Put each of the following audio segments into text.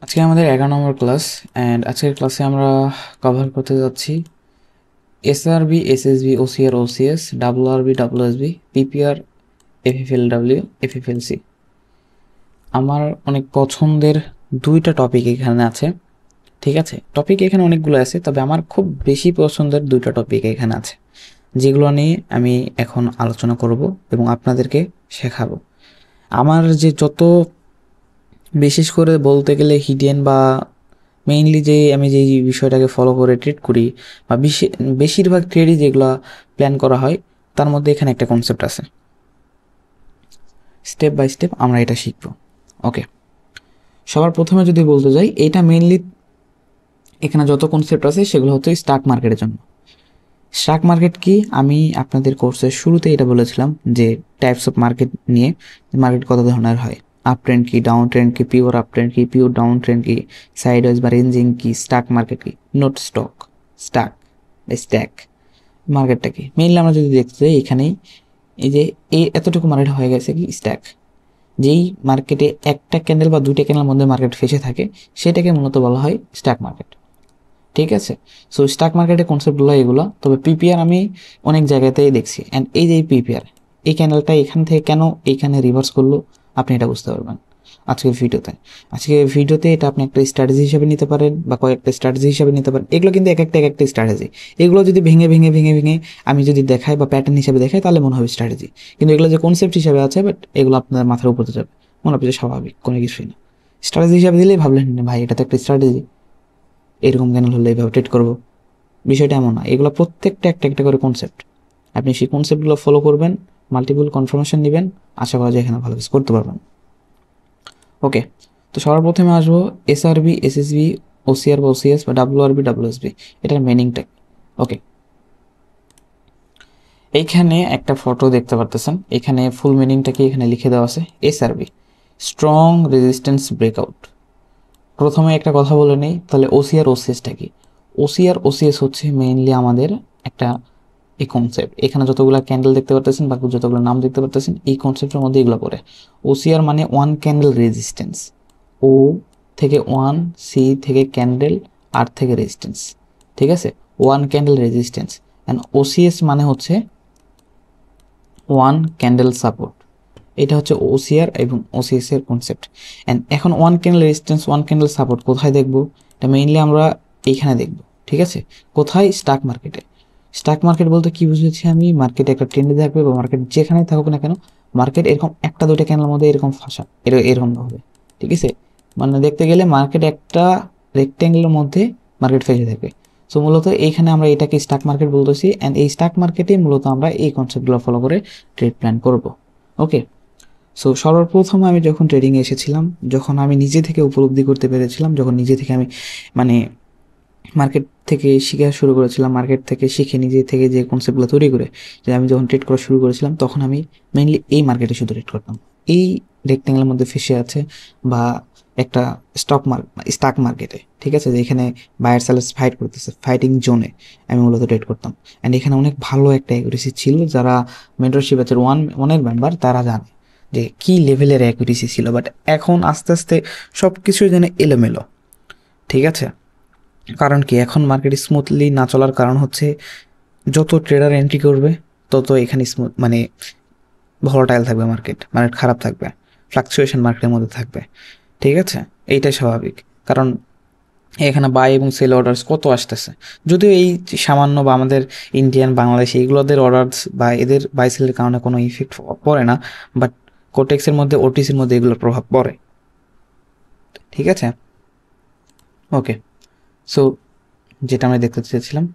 আজকে আমাদের 11 নম্বর class and আজকের ক্লাসে আমরা কভার করতে যাচ্ছি SRB, SSB, OCR, OCS, WRB, WSB, PPR, FFLW, FFLC. আমার অনেক পছন্দের দুইটা টপিক এখানে আছে, ঠিক আছে। টপিক এখানে অনেকগুলো আছে, তবে আমার খুব বেশি পছন্দের দুইটা টপিক এখানে আছে, যেগুলো নিয়ে আমি এখন আলোচনা করব এবং আপনাদেরকে শেখাবো। আমার যে যত বিশেষ করে বলতে গেলে হিডেন বা মেইনলি যে আমি যে বিষয়টাকে ফলো করে ট্রেড করি বা বেশিরভাগ ট্রেডই যেগুলো প্ল্যান করা হয়, তার মধ্যে এখানে একটা কনসেপ্ট আছে। স্টেপ বাই স্টেপ আমরা এটা শিখব। ওকে, সবার প্রথমে যদি বলতে যাই, এটা মেইনলি এখানে যত কনসেপ্ট আছে সেগুলো হচ্ছে স্টক মার্কেটের জন্য। স্টক মার্কেট কি, আমি আপনাদের কোর্সের শুরুতে এটা বলেছিলাম যে টাইপস অফ মার্কেট নিয়ে, মার্কেট কত ধরনের হয়, আপ ট্রেন্ড কি, ডাউন ট্রেন্ড কি, পিওর আপ ট্রেন্ড কি, পিওর ডাউন ট্রেন্ড কি, সাইডওয়েজ বা রেঞ্জিং কি, স্টক মার্কেট কি, নোট স্টক, স্টক, স্ট্যাক মার্কেটটা কি। মেইনলি আমরা যদি দেখতে চাই এখানেই এই যে এই এতটুকু মার্কেট হয়ে গেছে কি স্ট্যাক, যেই মার্কেটে একটা ক্যান্ডেল বা দুইটা ক্যান্ডেলের মধ্যে মার্কেট ফেসে থাকে সেটাকে মূলত বলা হয় স্টক মার্কেট, ঠিক আছে। সো স্টক মার্কেটের কনসেপ্টগুলো এগুলো। তবে পিপিআর আমি অনেক জায়গাতেই দেখছি, অ্যান্ড এই যে পিপিআর, এই ক্যান্ডেলটা এখান থেকে কেন এইখানে রিভার্স করলো আপনি এটা বুঝতে পারবেন আজকের ভিডিওতে এটা আপনি একটা স্ট্র্যাটেজি হিসেবে নিতে পারেন বা কয়েকটা স্ট্র্যাটেজি হিসেবে নিতে পারেন। এগুলো কিন্তু এক একটা স্ট্র্যাটেজি। এগুলো যদি ভেঙে ভেঙে ভেঙে ভেঙে আমি যদি দেখাই বা প্যাটার্ন হিসেবে দেখাই তাহলে মনে হবে স্ট্র্যাটেজি, কিন্তু এগুলো যে কনসেপ্ট হিসেবে আছে, বাট এগুলো আপনার মাথার উপরে যাবে, মনে হবে যে স্বাভাবিক কোনো কিছুই না। স্ট্র্যাটেজি হিসাবে দিলেই ভাবলেন ভাই এটা তো একটা স্ট্র্যাটেজি, এরকম ক্যান্ডেল হলে এইভাবে ট্রেড করবো। বিষয়টা এমন না, এগুলো প্রত্যেকটা একটা একটা করে কনসেপ্ট। আপনি সেই কনসেপ্টগুলো ফলো করবেন, মাল্টিপল কনফার্মেশন নেবেন, আশা করা যায় এখানে ভালো কিছু করতে পারবেন। ওকে, তো সবার প্রথমে আসবো এসআরবি, এসএসবি, ওসিআর বা ওসিএস বা ডাব্লিউআরবি, ডাব্লিউএসবি, এটার মিনিংটা। ওকে, এইখানে একটা ফটো দেখতে পারতেছেন, এখানে ফুল মিনিংটা কি এখানে লিখে দেওয়া আছে। SRB, strong resistance breakout. প্রথমে একটা কথা বলে নেই, তাহলে ওসিআর ওসিএসটা কি। ওসিআর ওসিএস হচ্ছে মেইনলি আমাদের একটা এই কনসেপ্ট। এখানে যতগুলো ক্যান্ডেল দেখতে পারতেছেন বা যতগুলো নাম দেখতে পারতেছেন, এই কনসেপ্টের মধ্যে এগুলো পড়ে। ওসিআর মানে ওয়ান ক্যান্ডেল রেজিস্ট্যান্স, ও থেকে ওয়ান, সি থেকে ক্যান্ডেল, আর থেকে রেজিস্ট্যান্স, ঠিক আছে, ওয়ান ক্যান্ডেল রেজিস্ট্যান্স। অ্যান্ড ওসিএস মানে হচ্ছে ওয়ান ক্যান্ডেল সাপোর্ট। এটা হচ্ছে ওসিআর এবং ওসিএস এর কনসেপ্ট। অ্যান্ড এখন one candle resistance, one candle support কোথায় দেখবো, এটা মেইনলি আমরা এইখানে দেখবো, ঠিক আছে। কোথায়? স্টক মার্কেটে। স্টক মার্কেট বলতে কি বুঝেছি আমি, মার্কেটে একটা ট্রেন্ডে থাকবে বা মার্কেট যেখানে থাকুক না কেন, মার্কেট এরকম একটা দুইটা ক্যান্ডেলের মধ্যে এরকম ফাঁসা, এরকম হবে, ঠিক আছে। মানে দেখতে গেলে মার্কেট একটা রেক্ট্যাঙ্গেলের মধ্যে মার্কেট ফেসে থাকবে। সো মূলত এইখানে আমরা এটাকে স্টক মার্কেট বলতেছি, অ্যান্ড এই স্টক মার্কেটে মূলত আমরা এই কনসেপ্টগুলো ফলো করে ট্রেড প্ল্যান করব। ওকে, সো সর্বপ্রথম আমি যখন ট্রেডিংয়ে এসেছিলাম, যখন আমি নিজে থেকে উপলব্ধি করতে পেরেছিলাম, যখন নিজে থেকে আমি মানে মার্কেট থেকে শেখা শুরু করেছিলাম, মার্কেট থেকে শিখে নিজে থেকে যে কনসেপ্টগুলো তৈরি করে যে আমি যখন ট্রেড করা শুরু করেছিলাম, তখন আমি মেইনলি এই মার্কেটে শুধু ট্রেড করতাম। এই রেক্ট্যাঙ্গেলের মধ্যে ফেসে আছে বা একটা স্টক মার্কেটে, ঠিক আছে, যে এখানে বায়ার সেলার্স ফাইট করতেছে, ফাইটিং জোনে আমি মূলত ট্রেড করতাম। অ্যান্ড এখানে অনেক ভালো একটা অ্যাকুরেসি ছিল। যারা মেন্টরশিপ আছে ওয়ানের মেম্বার, তারা জানে যে কী লেভেলের অ্যাকুরেসি ছিল। বাট এখন আস্তে আস্তে সব কিছু যেন এলোমেলো, ঠিক আছে। কারণ কি, এখন মার্কেট স্মুথলি না চলার কারণ হচ্ছে যত ট্রেডার এন্ট্রি করবে তত এখানে স্মুথ মানে ভলাটাইল থাকবে, মার্কেট খারাপ থাকবে, ফ্লাকচুয়েশন মার্কেটের মধ্যে থাকবে, ঠিক আছে। এইটাই স্বাভাবিক, কারণ এখানে বাই এবং সেল অর্ডার্স কত আসতেছে। যদিও এই সামান্য বা আমাদের ইন্ডিয়ান, বাংলাদেশি এগুলোদের অর্ডার্স বা এদের বাই সেলের কারণে কোনো ইফেক্ট পড়ে না, বাট কোটেক্সের মধ্যে, ওটিসির মধ্যে এগুলোর প্রভাব পড়ে, ঠিক আছে। ওকে, সো যেটা আমি দেখতে চেয়েছিলাম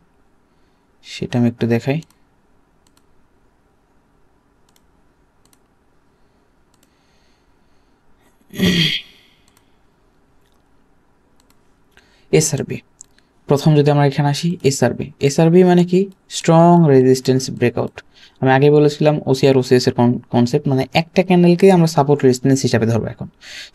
সেটা আমি একটু দেখাই। এসআরবি, প্রথম যদি আমরা এখানে আসি, এসআরবি মানে কি, স্ট্রং রেজিস্ট্যান্স ব্রেকআউট। আমি আগে বলেছিলাম ওসিআর ওসিএস এর কনসেপ্ট, মানে একটা ক্যান্ডেলকে আমরা সাপোর্ট রেজিস্ট্যান্স হিসাবে ধরবো। এখন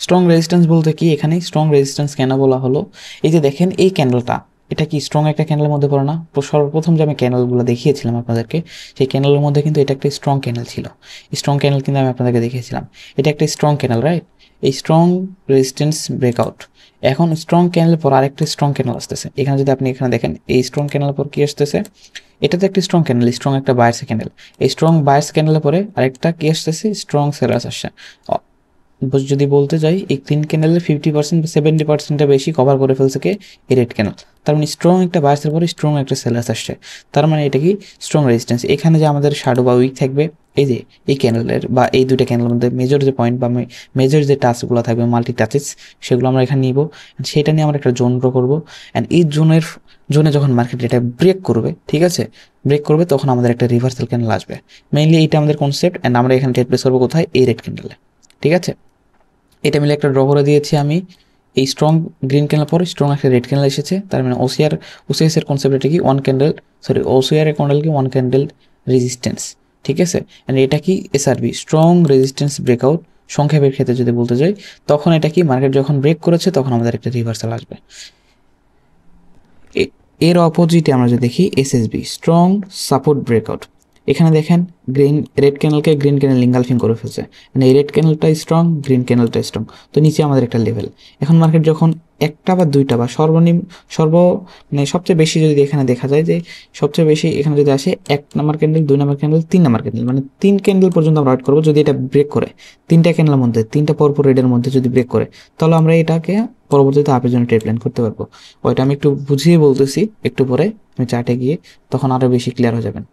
স্ট্রং রেজিস্ট্যান্স বলতে কি, এখানে স্ট্রং রেজিস্ট্যান্স কেন বলা হলো, এই যে দেখেন এই ক্যান্ডেলটা, এটা কি স্ট্রং একটা ক্যান্ডেলের মধ্যে পড়ে না? সর্বপ্রথম যে আমি ক্যান্ডেলগুলো দেখিয়েছিলাম আপনাদেরকে, সেই ক্যান্ডেলের মধ্যে কিন্তু এটা একটা স্ট্রং ক্যান্ডেল ছিল। স্ট্রং ক্যান্ডেল কিন্তু আমি আপনাদেরকে দেখিয়েছিলাম। এটা একটা স্ট্রং ক্যান্ডেল, রাইট? এই স্ট্রং রেজিস্ট্যান্স ব্রেকআউট। এখন স্ট্রং ক্যান্ডেল পর আরেকটা স্ট্রং ক্যান্ডেল আসতেছে। এখানে যদি আপনি এখানে দেখেন, এই স্ট্রং ক্যান্ডেলের পর কি আসতেছে? এটা তো একটা স্ট্রং ক্যান্ডেল, স্ট্রং একটা বায়ার্স ক্যান্ডেল। এই স্ট্রং বায়ার্স ক্যান্ডেলের পরে আরেকটা কি আসতেছে? স্ট্রং সেলার্স আসছে। যদি বলতে যাই, এই 3 ক্যান্ডেলের 50% বা 70%-টা বেশি কভার করে ফেলছে কে? এই রেড ক্যান্ডেল। তার মানে স্ট্রং একটা বায়ার্সের পরে স্ট্রং একটা সেলার্স আসছে। তার মানে এটা কি? Strong resistance. এখানে যে আমাদের শ্যাডো বা উইক থাকবে, এই যে এই ক্যান্ডেলের বা এই দুইটা ক্যান্ডেলের মধ্যে মেজর যে পয়েন্ট বা মেজর যে টাচগুলো থাকবে, মাল্টি টাচেস, সেগুলো আমরা এখানে নিব। সেটা নিয়ে আমরা একটা জোন ড্র করবো। অ্যান্ড এই জোনে যখন মার্কেট এটা ব্রেক করবে, ঠিক আছে, ব্রেক করবে, তখন আমাদের একটা রিভার্সাল ক্যান্ডেল আসবে। মেইনলি এইটা আমাদের কনসেপ্ট। অ্যান্ড আমরা এখানে ট্রেড প্লেস করবো কোথায়? এই রেড ক্যান্ডেলে। ঠিক আছে, এটা মিলে একটা ড্র করে দিয়েছি আমি। এই স্ট্রং গ্রিন ক্যান্ডেল পরে স্ট্রং একটা রেড ক্যান্ডেল এসেছে। তার মানে ওসিএস এর কনসেপ্ট এটা কি? ওসিআর এর ক্যান্ডেল কি? One candle resistance. ঠিক আছে, অ্যান্ড এটা কি? SRB, strong resistance breakout. সংক্ষেপের ক্ষেত্রে যদি বলতে যাই, তখন এটা কি? মার্কেট যখন ব্রেক করেছে তখন আমাদের একটা রিভার্সাল আসবে। এর অপোজিটে আমরা যদি দেখি এসএসবি, স্ট্রং সাপোর্ট ব্রেকআউট। এখানে দেখেন রেড ক্যানেলকে গ্রিন ক্যানেল ইনগালফিং করে ফেলছে। মানে এই রেড ক্যানেলটা স্ট্রং, গ্রিন ক্যানেলটা স্ট্রং। তো নিচে আমাদের একটা লেভেল। এখন মার্কেট যখন একটা বা দুইটা বা মানে সবচেয়ে বেশি যদি এখানে দেখা যায় যে সবচেয়ে বেশি এখানে যদি আসে 1 number candle, 2 number candle, 3 number candle, মানে 3 ক্যান্ডেল পর্যন্ত আমরা ওয়েট করবো। যদি এটা ব্রেক করে 3টা ক্যান্ডেলের মধ্যে, 3টা পরপর রেডের মধ্যে যদি ব্রেক করে, তাহলে আমরা এটাকে পরবর্তীতে আপের জন্য ট্রেড প্ল্যান করতে পারবো। ওইটা আমি একটু বুঝিয়ে বলতেছি একটু পরে, আমি চার্টে গিয়ে তখন আরও বেশি ক্লিয়ার হয়ে যাবেন।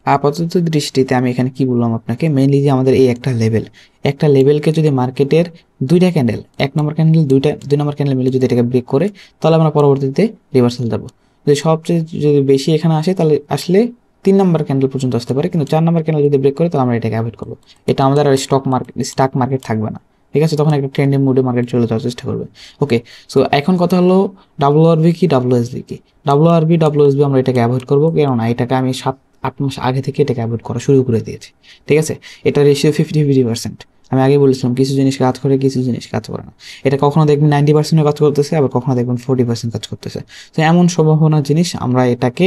আপাতত দৃষ্টিতে আমি এখানে কি বললাম আপনাকে, মেইনলি যে আমাদের এই একটা লেভেলকে যদি মার্কেটের দুইটা ক্যান্ডেল, 1 নম্বর ক্যান্ডেল, 2 নম্বর ক্যান্ডেল মিলে যদি এটাকে ব্রেক করে, তাহলে আমরা পরবর্তীতে রিভার্সাল যাবো। যদি বেশি এখানে আসে, তাহলে আসলে 3 নম্বর ক্যান্ডেল পর্যন্ত আসতে পারে, কিন্তু 4 নম্বর ক্যান্ডেল যদি ব্রেক করে, তাহলে আমরা এটাকে অ্যাভয়েড করবো। এটা আমাদের আর স্টক মার্কেট থাকবে না। ঠিক আছে, তখন একটা ট্রেন্ডিং মুডে মার্কেট চলে যাওয়ার চেষ্টা করবে। ওকে, সো এখন কথা হলো ডাব্লিউআরবি কি, ডাব্লিউএসবি কি? ডাব্লিউএসবি আমরা এটাকে অ্যাভয়েড করবো, কেননা এটাকে আমি 7-8 মাস আগে থেকে এটাকে অ্যাভয়েড করা শুরু করে দিয়েছি। ঠিক আছে, এটা রেশিও 50-50%। আমি আগে বলেছিলাম কিছু জিনিস কাজ করে, কিছু জিনিস কাজ করে না। এটা কখনো দেখবেন 90% কাজ করতেছে, আবার কখনো দেখবেন 40% কাজ করতেছে। তো এমন সম্ভাবনার জিনিস আমরা এটাকে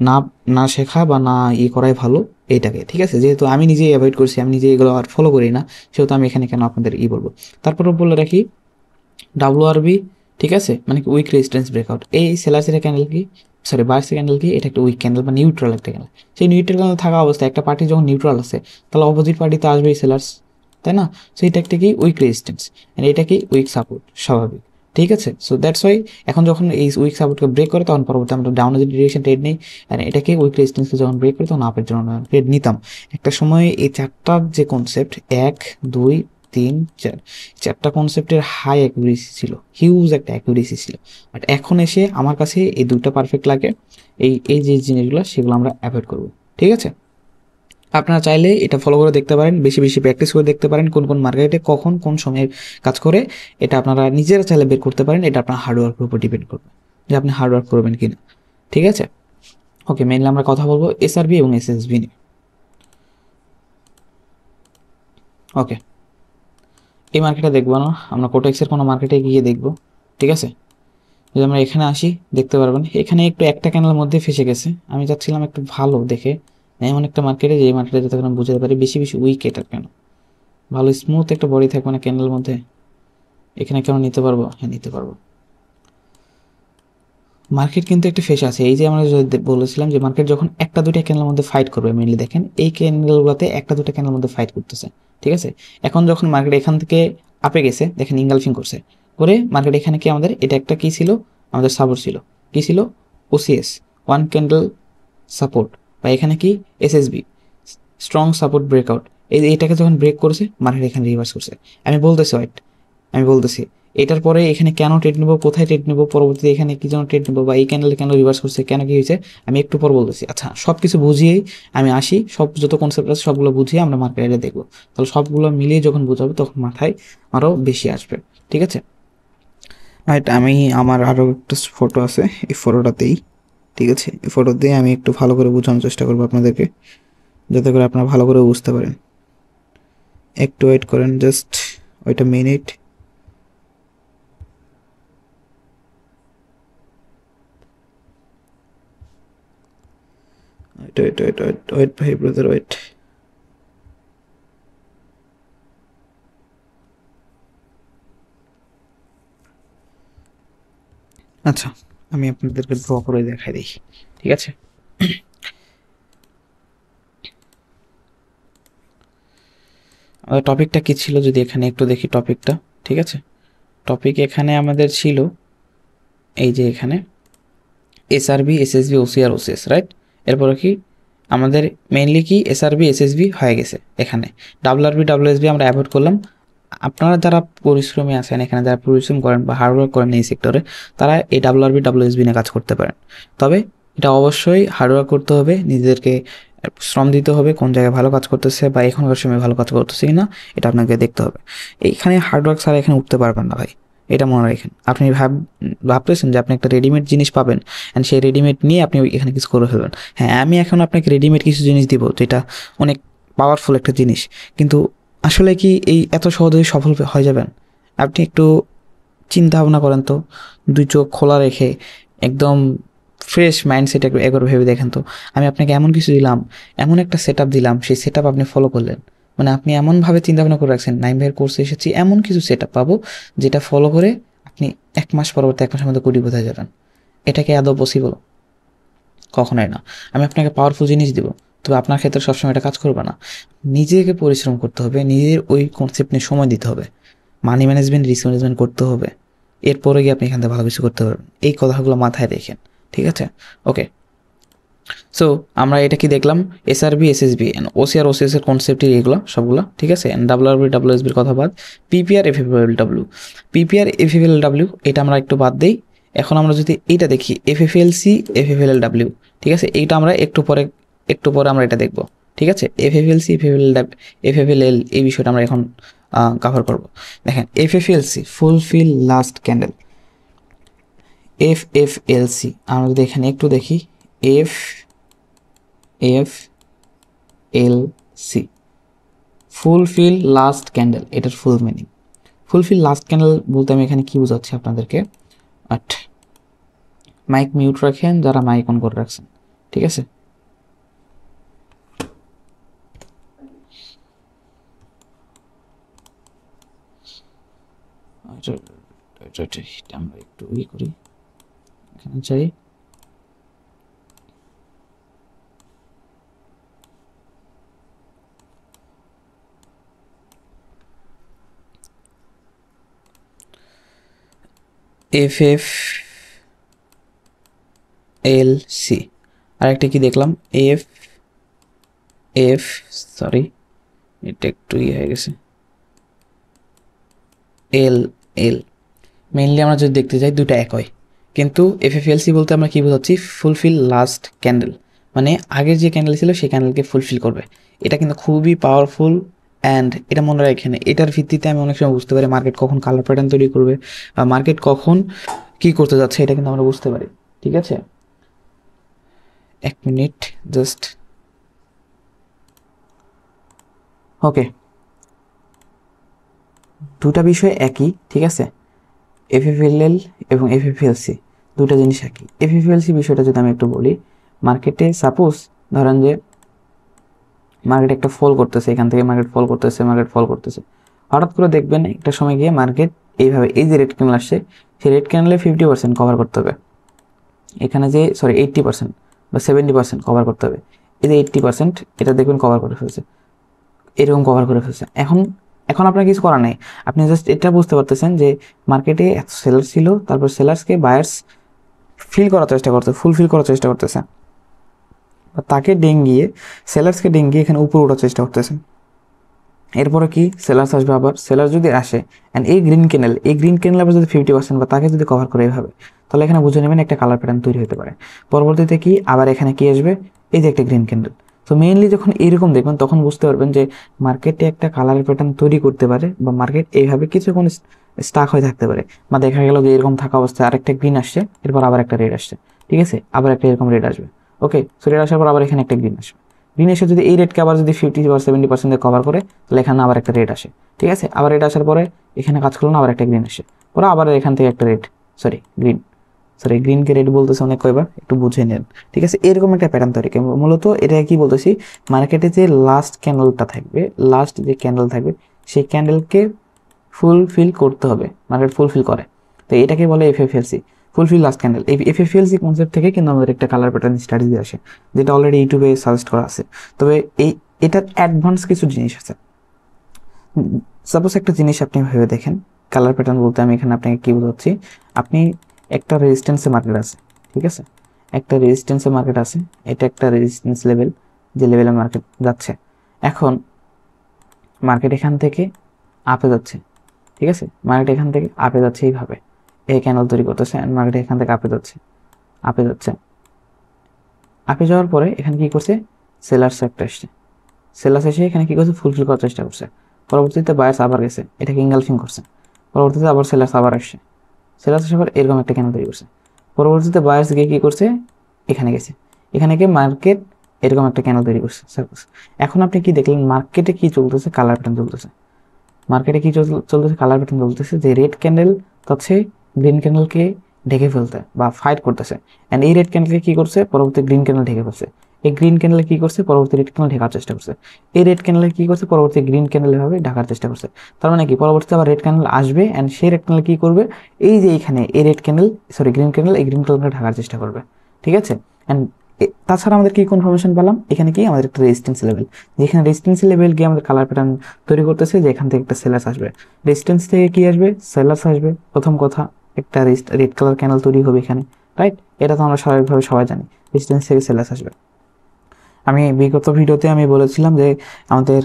না না শেখা বা না করাই ভালো এইটাকে। ঠিক আছে, যেহেতু আমি নিজেই অ্যাভয়েড করছি, আমি নিজে এগুলো আর ফলো করি না, সেহেতু আমি এখানে কেন আপনাদের বলবো। তারপরে বলে রাখি ডাব্লিউআরবি, ঠিক আছে, মানে কি উইক রেজিস্ট্যান্স ব্রেকআউট। এই সেলার্সের ক্যান্ডেল কি, সরি বার্সের ক্যান্ডেল কি? এটা একটা উইক ক্যান্ডেল বা নিউট্রাল একটা ক্যান্ডেল। সেই নিউট্রাল ক্যান্ডেল থাকা অবস্থায় একটা পার্টি যখন নিউট্রাল আছে, তাহলে অপোজিট পার্টিতে আসবে এই সেলার্স, তাই না? সো এটা একটা কি? উইক রেজিস্ট্যান্স, এটা কি? উইক সাপোর্ট, স্বাভাবিক। ঠিক আছে, সো দ্যাটস ওয়াই এখন যখন এই উইক সাপোর্টকে ব্রেক করে, তখন পরবর্তী আমরা ডাউনে যে ডিরেকশন ট্রেড নেই, আর এটাকে উইক রেজিস্ট্যান্সকে যখন ব্রেক করে, তখন আপের জন্য ট্রেড নিতাম। একটা সময় এই চারটার যে কনসেপ্ট, 1, 2, 3, 4, চারটা কনসেপ্টের হাই অ্যাকুরেসি ছিল, হিউজ একটা অ্যাকুরেসি ছিল। বাট এখন এসে আমার কাছে এই দুইটা পারফেক্ট লাগে। এই যে জিনিসগুলো, সেগুলো আমরা অ্যাভয়েড করবো। ঠিক আছে, আপনারা চাইলে এটা ফলো করে দেখতে পারেন, বেশি বেশি প্র্যাকটিস করে দেখতে পারেন কোন কোন মার্কেটে কখন কোন সময়ে কাজ করে। এটা আপনারা নিজেরা চাইলে বের করতে পারেন। এটা আপনার হার্ডওয়ার্কের উপর ডিপেন্ড করবে যে আপনি হার্ডওয়ার্ক করবেন কিনা। ঠিক আছে, ওকে, মেইনলি আমরা কথা বলবো এসআরবি এবং এসএসবি নিয়ে। ওকে, এই মার্কেটে দেখবো না, আমরা কোটেক্সের কোনো মার্কেটে গিয়ে দেখবো। ঠিক আছে, যদি আমরা এখানে আসি, দেখতে পারবেন এখানে একটু একটা ক্যানেলের মধ্যে ফেসে গেছে। আমি চাচ্ছিলাম একটু ভালো দেখে এমন একটা মার্কেটে, যে মার্কেটে যাতে আমরা বুঝতে পারি বেশি বেশি উইক এটা কেন, ভালো স্মুথ একটা বডি থাকবে না ক্যান্ডেলের মধ্যে। এখানে কেন নিতে পারবো? হ্যাঁ, নিতে পারবো। মার্কেট কিন্তু একটা ফেস আছে। এই যে আমরা বলেছিলাম যে মার্কেট যখন একটা দুইটা ক্যান্ডেলের মধ্যে ফাইট করবে, মেনলি দেখেন এই ক্যান্ডেলগুলোতে একটা দুইটা ক্যান্ডেলের মধ্যে ফাইট করতেছে। ঠিক আছে, এখন যখন মার্কেট এখান থেকে আপে গেছে, দেখেন ইনগালফিং করছে, করে মার্কেট এখানে কি আমাদের এটা একটা কি ছিল? আমাদের সাপোর্ট ছিল। কি ছিল? ওসিএস, ওয়ান ক্যান্ডেল সাপোর্ট, বা এখানে কি? SSB, strong support breakout. এটাকে যখন ব্রেক করেছে, মার্কেট এখানে রিভার্স করছে। আমি বলতেছি এটার পরে এখানে কেন ট্রেড নেবো, কোথায় ট্রেড নেবো, পরবর্তীতে এখানে কি জন্য ট্রেড নেবো, বা এই ক্যান্ডেল কেন রিভার্স করছে, কেন কি হয়েছে, আমি একটু পর বলতেছি। আচ্ছা, সব কিছু বুঝিয়েই আমি আসি, যত কনসেপ্ট আছে সবগুলো বুঝিয়ে আমরা মার্কেটে দেখবো। তাহলে সবগুলো মিলিয়ে যখন বোঝাবো, তখন মাথায় আরও বেশি আসবে। ঠিক আছে, আমি আমার আরও একটা ফটো আছে, এই ফটোটাতেই, ঠিক আছে, এই ফটো দিয়ে আমি একটু ভালো করে বোঝানোর চেষ্টা করবো আপনাদেরকে, যাতে করে আপনারা ভালো করে বুঝতে পারেন। একটু ওয়েট করেন, জাস্ট ওইটা মিনিট। ওয়েট ভাই ব্রাদার ওয়েট। আচ্ছা, আমি আপনাদেরকে ড্র করে দেখাই দিই, ঠিক আছে? আমাদের টপিকটা কি ছিল যদি এখানে একটু দেখি টপিকটা, ঠিক আছে? টপিক এখানে আমাদের ছিল এই যে এখানে এসআরবি, এসএসবি, ওসিআর, ওসিএস, রাইট? এরপরে কি আমাদের মেইনলি কি এসআরবি, এসএসবি হয়ে গেছে। এখানে ডাব্লিউআরবি, ডাব্লিউএসবি আমরা অ্যাভয়েড করলাম। আপনারা যারা পরিশ্রমী আছেন, এখানে যারা পরিশ্রম করেন বা হার্ডওয়ার্ক করেন এই সেক্টরে, তারা এই ডাব্লিউআরবি, ডাব্লিউএসবি নিয়ে কাজ করতে পারেন। তবে এটা অবশ্যই হার্ডওয়ার্ক করতে হবে, নিজেদেরকে শ্রম দিতে হবে, কোন জায়গায় ভালো কাজ করতেছে বা এখনকার সময় ভালো কাজ করতেছে কিনা এটা আপনাকে দেখতে হবে। এইখানে হার্ডওয়ার্ক ছাড়া এখানে উঠতে পারবেন না ভাই, এটা মনে রাখেন। আপনি ভাবতেছেন যে আপনি একটা রেডিমেড জিনিস পাবেন অ্যান্ড সেই রেডিমেড নিয়ে আপনি এখানে কিছু করে ফেলবেন। হ্যাঁ, আমি এখন আপনাকে রেডিমেড কিছু জিনিস দিব যেটা অনেক পাওয়ারফুল একটা জিনিস, কিন্তু আসলে কি এই এত সহজেই সফল হয়ে যাবেন? আপনি একটু চিন্তা ভাবনা করেন তো, দুই চোখ খোলা রেখে একদম ফ্রেশ মাইন্ডসেট একবার ভেবে দেখেন তো। আমি আপনাকে এমন কিছু দিলাম, এমন একটা সেট দিলাম, সেই সেট আপনি ফলো করলেন, মানে আপনি এমনভাবে চিন্তা ভাবনা করে রাখছেন নাইম ভাইয়ের কোর্সে এসেছি এমন কিছু সেট পাবো যেটা ফলো করে আপনি 1 মাস পরবর্তী 1 মাসের মধ্যে কোটিপতি হয়ে যাবেন। এটা কি আদৌ পসিবল? কখনোই না। আমি আপনাকে পাওয়ারফুল জিনিস দিব, তবে আপনার ক্ষেত্রে সবসময় এটা কাজ করবে না। নিজেকে পরিশ্রম করতে হবে, নিজের ওই কনসেপ্ট নিয়ে সময় দিতে হবে, মানি ম্যানেজমেন্ট, রিস্ক ম্যানেজমেন্ট করতে হবে। এরপরে গিয়ে আপনি এখান থেকে ভালো কিছু করতে পারবেন। এই কথাগুলো মাথায় রেখেন, ঠিক আছে? ওকে, সো আমরা এটা কি দেখলাম? এসআরবি, এসএসবি, ওসিআর, ওসিএস এর কনসেপ্টই এগুলো সবগুলো, ঠিক আছে? ডাব্লিউআরবি, ডাব্লিউএসবির কথা বাদ। পিপিআর, এফএফএলডব্লিউ, পিপিআর, এফএফএলডব্লিউ এটা আমরা একটু বাদ দেই। এখন আমরা যদি এইটা দেখি এফএফএলসি, এফএফএলডব্লিউ, ঠিক আছে? এইটা আমরা একটু পরে আমরা এটা দেখব, ঠিক আছে? এফএফএলসি, এফএফএলএল এই বিষয়টা আমরা এখন কভার করব। দেখেন এফএফএলসি, ফুলফিল লাস্ট ক্যান্ডেল। এফএফএলসি আমরা যদি এখানে একটু দেখি, এফএফএলসি, ফুলফিল লাস্ট ক্যান্ডেল, এটার full meaning. Fulfil last candle বলতে আমি এখানে কি বোঝাচ্ছি আপনাদেরকে, বাট মাইক মিউট রাখেন যারা মাইক অন করে রাখছেন, ঠিক আছে? আমরা একটু করি, এখানে চাই এফএফএলসি। আরেকটা কি দেখলাম? সরি এটা একটু হয়ে গেছে, এল। মেইনলি আমরা যদি দেখতে যাই দুটো একই, কিন্তু এফএফএলসি বলতে আমরা কি বোঝাচ্ছি? ফুলফিল লাস্ট ক্যান্ডেল, মানে আগের যে ক্যান্ডেল ছিল সেই ক্যান্ডেলকে ফুলফিল করবে। এটা কিন্তু খুবই পাওয়ারফুল অ্যান্ড এটা মনে রাখেন, এটার ভিত্তিতে আমি অনেক সময় বুঝতে পারি মার্কেট কখন কালার প্যাটার্ন তৈরি করবে বা মার্কেট কখন কি করতে যাচ্ছে, এটা কিন্তু আমরা বুঝতে পারি, ঠিক আছে? 1 মিনিট জাস্ট। ওকে, দুটা বিষয় একই, ঠিক আছে? এফএফএলএল এবং এফএফএলসি দুটো জিনিস একই। এফএফএলসি বিষয়টা যদি আমি একটু বলি, মার্কেটে সাপোজ ধরেন যে মার্কেট একটা ফল করতেছে, এখান থেকে মার্কেট ফল করতেছে, হঠাৎ করে দেখবেন একটা সময় গিয়ে মার্কেট এইভাবে, এই যে রেড ক্যান্ডেল আসছে, সেই রেড ক্যান্ডেলে 50% কভার করতে হবে। এখানে যে 80% বা 70% কভার করতে হবে। এই যে 80% এটা দেখবেন কভার করে ফেলছে, এরকম কভার করে ফেলছে। এখন আপনার কিছু করার নেই, আপনি জাস্ট এটা বুঝতে পারতেছেন যে মার্কেটে এত সেলার ছিল, তারপর সেলার্সকে বায়ার্স ফুলফিল করার চেষ্টা করতেছে, বা তাকে ডেঙ্গিয়ে, সেলার্সকে ডেঙ্গিয়ে এখানে উপরে ওঠার চেষ্টা করতেছে। এরপরে কি সেলার্স আসবে, আবার সেলার যদি আসে অ্যান্ড এই গ্রিন ক্যান্ডেল আবার যদি 50% বা তাকে যদি কভার করে এইভাবে, তাহলে এখানে বুঝে নেবেন একটা কালার প্যাটার্ন তৈরি হতে পারে। পরবর্তীতে কি আবার এখানে কি আসবে, এই যে একটা গ্রিন ক্যান্ডেল। তো মেইনলি যখন এইরকম দেখবেন তখন বুঝতে পারবেন যে মার্কেটে একটা কালার প্যাটার্ন তৈরি করতে পারে বা মার্কেট এইভাবে কিছুক্ষণ স্টাক হয়ে থাকতে পারে, বা দেখা গেল যে এরকম থাকা অবস্থায় আরেকটা গ্রিন আসছে, এরপর আবার একটা রেড আসছে, ঠিক আছে? আবার একটা এরকম রেড আসবে, ওকে? সো রেড আসার পর আবার এখানে একটা গ্রিন আসবে, গ্রিন এসে যদি এই রেডকে আবার যদি 50 বা 70% কভার করে, তাহলে এখানে আবার একটা রেড আসে, ঠিক আছে? আবার রেড আসার পরে এখানে কাজ করলো না, আবার একটা গ্রিন আসে, পরে আবার এখান থেকে একটা গ্রিন। সরি গ্রিনকে রেড বলতেছে অনেক কয়বার, একটু বুঝে নেন, ঠিক আছে। এরকম একটা প্যাটার্ন তৈরি করে মূলত এটা কি বলতেছি, মার্কেটে যে লাস্ট ক্যান্ডেলটা থাকবে, লাস্ট যে ক্যান্ডেল থাকবে সেই ক্যান্ডেলকে ফুলফিল করতে হবে, মার্কেট ফুলফিল করে, তো এটাকে বলে এফএফএলসি, ফুলফিল লাস্ট ক্যান্ডেল। এই এফএফএলসি কনসেপ্ট থেকে কিন্তু আমাদের একটা কালার প্যাটার্ন স্টাডি দিয়ে আসে, যেটা অলরেডি ইউটিউবে সাজেস্ট করা আছে। তবে এটার অ্যাডভান্স কিছু জিনিস আছে। সাপোজ একটা জিনিস আপনি ভেবে দেখেন, কালার প্যাটার্ন বলতে আমি এখানে আপনাকে কি বোঝাচ্ছি, আপনি একটা রেজিস্ট্যান্সে মার্কেট আছে, ঠিক আছে, একটা রেজিস্ট্যান্সে মার্কেট আছে, এটা একটা রেজিস্ট্যান্স লেভেল, যে লেভেলে মার্কেট যাচ্ছে। এখন মার্কেট এখান থেকে আপে যাচ্ছে, ঠিক আছে, মার্কেট এখান থেকে আপে যাচ্ছে এইভাবে, এই ক্যান্ডেল তৈরি করতেছে, মার্কেট এখান থেকে আপে যাচ্ছে, আপে যাচ্ছে, আপে যাওয়ার পরে এখানে কি করছে, সেলার্স একটা এসছে, সেলার্স এসে এখানে কি করছে, ফুলফিল করার চেষ্টা করছে, পরবর্তীতে বায়ার্স আবার গেছে, এটাকে ইনগালফিং করছে, পরবর্তীতে আবার সেলার্স আবার আসছে, সেলার্স আসার পর এরকম একটা ক্যান্ডেল তৈরি করছে, পরবর্তীতে বায়ার্স গিয়ে কি করছে, এখানে গেছে, এখানে গিয়ে মার্কেট এরকম একটা ক্যান্ডেল তৈরি করছে সাপোজ। এখন আপনি কি দেখলেন, মার্কেটে কি চলতেছে, কালার প্যাটার্ন চলতেছে, মার্কেটে কি চলতেছে, কালার প্যাটার্ন চলতেছে, যে রেড ক্যান্ডেল হচ্ছে গ্রিন ক্যান্ডেলকে ঢেকে ফেলতে বা ফাইট করতেছে, অ্যান্ড এই রেড ক্যান্ডেলকে কি করছে, পরবর্তী গ্রিন ক্যান্ডেল ঢেকে ফেলছে, এই গ্রিন ক্যান্ডেল কি করছে, পরবর্তী রেড ক্যান্ডেল ঢাকার চেষ্টা করছে, এই রেড ক্যান্ডেল কি করছে, পরবর্তী গ্রিন ক্যান্ডেল ভাবে ঢাকার চেষ্টা করছে। তার মানে কি, পরবর্তীতে আবার রেড ক্যান্ডেল আসবে, অ্যান্ড সেই রেড ক্যান্ডেল কি করবে, এই যে এইখানে এই red candle, sorry green candle, এই গ্রিন ক্যান্ডেলকে ঢাকার চেষ্টা করবে, ঠিক আছে। অ্যান্ড তাছাড়া আমাদের কি কনফার্মেশন পেলাম, এখানে কি আমাদের একটা রেজিস্ট্যান্স লেভেল, যেখানে রেজিস্ট্যান্স লেভেল গিয়ে আমাদের কালার প্যাটার্ন তৈরি করতেছে, যে এখান থেকে একটা সেলার্স আসবে, রেজিস্ট্যান্স থেকে কি আসবে, সেলার্স আসবে, প্রথম কথা একটা রেড কালার ক্যান্ডেল তৈরি হবে এখানে, রাইট, এটা তো আমরা স্বাভাবিকভাবে সবাই জানি, রেজিস্ট্যান্স থেকে সেলার্স আসবে। আমি বিগত ভিডিওতে আমি বলেছিলাম যে আমাদের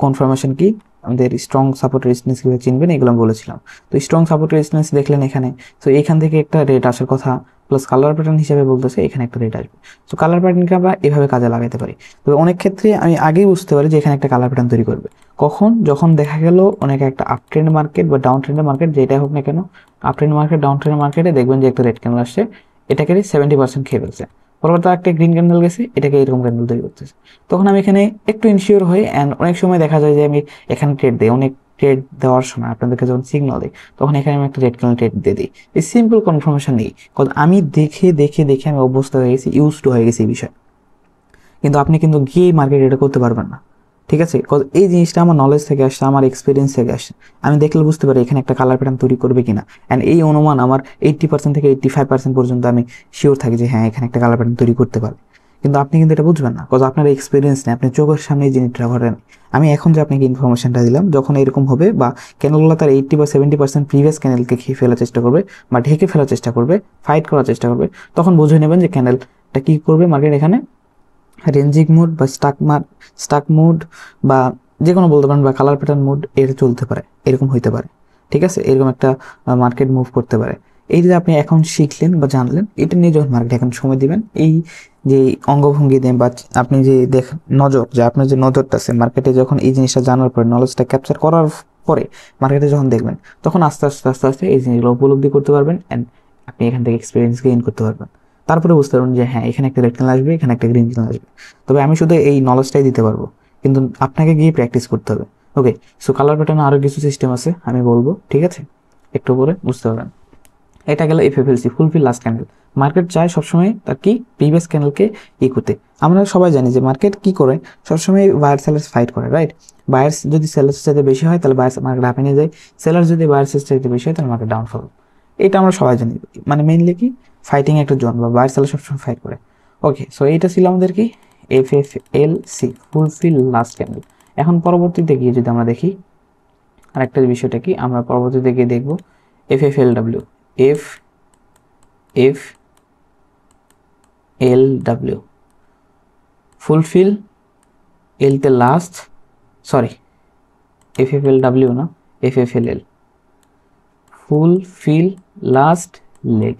কনফার্মেশন কি, আমাদের স্ট্রং সাপোর্ট রেজিস্ট্যান্স কীভাবে চিনবেন এগুলো আমি বলেছিলাম। তো স্ট্রং সাপোর্ট রেজিস্ট্যান্স দেখলেন এখানে, তো এখান থেকে একটা রেট আসার কথা, প্লাস কালার প্যাটার্ন হিসেবে বলতেছে এখানে একটা রেট আসবে। তো কালার প্যাটার্নকে আমরা এভাবে কাজে লাগাতে পারি। তবে অনেক ক্ষেত্রে আমি আগেই বুঝতে পারি যে এখানে একটা কালার প্যাটার্ন তৈরি করবে, কখন, যখন দেখা গেল অনেক একটা আপ ট্রেন্ড মার্কেট বা ডাউন ট্রেন্ডের মার্কেট, যেটাই হোক না কেন, up trend market down trend মার্কেটে দেখবেন যে একটা রেড ক্যান্ডেল আসছে, এটাকে 70% খেয়ে ফেলছে, পরবর্তী একটা গ্রিন ক্যান্ডেল গেছে, এটাকে এরকম ক্যান্ডেল তৈরি করতেছে। তখন আমি এখানে একটু ইনশিওর হই, অ্যান্ড অনেক সময় দেখা যায় যে আমি এখানে ট্রেড দিই, অনেক ট্রেড দেওয়ার সময় আপনাদেরকে যখন সিগন্যাল দিই তখন এখানে আমি একটা রেড ক্যান্ডেল ট্রেড দিয়ে দিই, এই সিম্পল কনফার্মেশন নেই, কারণ আমি দেখে দেখে দেখে আমি অভ্যস্ত হয়ে গেছি, ইউজড হয়ে গেছি এই বিষয়। কিন্তু আপনি কিন্তু গিয়ে মার্কেটে এটা করতে পারবেন না, ঠিক আছে, এই জিনিসটা আমার নলেজ থেকে আসছে, আমার এক্সপিরিয়েন্স থেকে আসছে, আমি দেখলে বুঝতে পারি এখানে একটা কালার প্যাটার্ন তৈরি করবে কিনা, অ্যান্ড এই অনুমান আমার 80% থেকে 85% পর্যন্ত আমি শিওর থাকি যে হ্যাঁ এখানে একটা কালার প্যাটার্ন তৈরি করতে পারবে। কিন্তু আপনি কিন্তু এটা বুঝবেন না, কজ আপনার এক্সপিরিয়েন্স নেই, আপনি চোখের সামনে এই জিনিসটা ঘটেন। আমি এখন যে আপনাকে ইনফরমেশনটা দিলাম, যখন এরকম হবে বা ক্যানেলগুলো তার 80 বা 70% প্রিভিয়াস ক্যানেলকে খেয়ে ফেলার চেষ্টা করবে বা ঢেকে ফেলার চেষ্টা করবে, ফাইট করার চেষ্টা করবে, তখন বুঝে নেবেন যে ক্যানেলটা কী করবে, মার্কেট এখানে রেঞ্জিং মুড বা স্টাক মুড বা যে কোনো বলতে পারেন, বা কালার প্যাটার্ন মুড এর চলতে পারে, এরকম হইতে পারে, ঠিক আছে, এরকম একটা মার্কেট মুভ করতে পারে। এই যে আপনি এখন শিখলেন বা জানলেন, এটা নিয়ে যখন মার্কেট এখন সময় দিবেন, এই যে অঙ্গভঙ্গি দেন বা আপনি যে নজর, যে আপনার যে নজরটা আছে মার্কেটে, যখন এই জিনিসটা জানার পরে, নলেজটা ক্যাপচার করার পরে মার্কেটে যখন দেখবেন, তখন আস্তে আস্তে আস্তে আস্তে এই জিনিসগুলো উপলব্ধি করতে পারবেন, অ্যান্ড আপনি এখান থেকে এক্সপিরিয়েন্স গেইন করতে পারবেন। তারপরে বুঝতে পারবেন যে হ্যাঁ এখানে একটা রেড ক্যান্ডেল আসবে, এখানে একটা গ্রিন ক্যান্ডেল আসবে। তবে আমি শুধু এই নলেজটাই দিতে পারবো, কিন্তু আপনাকে গিয়ে প্র্যাকটিস করতে হবে। ওকে, সো কালার প্যাটার্নে আরও কিছু সিস্টেম আছে আমি বলবো, ঠিক আছে, একটু পরে বুঝতে পারবেন। এটা গেল এফএফএলসি, ফুলফিল লাস্ট ক্যান্ডেল। মার্কেট চায় সবসময় তার কি প্রিভিয়াস ক্যান্ডেলকে করতে। আমরা সবাই জানি যে মার্কেট কি করে, সবসময় বায়ার সেলার্স ফাইট করে, রাইট। বায়ার্স যদি সেলার্সের চাইতে বেশি হয় তাহলে বায়ার্স মার্কেট আপে নিয়ে যায়, সেলার যদি বায়ার্সের চাইতে বেশি হয় তাহলে মার্কেট ডাউনফল। এটা আমরা সবাই জানি, মানে মেইনলি কি ফাইটিং একটা জোন, বা বায়ার সেলার সবসময় ফাইট করে। ওকে, সো এইটা ছিল আমাদের কি এফএফএলসি, ফুলফিল লাস্ট ক্যান্ডেল। এখন পরবর্তীতে গিয়ে যদি আমরা দেখি আরেকটা বিষয়টা কি, আমরা পরবর্তীতে গিয়ে দেখবো এফএফএলডব্লিউ, এফএফএলডব্লিউ, ফুলফিল এলতে লাস্ট, সরি এফএফএলডব্লিউ না, এফএফএলএল, ফুলফিল লাস্ট লেগ,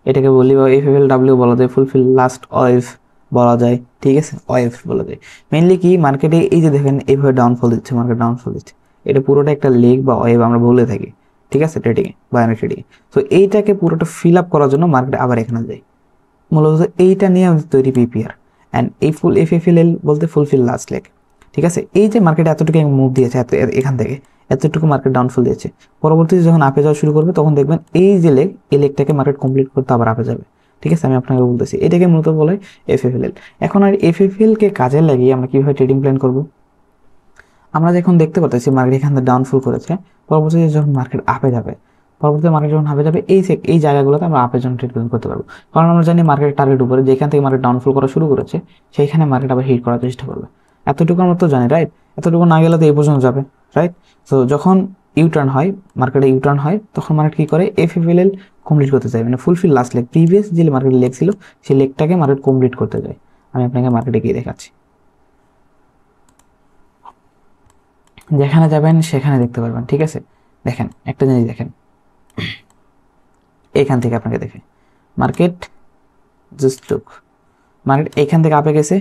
এটাকে বলি, বা এফএফএলডব্লিউ বলা যায়, ফুলফিল লাস্ট ওয়েভ বলা যায়, ঠিক আছে, ওয়েভ বলা যায়। মেইনলি কি মার্কেটে এই যে দেখেন এইভাবে ডাউনফল দিচ্ছে, মার্কেট ডাউনফল দিচ্ছে, এটা পুরোটা একটা লেগ বা ওয়েভ আমরা বলে থাকি, ঠিক আছে, ট্রেডিংয়ে, বায়োনিক ট্রেডিংয়ে। তো এইটাকে পুরোটা ফিল আপ করার জন্য মার্কেট আবার এখানে যায়, মূলত এইটা নিয়ে আমাদের তৈরি পিপিআর, অ্যান্ড এই ফুল এফএফএলএল বলতে ফুলফিল লাস্ট লেগ, ঠিক আছে। এই যে মার্কেটে এতটুকু মুভ দিয়েছে এখান থেকে, এতটুকু মার্কেট ডাউনফল দিয়েছে। পরবর্তীতে যখন আপে যাওয়া শুরু করবে তখন দেখবেন এই যে লেগ, এই লেগটাকে মার্কেট কমপ্লিট করতে আবার আপে যাবে। ঠিক আছে, আমি আপনাকে বলতেছি এটাকে মূলত বলে এফএফএল। এখন আর এফএফএল কে কাজে লাগিয়ে আমরা কিভাবে ট্রেডিং প্ল্যান করব? আমরা যখন দেখতে পাচ্ছি মার্কেট এখান থেকে ডাউনফল করেছে, পরবর্তীতে যখন মার্কেট আপে যাবে, পরবর্তীতে মার্কেট যখন আপে যাবে এই জায়গাগুলোতে আমরা আপের জন্য ট্রেড প্ল্যান করতে পারবো। কারণ আমরা জানি মার্কেট টার্গেট উপরে, যেখান থেকে মার্কেট ডাউনফল করা শুরু করেছে সেইখানে মার্কেট আবার হিট করার চেষ্টা করবে। এতটুকু আমরা তো জানি, রাইট? এতটুকু না গেলে তো এই পর্যন্ত যাবে, রাইট? তো যখন ইউটার্ন হয়, মার্কেটে ইউটার্ন হয়, তখন মার্কেট কি করে? এফএফএল কমপ্লিট করতে চায়, মানে ফুলফিল লাস্ট লেগ, প্রিভিয়াস যে মার্কেট লেগ ছিল সেই লেগটাকে মার্কেট কমপ্লিট করতে যায়। আমি আপনাকে মার্কেটে গিয়ে দেখাচ্ছি, যেখানে যাবেন সেখানে দেখতে পারবেন। ঠিক আছে, দেখেন একটা জিনিস দেখেন, এখান থেকে আপনাকে দেখে মার্কেট জাস্ট লুক, মার্কেট এখান থেকে আপে গেছে,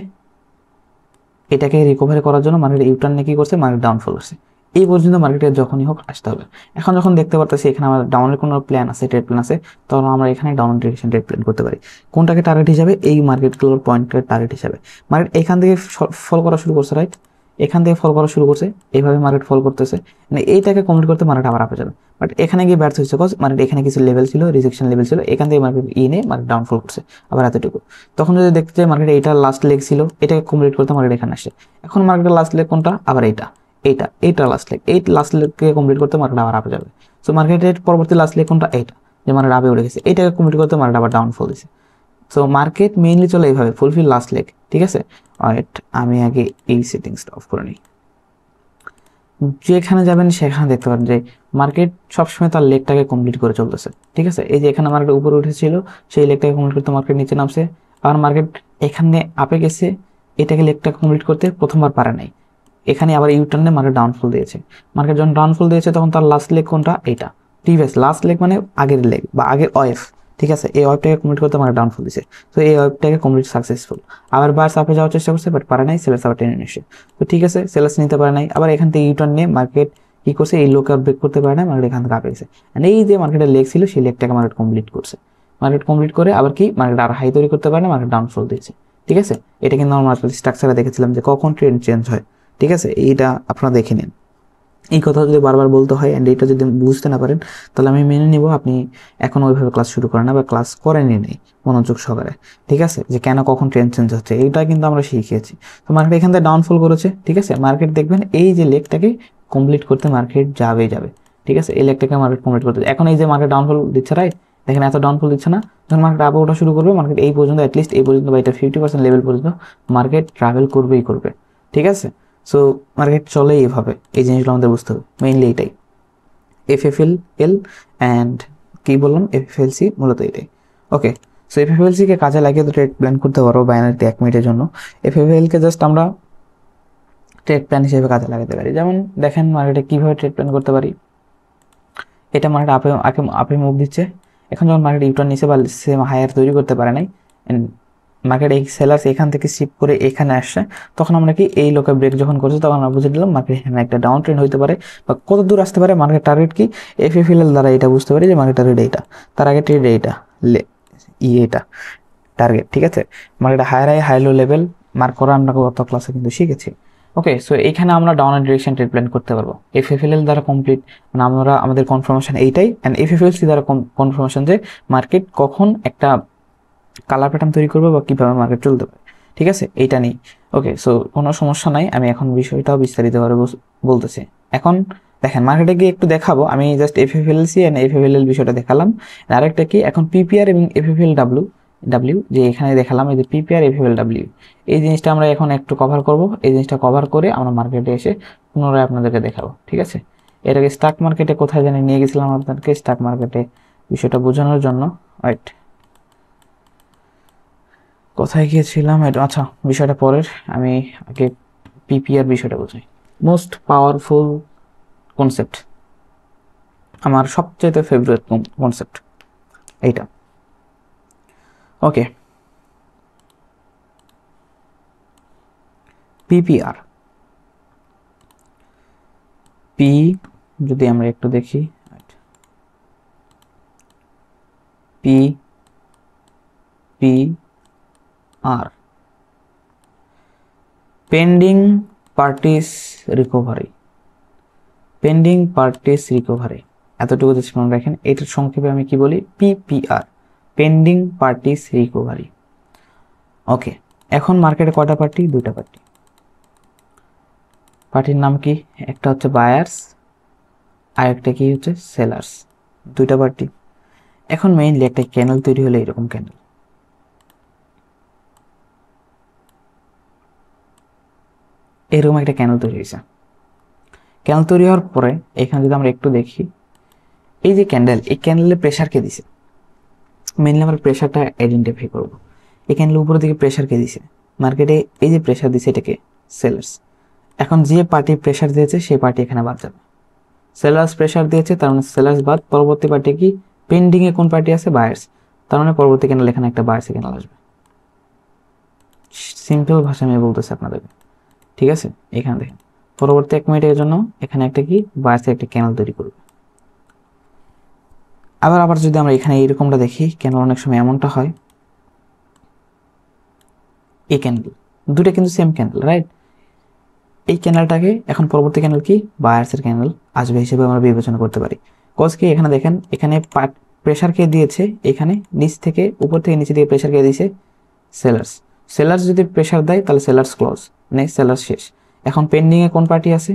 এটাকে রিকভারি করার জন্য মার্কেট ইউটার্নে কি করছে? মার্কেট ডাউনফল করছে। এই পর্যন্ত মার্কেটের যখনই হোক আসতে হবে। এখন যখন দেখতে পারতেছি এখানে আমার ডাউনের কোনো প্ল্যান আছে, ট্রেড প্ল্যান আছে, তখন আমরা এখানে ডাউন ডিরেকশন ট্রেড প্ল্যান করতে পারি। কোনটাকে টার্গেট হিসাবে? এই মার্কেটগুলোর পয়েন্টের টার্গেট হিসাবে। মার্কেট এখান থেকে ফল করা শুরু করছে, রাইট? এখান থেকে ফল করা শুরু করছে, এইভাবে মার্কেট ফল করতেছে, মানে এইটাকে কমপ্লিট করতে মার্কেট আবার আপে যাবে। বাট এখানে গিয়ে ব্যর্থ হচ্ছে, কজ মার্কেট এখানে কিছু লেভেল ছিল, রিজেকশন লেভেল ছিল, এখান থেকে মার্কেট ইনে মার্কেট ডাউনফল করছে আবার এতটুকু। তখন যদি দেখতে চাই মার্কেট এইটা লাস্ট লেগ ছিল, এটাকে কমপ্লিট করতে মার্কেট এখানে আসে। এখন মার্কেটের লাস্ট লেগ কোনটা? আবার এইটা লাস্ট লেগ, এই লাস্ট লেগকে কমপ্লিট করতে মার্কেট আবার আপে যাবে। সো মার্কেটের পরবর্তী লাস্ট লেগ কোনটা? এইটা, যে মার্কেট আপে উঠে গেছে, এইটাকে কমপ্লিট করতে মার্কেট আবার ডাউনফল দিছে। সো মার্কেট মেইনলি চলে এইভাবে, ফুলফিল লাস্ট লেগ। ঠিক আছে, অলরাইট, আমি আগে এই সেটিংসটা অফ করে নিই। যেখানে যাবেন সেখানে দেখতে পারেন যে মার্কেট সবসময় তার লেগটাকে কমপ্লিট করে চলতেছে। ঠিক আছে, এই যে এখানে মার্কেট উপরে উঠেছিল, সেই লেগটাকে কমপ্লিট করতে মার্কেট নিচে নামছে, আর মার্কেট এখানে আপে গেছে, এটাকে লেগটা কমপ্লিট করতে প্রথমবার পারে নাই, এখানে আবার ইউটার্নে মার্কেট ডাউনফল দিয়েছে। মার্কেট যখন ডাউনফল দিয়েছে তখন তার লাস্ট লেগ কোনটা? এইটা, প্রিভিয়াস লাস্ট লেগ মানে আগের লেগ বা আগের ওয়েভ। ঠিক আছে, এই ওয়েভটাকে কমপ্লিট করতে মার্কেট ডাউনফল দিয়েছে। তো এই ওয়েভটাকে কমপ্লিট সাকসেসফুল। আবার বার্স আপে যাওয়ার চেষ্টা করছে, বাট পারে নাই, সেলার্স আবার টেনে নিয়েছে। তো ঠিক আছে, সেলার্স নিতে পারে নাই, আবার এখান থেকে ইউটার্ন নিয়ে মার্কেট কি করছে? এই লোকে ব্রেক করতে পারে না, মার্কেট এখান থেকে আপে গেছে। এই যে মার্কেটের লেগ ছিল সেই লেগটাকে মার্কেট কমপ্লিট করছে। মার্কেট কমপ্লিট করে আবার কি মার্কেট আর হাই তৈরি করতে পারে না, মার্কেট ডাউনফল দিয়েছে। ঠিক আছে, এটা কিন্তু আমরা মার্কেট স্ট্রাকচারে দেখেছিলাম যে কখন ট্রেন্ড চেঞ্জ হয়। ঠিক আছে, এইটা আপনারা দেখে নিন। এই কথা যদি বারবার বলতে হয় অ্যান্ড এইটা যদি বুঝতে না পারেন, তাহলে আমি মেনে নিব আপনি এখন ওইভাবে ক্লাস শুরু করেন না বা ক্লাস করেনই নেই মনোযোগ সহকারে। ঠিক আছে, যে কেন কখন ট্রেন্ড চেঞ্জ হচ্ছে এইটা কিন্তু আমরা শিখিয়েছি। তো মার্কেট এখান থেকে ডাউনফল করেছে। ঠিক আছে, মার্কেট দেখবেন এই যে লেগটাকে কমপ্লিট করতে মার্কেট যাবে। ঠিক আছে, এই লেগটাকে মার্কেট কমপ্লিট করতে, এখন এই যে মার্কেট ডাউনফল দিচ্ছে, রাইট? দেখেন এত ডাউনফল দিচ্ছে না, যখন মার্কেট আবার ওঠা শুরু করবে, মার্কেট এই পর্যন্ত অ্যাটলিস্ট এই পর্যন্ত বা এটা 50% লেভেল পর্যন্ত মার্কেট ট্রাভেল করবে। ঠিক আছে, সো মার্কেট চলে এইভাবে, এই জিনিসগুলো আমাদের বুঝতে হবে, মেইনলি এটাই। এফএফএল অ্যান্ড কি বললাম, এফএফএলসি মূলত এটাই। ওকে, সো এফএফএলসিকে কাজে লাগিয়ে তো ট্রেড প্ল্যান করতে পারবো বাইনারিতে 1 মিনিটের জন্য। এফএফএলকে জাস্ট আমরা ট্রেড প্ল্যান হিসেবে কাজে লাগাতে পারি। যেমন দেখেন মার্কেটে কীভাবে ট্রেড প্ল্যান করতে পারি। এটা মার্কেট আপে মুভ দিচ্ছে, এখন যখন মার্কেট ইউটার্ন নিচে বা সেম হায়ার তৈরি করতে পারে নাই, মার্কেট এই সেলার্স এখান থেকে শিফট করে এখানে আসছে, তখন আমরা কি এই লোকে ব্রেক যখন করছে তখন আমরা বুঝে দিলাম মার্কেট এখানে একটা ডাউন ট্রেন্ড হতে পারে বা কত দূর আসতে পারে। মার্কেট টার্গেট কি? এফএফএল দ্বারা এটা বুঝতে পারি যে মার্কেট টার্গেট এইটা, তার আগে ট্রেড এইটা, এটা টার্গেট। ঠিক আছে, market high low level mark করা আমরা গত ক্লাসে কিন্তু শিখেছি। ওকে, সো এইখানে আমরা ডাউন ডিরেকশন ট্রেড প্ল্যান করতে পারবো এফএফএল দ্বারা কমপ্লিট, মানে আমরা আমাদের কনফার্মেশন এইটাই, অ্যান্ড এফএফএলসি দ্বারা কনফার্মেশন যে মার্কেট কখন একটা কালার প্যাটার্ন তৈরি করবে বা কীভাবে মার্কেট চলতে পারে। ঠিক আছে, এইটা নেই। ওকে, সো কোনো সমস্যা নাই, আমি এখন বিষয়টাও বিস্তারিতভাবে বলতেছি। এখন দেখেন মার্কেটে গিয়ে একটু দেখাবো, আমি জাস্ট এফএফএলসি অ্যান্ড এফএফএল বিষয়টা দেখালাম। আরেকটা কি, এখন পিপিআর এবং এফএফএল ডাব্লিউ যে এখানে দেখালাম, এই যে পিপিআর এফএফএল ডাব্লিউ, এই জিনিসটা আমরা এখন একটু কভার করব। এই জিনিসটা কভার করে আমরা মার্কেটে এসে পুনরায় আপনাদেরকে দেখাবো। ঠিক আছে, এটাকে স্টক মার্কেটে কোথায় জানি নিয়ে গেছিলাম আপনাদেরকে, স্টক মার্কেটে বিষয়টা বোঝানোর জন্য। রাইট, কোথায় গিয়েছিলাম এটা? আচ্ছা, বিষয়টা পরের, আমি আগে পিপিআর বিষয়টা বোঝাই। মোস্ট পাওয়ারফুল কনসেপ্ট, আমার সবচেয়ে ফেভারিট কনসেপ্ট এইটা। ওকে, পিপিআর, পি যদি আমরা একটু দেখি, P P R pending parties recovery, pending parties recovery, এতটুকু যদি মনে রাখেন। এটার সংক্ষেপে আমি কি বলি, PPR, pending parties recovery. Okay, এখন মার্কেটে কয়টা পার্টি? দুইটা পার্টি। পার্টির নাম কি? একটা হচ্ছে বায়ার্স আর একটা কি হচ্ছে সেলার্স, দুইটা পার্টি। এখন মেইনলি একটা ক্যানেল তৈরি হলে এরকম ক্যানেল, এরকম একটা ক্যানেল তৈরি হয়েছে। ক্যানেল তৈরি হওয়ার পরে এখানে যদি আমরা একটু দেখি, এই যে ক্যান্ডেল, এই ক্যান্ডেলের প্রেশার কে দিছে? মেইনলি আমরা প্রেশারটা আইডেন্টিফাই করব। এই ক্যান্ডেল উপরের দিকে প্রেশার কে দিছে? মার্কেটে এই যে প্রেশার দিছে এটাকে সেলার্স। এখন যে পার্টি প্রেশার দিয়েছে সেই পার্টি এখানে বাদ যাবে। সেলার্স প্রেশার দিয়েছে, তার মানে সেলার্স বাদ। পরবর্তী পার্টি কি? পেন্ডিং এ কোন পার্টি আছে? বায়ার্স। তার মানে পরবর্তী ক্যান্ডেল এখানে একটা বায়ার্স ক্যান্ডেল আসবে। সিম্পল ভাষা আমি বলতেছি আপনাদেরকে, ঠিক আছে? এখানে দেখেন পরবর্তী 1 মিনিটের জন্য এখানে একটা কি বায়ার্সের একটা ক্যান্ডেল তৈরি করবে। আবার যদি আমরা এখানে এইরকমটা দেখি, ক্যান্ডেল অনেক সময় এমনটা হয়, এই ক্যান্ডেল দুটো কিন্তু সেম ক্যান্ডেল, রাইট? এই ক্যান্ডেলটাকে এখন পরবর্তী ক্যান্ডেল কি? বায়ার্সের ক্যান্ডেল আসবে হিসেবে আমরা বিবেচনা করতে পারি। কজ কি? এখানে দেখেন, এখানে প্রেশার কে দিয়েছে? এখানে নিচ থেকে উপর থেকে নিচে দিকে প্রেশার কে দিয়েছে? সেলার্স। সেলার্স যদি প্রেশার দেয় তাহলে সেলার্স ক্লোজ, মানে সেলার্স শেষ। এখন পেন্ডিং এ কোন পার্টি আছে?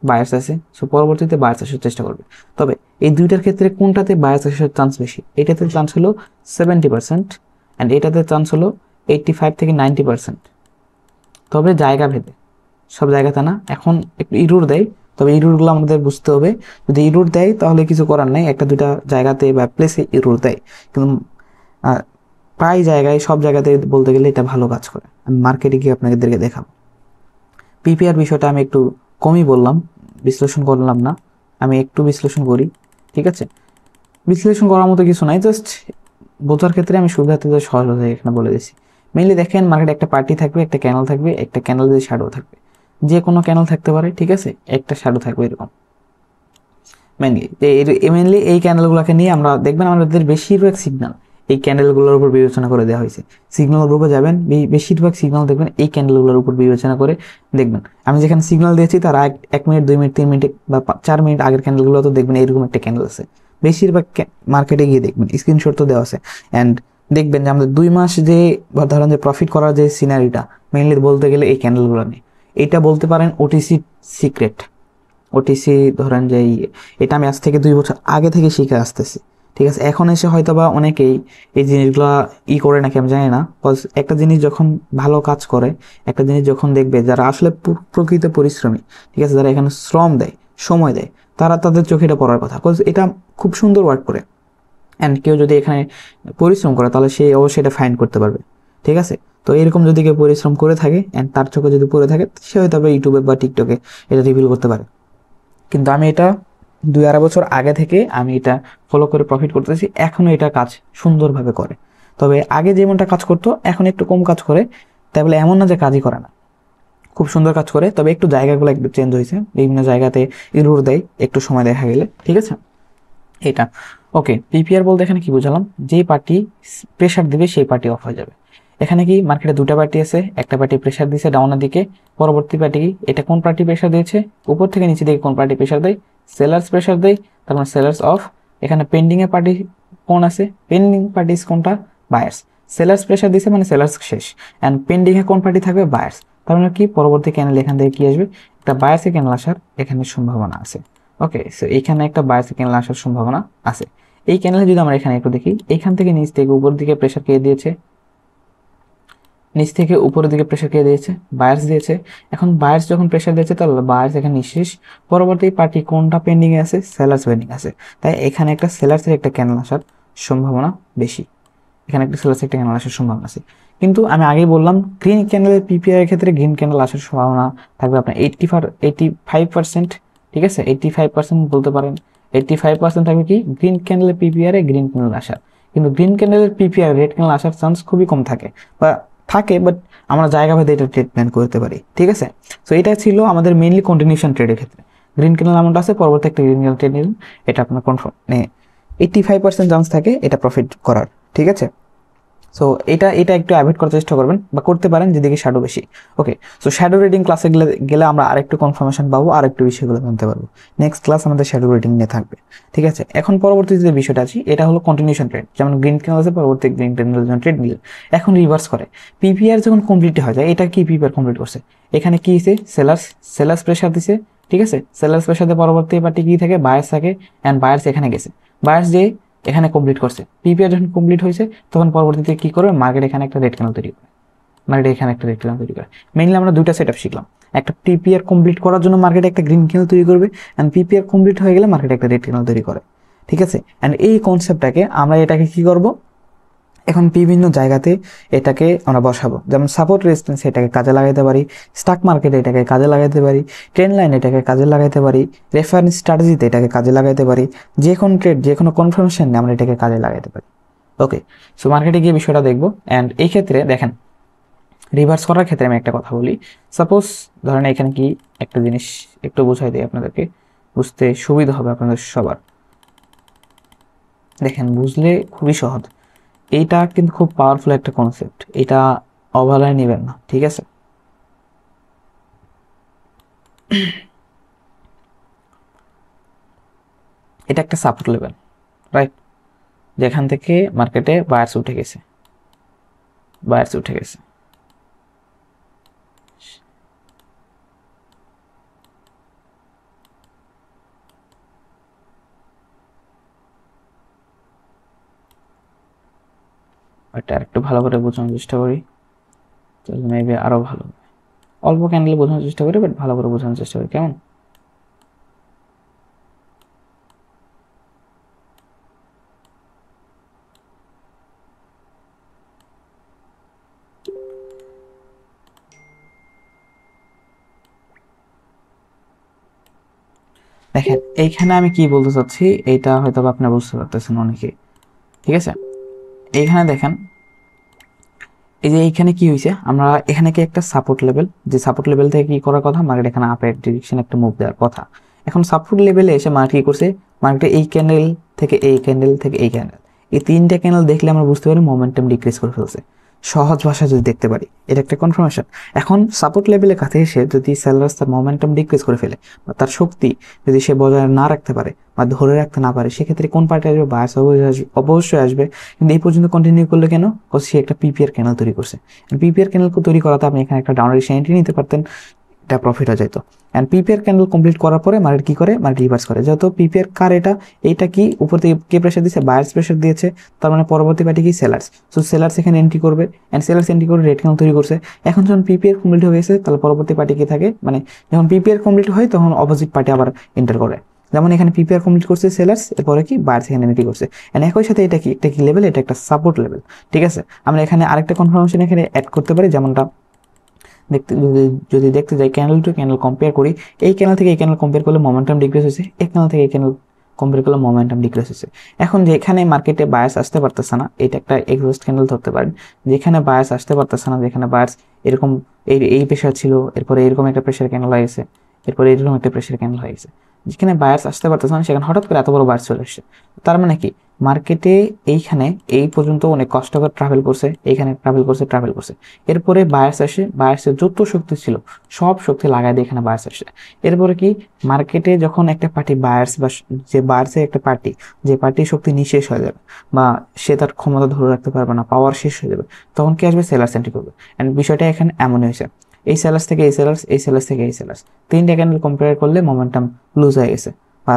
বায়ার্স আছে। সো পরবর্তীতে বায়ার্স আসার চেষ্টা করবে। তবে এই দুইটার ক্ষেত্রে কোনটাতে বায়ার্স আসার চান্স বেশি? এটাতে চান্স হলো 70% অ্যান্ড এটাতে চান্স হলো 85 থেকে 90%। তবে জায়গা ভেদে, সব জায়গাতে না। এখন একটু ইরোর দেয়, তবে ইরোরগুলো আমাদের বুঝতে হবে। যদি ইরোর দেয় তাহলে কিছু করার নেই, একটা দুইটা জায়গাতে বা প্লেসে ইরোর দেয়, কিন্তু প্রায় জায়গায়, সব জায়গাতে বলতে গেলে এটা ভালো কাজ করে। আমি মার্কেটে গিয়ে আপনাদেরকে দেখাবো। পিপিআর বিষয়টা আমি একটু কমই বললাম, বিশ্লেষণ করলাম না, আমি একটু বিশ্লেষণ করি, ঠিক আছে? বিশ্লেষণ করার মতো কিছু নাই, জাস্ট বোঝার ক্ষেত্রে আমি সুবিধার্থে সহজ ভাষায় এখানে বলে দিচ্ছি। মেইনলি দেখেন, মার্কেটে একটা পার্টি থাকবে, একটা ক্যানেল থাকবে, একটা ক্যানেল দিয়ে শ্যাডো থাকবে, যে কোনো ক্যানেল থাকতে পারে, ঠিক আছে? একটা শ্যাডো থাকবে এরকম। মেইনলি এই ক্যান্ডেলগুলোকে নিয়ে আমরা দেখবেন আমাদের বেশিরভাগ সিগন্যাল এই ক্যান্ডেলগুলোর উপর বিবেচনা করে দেওয়া হয়েছে। সিগন্যাল গ্রুপে যাবেন, বেশিরভাগ সিগন্যাল দেখবেন এই ক্যান্ডেলগুলোর উপর বিবেচনা করে দেখবেন। আমি যেখানে সিগন্যাল দিয়েছি তার 1 মিনিট, 2 মিনিট, 3 মিনিট বা 4 মিনিট আগের ক্যান্ডেলগুলো তো দেখবেন এরকম একটা ক্যান্ডেল আছে। বেশিরভাগ মার্কেটে গিয়ে দেখবেন, স্ক্রিনশট তো দেওয়া আছে। অ্যান্ড দেখবেন যে আমাদের 2 মাস যে ধরেন যে প্রফিট করার যে সিনারিটা, মেইনলি বলতে গেলে এই ক্যান্ডেলগুলো নেই। এটা বলতে পারেন ওটিসি সিক্রেট। ওটিসি ধরেন যে এটা আমি আজ থেকে 2 বছর আগে থেকে শিখে আসতেছি, ঠিক আছে? এখন এসে হয়তো বা অনেকেই এই জিনিসগুলো করে নাকি আমি জানি না। কজ একটা জিনিস যখন ভালো কাজ করে, একটা জিনিস যখন দেখবে যারা আসলে প্রকৃত পরিশ্রমী, ঠিক আছে, যারা এখানে শ্রম দেয়, সময় দেয়, তারা তাদের চোখে এটা পড়ার কথা। কজ এটা খুব সুন্দর ওয়ার্ক করে। অ্যান্ড কেউ যদি এখানে পরিশ্রম করে তাহলে সে অবশ্যই এটা ফাইন্ড করতে পারবে, ঠিক আছে? তো এরকম যদি কেউ পরিশ্রম করে থাকে অ্যান্ড তার চোখে যদি পড়ে থাকে, সে হয়তো ইউটিউবে বা টিকটকে এটা রিভিল করতে পারে। কিন্তু আমি এটা 2-2.5 বছর আগে থেকে আমি এটা ফলো করে প্রফিট করতেছি, এখনও এটা কাজ সুন্দরভাবে করে। তবে আগে যেমনটা কাজ করতো এখন একটু কম কাজ করে, তাই বলে এমন না যে কাজই করে না, খুব সুন্দর কাজ করে। তবে একটু জায়গাগুলো একটু চেঞ্জ হয়েছে, বিভিন্ন জায়গাতে ইরোর দেয় একটু সময় দেখা গেলে, ঠিক আছে? এটা ওকে। পিপিআর বলতে এখানে কি বুঝালাম? যেই পার্টি প্রেশার দিবে সেই পার্টি অফ হয়ে যাবে। এখানে কি মার্কেটে দুটা পার্টি আছে, একটা পার্টি প্রেশার দিয়েছে ডাউনের দিকে, পরবর্তী পার্টি কি? এটা কোন পার্টি প্রেশার দিয়েছে? উপর থেকে নিচে দিকে কোন পার্টি প্রেশার দেয়? সেলার্স প্রেশার দেয়, তার মানে সেলার্স অফ। এখানে পেন্ডিং এর পার্টি কোন আছে? পেন্ডিং পার্টিস কোনটা? বায়ার্স। সেলার্স প্রেশার দিয়েছে মানে সেলার্স শেষ, অ্যান্ড পেন্ডিং এ কোন পার্টি থাকবে? বায়ার্স। তার মানে কি পরবর্তী ক্যানেল এখান থেকে কি আসবে? একটা বায়ার্সের ক্যানেল আসার এখানে সম্ভাবনা আছে। ওকে, সো এখানে একটা বায়ার্সের ক্যানেল আসার সম্ভাবনা আছে। এই ক্যানেলে যদি আমরা এখানে একটু দেখি, এখান থেকে নিচ থেকে উপর দিকে প্রেশার কে দিয়েছে? নিচ থেকে উপরের দিকে প্রেশার কে দিয়েছে? বায়ার্স দিয়েছে। এখন বায়ার্স যখন প্রেশার দিয়েছে তাহলে বায়ার্স এখানে নিঃশেষ। পরবর্তী পার্টি কোনটা পেন্ডিং এ আছে? সেলার্স পেন্ডিং আছে। তাই এখানে একটা সেলার্সের একটা ক্যানেল আসার সম্ভাবনা বেশি, এখানে একটা সেলার্সের একটা ক্যানেল আসার সম্ভাবনা আছে। কিন্তু আমি আগেই বললাম, গ্রিন ক্যান্ডেলের পিপিআই এর ক্ষেত্রে গ্রিন ক্যান্ডেল আসার সম্ভাবনা থাকবে আপনার 85%, ঠিক আছে? 85% বলতে পারেন, 85% থাকবে কি green ক্যান্ডেলের PPR a green candle আসার। কিন্তু গ্রিন ক্যান্ডেলের পিপিআর রেড ক্যান্ডেল আসার চান্স খুবই কম থাকে, বা থাকে, বাট আমরা জায়গা ভেদে এটা ট্রিটমেন্ট করতে পারি, ঠিক আছে? সো এটা ছিল আমাদের মেইনলি কন্টিনিউশন ট্রেডের ক্ষেত্রে। গ্রিন ক্যান্ডেল এমনটা আছে, পরবর্তী একটা গ্রিন ক্যান্ডেল ট্রেড নিলেন, এটা আপনার কনফার্ম, মানে 85% চান্স থাকে এটা প্রফিট করার, ঠিক আছে? সো এটা এটা একটু অ্যাভয়েড করার চেষ্টা করবেন বা করতে পারেন যেদিকে শ্যাডো বেশি। ওকে, সো শ্যাডো রিডিং ক্লাসে গেলে আমরা আরেকটু কনফার্মেশন পাবো, আরেকটু বিষয়গুলো জানতে পারবো। নেক্সট ক্লাস আমাদের শ্যাডো রিডিং নিয়ে থাকবে, ঠিক আছে। এখন পরবর্তী যে বিষয়টা আছে এটা হলো কন্টিনিউশন ট্রেড, যেমন গ্রিন ক্যান্ডেল আছে, পরবর্তী গ্রিন ক্যান্ডেল যখন ট্রেড নিলেন, এখন রিভার্স করে পিপিআর যখন কমপ্লিট হয়ে যায়, এটা কি পিপিআর কমপ্লিট করছে, এখানে কি হয়েছে, সেলার্স প্রেশার দিছে, ঠিক আছে। সেলার্স প্রেশার দিয়ে পরবর্তী পার্টি কি থাকে, বায়ার্স থাকে, অ্যান্ড বায়ার্স এখানে গেছে, বায়ার্স যে এখানে কমপ্লিট করছে, পিপিআর যখন কমপ্লিট হয়েছে তখন পরবর্তীতে কি করবে, মার্কেট এখানে একটা রেড ক্যান্ডেল তৈরি করে, মার্কেট এখানে একটা রেড ক্যান্ডেল তৈরি করে। মেইনলি আমরা দুইটা সেট আপ শিখলাম, একটা পিপিআর কমপ্লিট করার জন্য মার্কেটে একটা গ্রিন ক্যান্ডেল তৈরি করবে, অ্যান্ড পিপিআর কমপ্লিট হয়ে গেলে মার্কেটে একটা রেড ক্যান্ডেল তৈরি করে, ঠিক আছে। অ্যান্ড এই কনসেপ্টটাকে আমরা এটাকে কি করব, এখন বিভিন্ন জায়গাতে এটাকে আমরা বসাবো, যেমন সাপোর্ট রেজিস্ট্যান্স এটাকে কাজে লাগাইতে পারি, স্টক মার্কেটে এটাকে কাজে লাগাইতে পারি, ট্রেন্ড লাইন এটাকে কাজে লাগাইতে পারি, রেফারেন্স স্ট্র্যাটেজিতে এটাকে কাজে লাগাইতে পারি, যে কোনো ট্রেড যে কোনো কনফার্মেশন আমরা এটাকে কাজে লাগাইতে পারি। ওকে, সো মার্কেটে গিয়ে বিষয়টা দেখবো। অ্যান্ড এই ক্ষেত্রে দেখেন, রিভার্স করার ক্ষেত্রে আমি একটা কথা বলি, সাপোজ ধরেন এখানে কি একটা জিনিস একটু বোঝাই দিই আপনাদেরকে, বুঝতে সুবিধা হবে আপনাদের সবার। দেখেন, বুঝলে খুবই সহজ, এইটা কিন্তু খুব পাওয়ারফুল একটা কনসেপ্ট, এটা অবহেলায় নেবেন না, ঠিক আছে। এটা একটা সাপোর্ট লেভেল, রাইট, যেখান থেকে মার্কেটে বায়ার্স উঠে গেছে, বায়ার্স উঠে গেছে। এটা আরেকটু ভালো করে বোঝানোর চেষ্টা করি, তাহলে মেবি আরো ভালো হবে। অল্প ক্যান্ডেলে বোঝানোর চেষ্টা করি, বাট ভালো করে বোঝানোর চেষ্টা করি, কেমন। দেখেন এইখানে আমি কি বলতে চাচ্ছি, এইটা হয়তো আপনি বুঝতে পারতেছেন অনেকে, ঠিক আছে। এইখানে দেখেন, এই যে এইখানে কি হয়েছে, আমরা এখানে কি একটা সাপোর্ট লেভেল, যে সাপোর্ট লেভেল থেকে কি করার কথা, মার্কেট এখানে আপের ডিরেকশন একটা মুভ দেওয়ার কথা। এখন সাপোর্ট লেভেলে এসে মার্কেট কি করছে, মার্কেটে এই ক্যান্ডেল থেকে এই ক্যান্ডেল থেকে এই ক্যান্ডেল, এই তিনটা ক্যান্ডেল দেখলে আমরা বুঝতে পারি মোমেন্টাম ডিক্রিজ করে ফেলছে, সহজ ভাষায় যদি দেখতে পারি এটা একটা কনফার্মেশন। এখন সাপোর্ট লেভেলের কাছে এসে যদি সেলার্স তার মোমেন্টাম ডিক্রিজ করে ফেলে, বা তার শক্তি যদি সে বজায় না রাখতে পারে বা ধরে রাখতে না পারে, সেক্ষেত্রে কোন পার্টি আসবে, বায়াস অবশ্যই আসবে। কিন্তু এই পর্যন্ত কন্টিনিউ করলে কেন, সে একটা পিপিআর ক্যানেল তৈরি করছে, পিপিআর ক্যানেল তৈরি করাতে আপনি এখানে একটা ডাউন ডিরেকশন এন্ট্রি নিতে পারতেন, এটা প্রফিট হয়ে যেত। অ্যান্ড পিপিআর ক্যান্ডেল কমপ্লিট করার পরে মার্কেট কি করে, মার্কেট রিভার্স করে, যেহেতু পিপিআর কার এইটা কি উপর থেকে কে প্রেশার দিয়েছে, বায়ার্স প্রেশার দিয়েছে, তার মানে পরবর্তী পার্টি কি, সেলার্স। সো সেলার্স এখানে এন্ট্রি করবে, অ্যান্ড সেলার্স এন্ট্রি করে রেড ক্যান্ডেল তৈরি করছে। এখন যখন পিপিআর কমপ্লিট হয়ে গেছে, তাহলে পরবর্তী পার্টি কি থাকে, মানে যখন পিপিআর কমপ্লিট হয় তখন অপোজিট পার্টি আবার এন্টার করে, যেমন এখানে পিপিআর কমপ্লিট করছে সেলার্স, এরপরে কি বায়ার্স এখানে এন্ট্রি করছে। অ্যান্ড একই সাথে এটা কি একটা কি লেভেল, এটা একটা সাপোর্ট লেভেল, ঠিক আছে। আমরা এখানে আরেকটা কনফার্মেশন এখানে অ্যাড করতে পারি, যেমনটা দেখতে যদি দেখতে যাই, ক্যান্ডেল টু ক্যান্ডেল কম্পেয়ার করি, এই ক্যান্ডেল থেকে এই ক্যান্ডেল কম্পেয়ার করলে মোমেন্টাম ডিক্রিজ হয়েছে, এই ক্যান্ডেল থেকে এই ক্যান্ডেল কম্পেয়ার করলে মোমেন্টাম ডিক্রিজ হয়েছে। এখন যেখানে মার্কেটে বায়াস আসতে পারতেছে না, এটা একটা এক্সস্ট ক্যান্ডেল ধরতে পারেন, যেখানে বায়াস আসতে পারতেছে না, যেখানে বায়াস এরকম এই প্রেশার ছিল, এরপরে এরকম একটা প্রেশার ক্যান্ডেল হয়ে গেছে, এরপরে এরকম একটা প্রেশার ক্যান্ডেল হয়ে গেছে, যেখানে বায়ার্স আসতে পারতেছে না সেখানে হঠাৎ করে এত বড় বায়ার্স চলে আসছে। তার মানে কি, মার্কেটে এইখানে এই পর্যন্ত অনেক কষ্ট করে ট্রাভেল করছে, এইখানে ট্রাভেল করছে, এরপরে বায়ার্স আসে, বায়ার্সের যত শক্তি ছিল সব শক্তি লাগাই দিয়ে এখানে বায়ার্স আসে। এরপরে কি, মার্কেটে যখন একটা পার্টি বায়ার্স বা যে বায়ার্সের একটা পার্টি, যে পার্টির শক্তি নিঃশেষ হয়ে যাবে বা সে তার ক্ষমতা ধরে রাখতে পারবে না, পাওয়ার শেষ হয়ে যাবে, তখন কি আসবে, সেলার্স এন্ট্রি করবে। অ্যান্ড বিষয়টা এখানে এমনই হয়েছে, এই সেলার্স থেকে এই সেলার্স, এই সেলার্স থেকে এই সেলার্স, তিনটা ক্যান্ডেল কম্পেয়ার করলে মোমেন্টাম লুজ হয়ে গেছে বা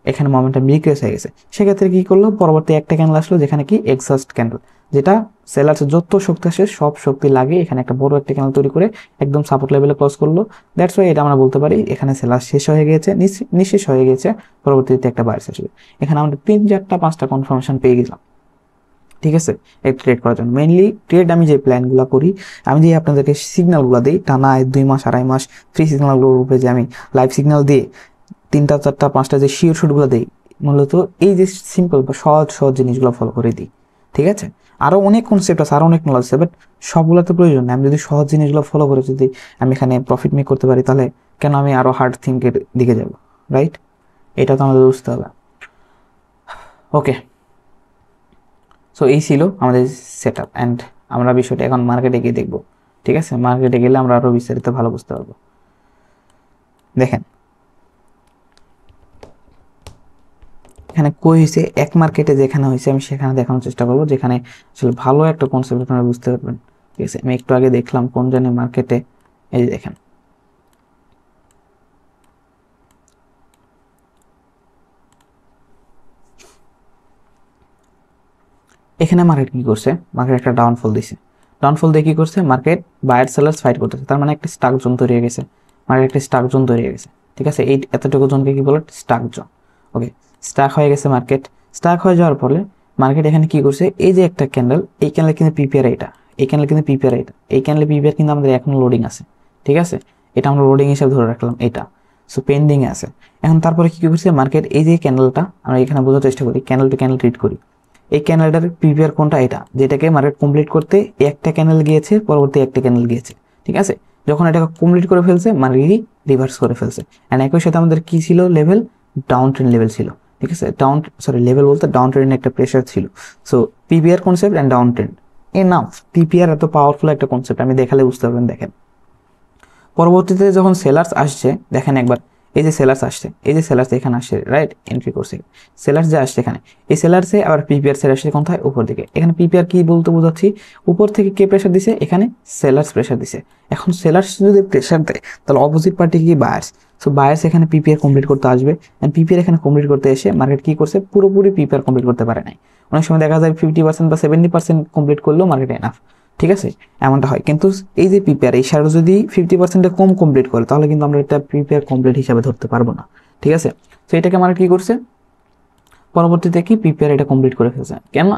এখানে মোমেন্টাম ডিক্রিজ হয়ে গেছে। সেক্ষেত্রে কি করলো, পরবর্তী একটা ক্যান্ডেল আসলো যেখানে কি এক্সস্ট ক্যান্ডেল, যেটা সেলার্স যত শক্তি আসে সব শক্তি লাগে এখানে একটা বড় একটা ক্যান্ডেল তৈরি করে একদম সাপোর্ট লেভেলে ক্রস করলো। দ্যাটস ওয়াই এটা আমরা বলতে পারি এখানে সেলার্স শেষ হয়ে গেছে, নিঃশেষ হয়ে গেছে, পরবর্তীতে একটা বায়ার্স আসবে। এখানে আমরা 3-4-5টা কনফার্মেশন পেয়ে গেলাম, ঠিক আছে, এই ট্রেড করার জন্য। মেইনলি ট্রেড আমি যে প্ল্যানগুলো করি, আমি যে আপনাদেরকে সিগন্যালগুলো দিই, টানা 2 মাস 2.5 মাস ফ্রি সিগন্যালগুলোর উপরে যে আমি লাইভ সিগন্যাল দিয়ে 3-4-5টা যে শিওর শুটগুলো দিই, মূলত এই যে সিম্পল বা সহজ সহজ জিনিসগুলো ফলো করে দিই, ঠিক আছে। আরও অনেক কনসেপ্ট আছে, আরও অনেক নলেজ আছে, বাট সবগুলো তো প্রয়োজন নেই। আমি যদি সহজ জিনিসগুলো ফলো করে যদি আমি এখানে প্রফিট মেক করতে পারি, তাহলে কেন আমি আরও হার্ড থিঙ্কের দিকে যাব, রাইট? এটা তো আমাদের বুঝতে হবে। ওকে, সো এই ছিল আমাদের সেট আপ, অ্যান্ড আমরা বিষয়টা এখন মার্কেটে গিয়ে দেখবো। ঠিক আছে, মার্কেটে গেলে আমরা আরও বিস্তারিত ভালো বুঝতে পারবো। দেখেন এখানে কই হয়েছে, এক মার্কেটে যেখানে হয়েছে আমি সেখানে দেখানোর চেষ্টা করবো, যেখানে আসলে ভালো একটা কনসেপ্ট আপনারা বুঝতে পারবেন। ঠিক আছে, আমি একটু আগে দেখলাম কোন জানি মার্কেটে, এই যে দেখেন এখানে মার্কেট কি করছে, মার্কেট একটা ডাউনফল দিছে। ডাউনফল দিয়ে কি করছে, মার্কেট বায়ার সেলার্স ফাইট করতেছে, তার মানে একটা স্টাক জোন তৈরি হয়ে গেছে, মার্কেট একটা স্টাক জোন তৈরি হয়ে গেছে। ঠিক আছে, এই এতটুকু জোনকে কি বলে, স্টাক জোন। ওকে, স্টাক হয়ে গেছে মার্কেট। স্টাক হয়ে যাওয়ার ফলে মার্কেট এখানে কি করছে, এই যে একটা ক্যান্ডেল, এই ক্যান্ডেল কিন্তু পিপিআর এটা, এই ক্যান্ডেল কিন্তু পিপিআর এটা, এই ক্যান্ডেল পিপিআর কিন্তু আমাদের এখন লোডিং আছে। ঠিক আছে, এটা আমরা লোডিং হিসাবে ধরে রাখলাম, এটা সো পেন্ডিং এ আছে। এখন তারপরে কি করছে মার্কেট, এই যে ক্যান্ডেলটা আমরা এখানে বোঝার চেষ্টা করি, ক্যান্ডেল টু ক্যান্ডেল ট্রিট করি। এই ক্যানেলটার প্রিভিয়ার কোনটা, এটা যেটাকে মার্কেট কমপ্লিট করতে একটা ক্যানেল গিয়েছে, পরবর্তী একটা ক্যানেল গিয়েছে। ঠিক আছে, যখন এটাকে কমপ্লিট করে ফেলছে মার্কেট রিভার্স করে ফেলছে, অ্যান্ড একই সাথে আমাদের কি ছিল, লেভেল ডাউন ট্রেন্ড লেভেল ছিল। ঠিক আছে, লেভেল বলতে ডাউন ট্রেন্ড একটা প্রেশার ছিল। So PPR concept and down trend enough. PPR এত পাওয়ারফুল একটা কনসেপ্ট, আমি দেখালে বুঝতে পারবেন। দেখেন পরবর্তীতে যখন সেলার্স আসছে, দেখেন একবার এই যে সেলার্স আসছে, এই যে সেলার্স এখানে আসছে, রাইট, এন্ট্রি করছে সেলার্স যে আসছে এখানে, এই সেলার্সে আবার পিপিআর সেল আসছে কোথায়, উপর দিকে। এখানে পিপিআর কি বলতে বোঝাচ্ছি, উপর থেকে কে প্রেশার দিছে, এখানে সেলার্স প্রেশার দিছে। এখন সেলার্স যদি প্রেশার দেয় তাহলে অপোজিট পার্টি কি, বায়ার্স। সো বায়ার্স এখানে পিপিআর কমপ্লিট করতে আসবে, অ্যান্ড পিপিআর এখানে কমপ্লিট করতে এসে মার্কেট কি করছে, পুরোপুরি পিপিআর কমপ্লিট করতে পারে নাই। অনেক সময় দেখা যায় 50% বা 70% কমপ্লিট করলেও মার্কেট এনাফ। ঠিক আছে, এমনটা হয়। কিন্তু এই যে প্রিপেয়ার, এই শ্যাডো যদি 50%-এর কম কমপ্লিট করে তাহলে কিন্তু আমরা এটা প্রিপেয়ার কমপ্লিট হিসাবে ধরতে পারবো না। ঠিক আছে, তো এটাকে আমরা কি করছে, পরবর্তীতে কি প্রিপেয়ার এটা কমপ্লিট করে ফেলছে। কেন,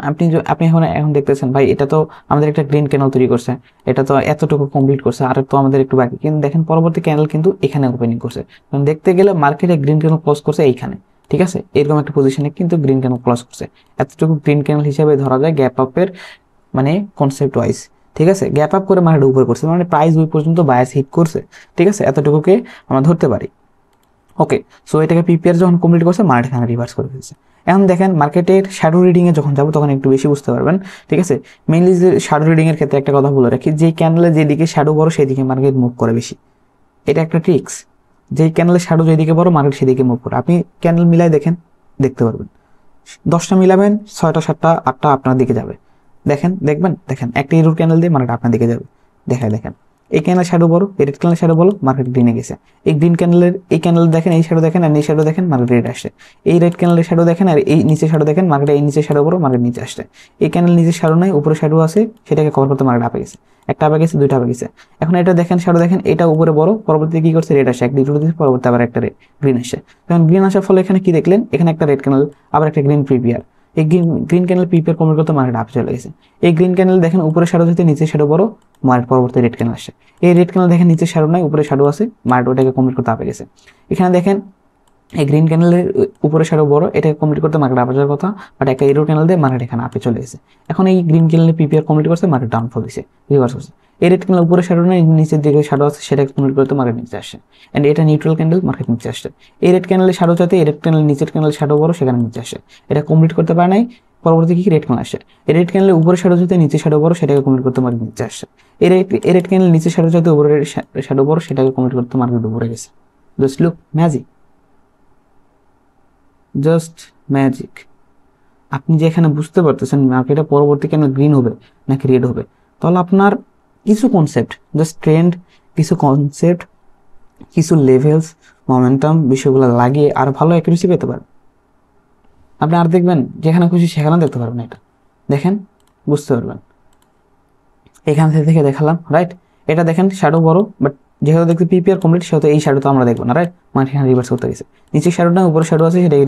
আপনি এখন দেখতেছেন ভাই এটা তো আমাদের একটা গ্রিন ক্যানেল তৈরি করছে, এটা তো এতটুকু কমপ্লিট করছে, আর তো আমাদের একটু বাকি। কিন্তু দেখেন পরবর্তী ক্যানেল কিন্তু এখানে ওপেনিং করছে, কারণ দেখতে গেলে মার্কেটে গ্রিন ক্যানেল ক্লোজ করছে এইখানে। ঠিক আছে, এরকম একটা পজিশনে কিন্তু গ্রিন ক্যানেল ক্লোজ করছে, এতটুকু গ্রিন ক্যানেল হিসাবে ধরা যায় গ্যাপ আপের মানে কনসেপ্ট ওয়াইজ। ঠিক আছে, গ্যাপ আপ করে মার্কেট উপরে করছে, মানে প্রাইস ওই পর্যন্ত বায়াস হিট করছে। ঠিক আছে, এতটুকুকে আমরা ধরতে পারি। ওকে, সো এটাকে পিপিআর যখন কমপ্লিট করছে মার্কেট এখানে রিভার্স করে ফেলছে। এখন দেখেন মার্কেটের শ্যাডো রিডিংয়ে যখন যাবো তখন একটু বেশি বুঝতে পারবেন। ঠিক আছে, মেইনলি যে শ্যাডো রিডিংয়ের ক্ষেত্রে একটা কথা বলে রাখি, যে ক্যান্ডেলে যেদিকে শ্যাডো বড় সেদিকে মার্কেট মুভ করে বেশি, এটা একটা ট্রিক্স। যেই ক্যান্ডেলের শ্যাডো যেদিকে বড় মার্কেট সেদিকে মুভ করে, আপনি ক্যান্ডেল মিলাই দেখেন, দেখতে পারবেন। 10টা মিলাবেন, 6টা 7টা 8টা আপনার দিকে যাবে। দেখবেন দেখেন একটা ইরোর ক্যানেল দিয়ে মার্কেট আপনার দিকে যাবে। দেখেন এই ক্যানেল শ্যাডো বড়, এই রেড ক্যানেল শ্যাডো বড়, মার্কেট গ্রিনে গেছে। এই গ্রিন ক্যানেলের এই ক্যানেল দেখেন, এই শ্যাডো দেখেন, আর এই শ্যাডো দেখেন, মার্কেট রেড আসছে। এই রেড ক্যানেলের শ্যাডো দেখেন, আর এই নিচে শ্যাডো দেখেন, মার্কেট এই নিচে শ্যাডো বড়, মার্কেট নিচে আসছে। এই ক্যানেল নিচে শ্যাডো নাই, উপরে শ্যাডো আছে, সেটাকে কভার করতে মার্কেট আপে গেছে। একটা আপে গেছে, দুইটা আপে গেছে। এখন এটা দেখেন শ্যাডো দেখেন, এটা উপরে বড়, পরবর্তীতে কি করছে, রেড আসে, এক ডিগ্রি দিচ্ছে, পরবর্তী আবার একটা গ্রিন আসছে। এখন গ্রিন আসার ফলে এখানে কি দেখলেন, এখানে একটা রেড ক্যানেল, আবার একটা গ্রিন প্রিপিয়ার। এই গ্রিন ক্যানেল প্রিপেয়ার কমপ্লিট করতে মার্কেট আপে চলে গেছে। এই গ্রিন ক্যানেল দেখেন উপরে শ্যাডো হচ্ছে, নিচে শ্যাডো বড়, মার্কেট পরবর্তী রেড ক্যানেল আসছে। এই রেড ক্যানেল দেখেন নিচে শ্যাডো নাই, উপরে শ্যাডো আছে, মার্কেট ওটাকে কমপ্লিট করতে আপে গেছে। এখানে দেখেন এই গ্রিন ক্যানেলের উপরে শ্যাডো বড়, এটাকে কমপ্লিট করতে মার্কেট আপে যাওয়ার কথা, বাট একটা এরো ক্যানেল দিয়ে মার্কেট এখানে আপে চলে গেছে। এখন এই গ্রিন ক্যানেলের প্রিপেয়ার কমপ্লিট করছে, মার্কেট ডাউনফল দিছে, রিভার্স করছে। এই রেড ক্যানেল উপরে শ্যাডো নাই, নিচের দিকে শ্যাডো আছে, সেটাকে কমপ্লিট করতে মার্কেট নিচে আসছে। এন্ড এটা নিউট্রাল ক্যান্ডেল, মার্কেট নিচে আসছে। এই রেড ক্যানেলের শ্যাডো চাইতে এই রেড ক্যানেল নিচের ক্যানেল শ্যাডো বড়, সেখানে নিচে আসে, এটা কমপ্লিট করতে পারে নাই। পরবর্তী কি রেড ক্যানেল আসে, এই রেড ক্যানেলের উপরে শ্যাডো চাইতে নিচে শ্যাডো বড়, সেটাকে কমপ্লিট করতে মার্কেট নিচে আসছে। এই রেড ক্যানেল নিচে শ্যাডো চাইতে উপরে শ্যাডো বড়, সেটাকে কমপ্লিট করতে মার্কেট উপরে গেছে। Just look magic, just magic. আপনি যে এখানে বুঝতে পারতেছেন মার্কেটে পরবর্তী কেন গ্রিন হবে নাকি রেড হবে, তাহলে আপনার কিছু কনসেপ্ট, জাস্ট ট্রেন্ড, কিছু কনসেপ্ট, কিছু লেভেলস, মোমেন্টাম, বিষয়গুলো লাগিয়ে আর ভালো অ্যাকুরেসি পেতে পারেন। আপনি আর দেখবেন যেখানে খুশি সেখানে দেখতে পারবেন, এটা দেখেন বুঝতে পারবেন। এখান থেকে দেখালাম, রাইট। এটা দেখেন শ্যাডো বড়, বাট যেহেতু দেখতে পিপিআর কমপ্লিট, সেহেতু এই শ্যাডো তো আমরা দেখবো না, রাইট। মার্কেট এখানে রিভার্স করতে গেছে। নিচে শ্যাডো নাই, উপরে শ্যাডো আছে, সেটাকে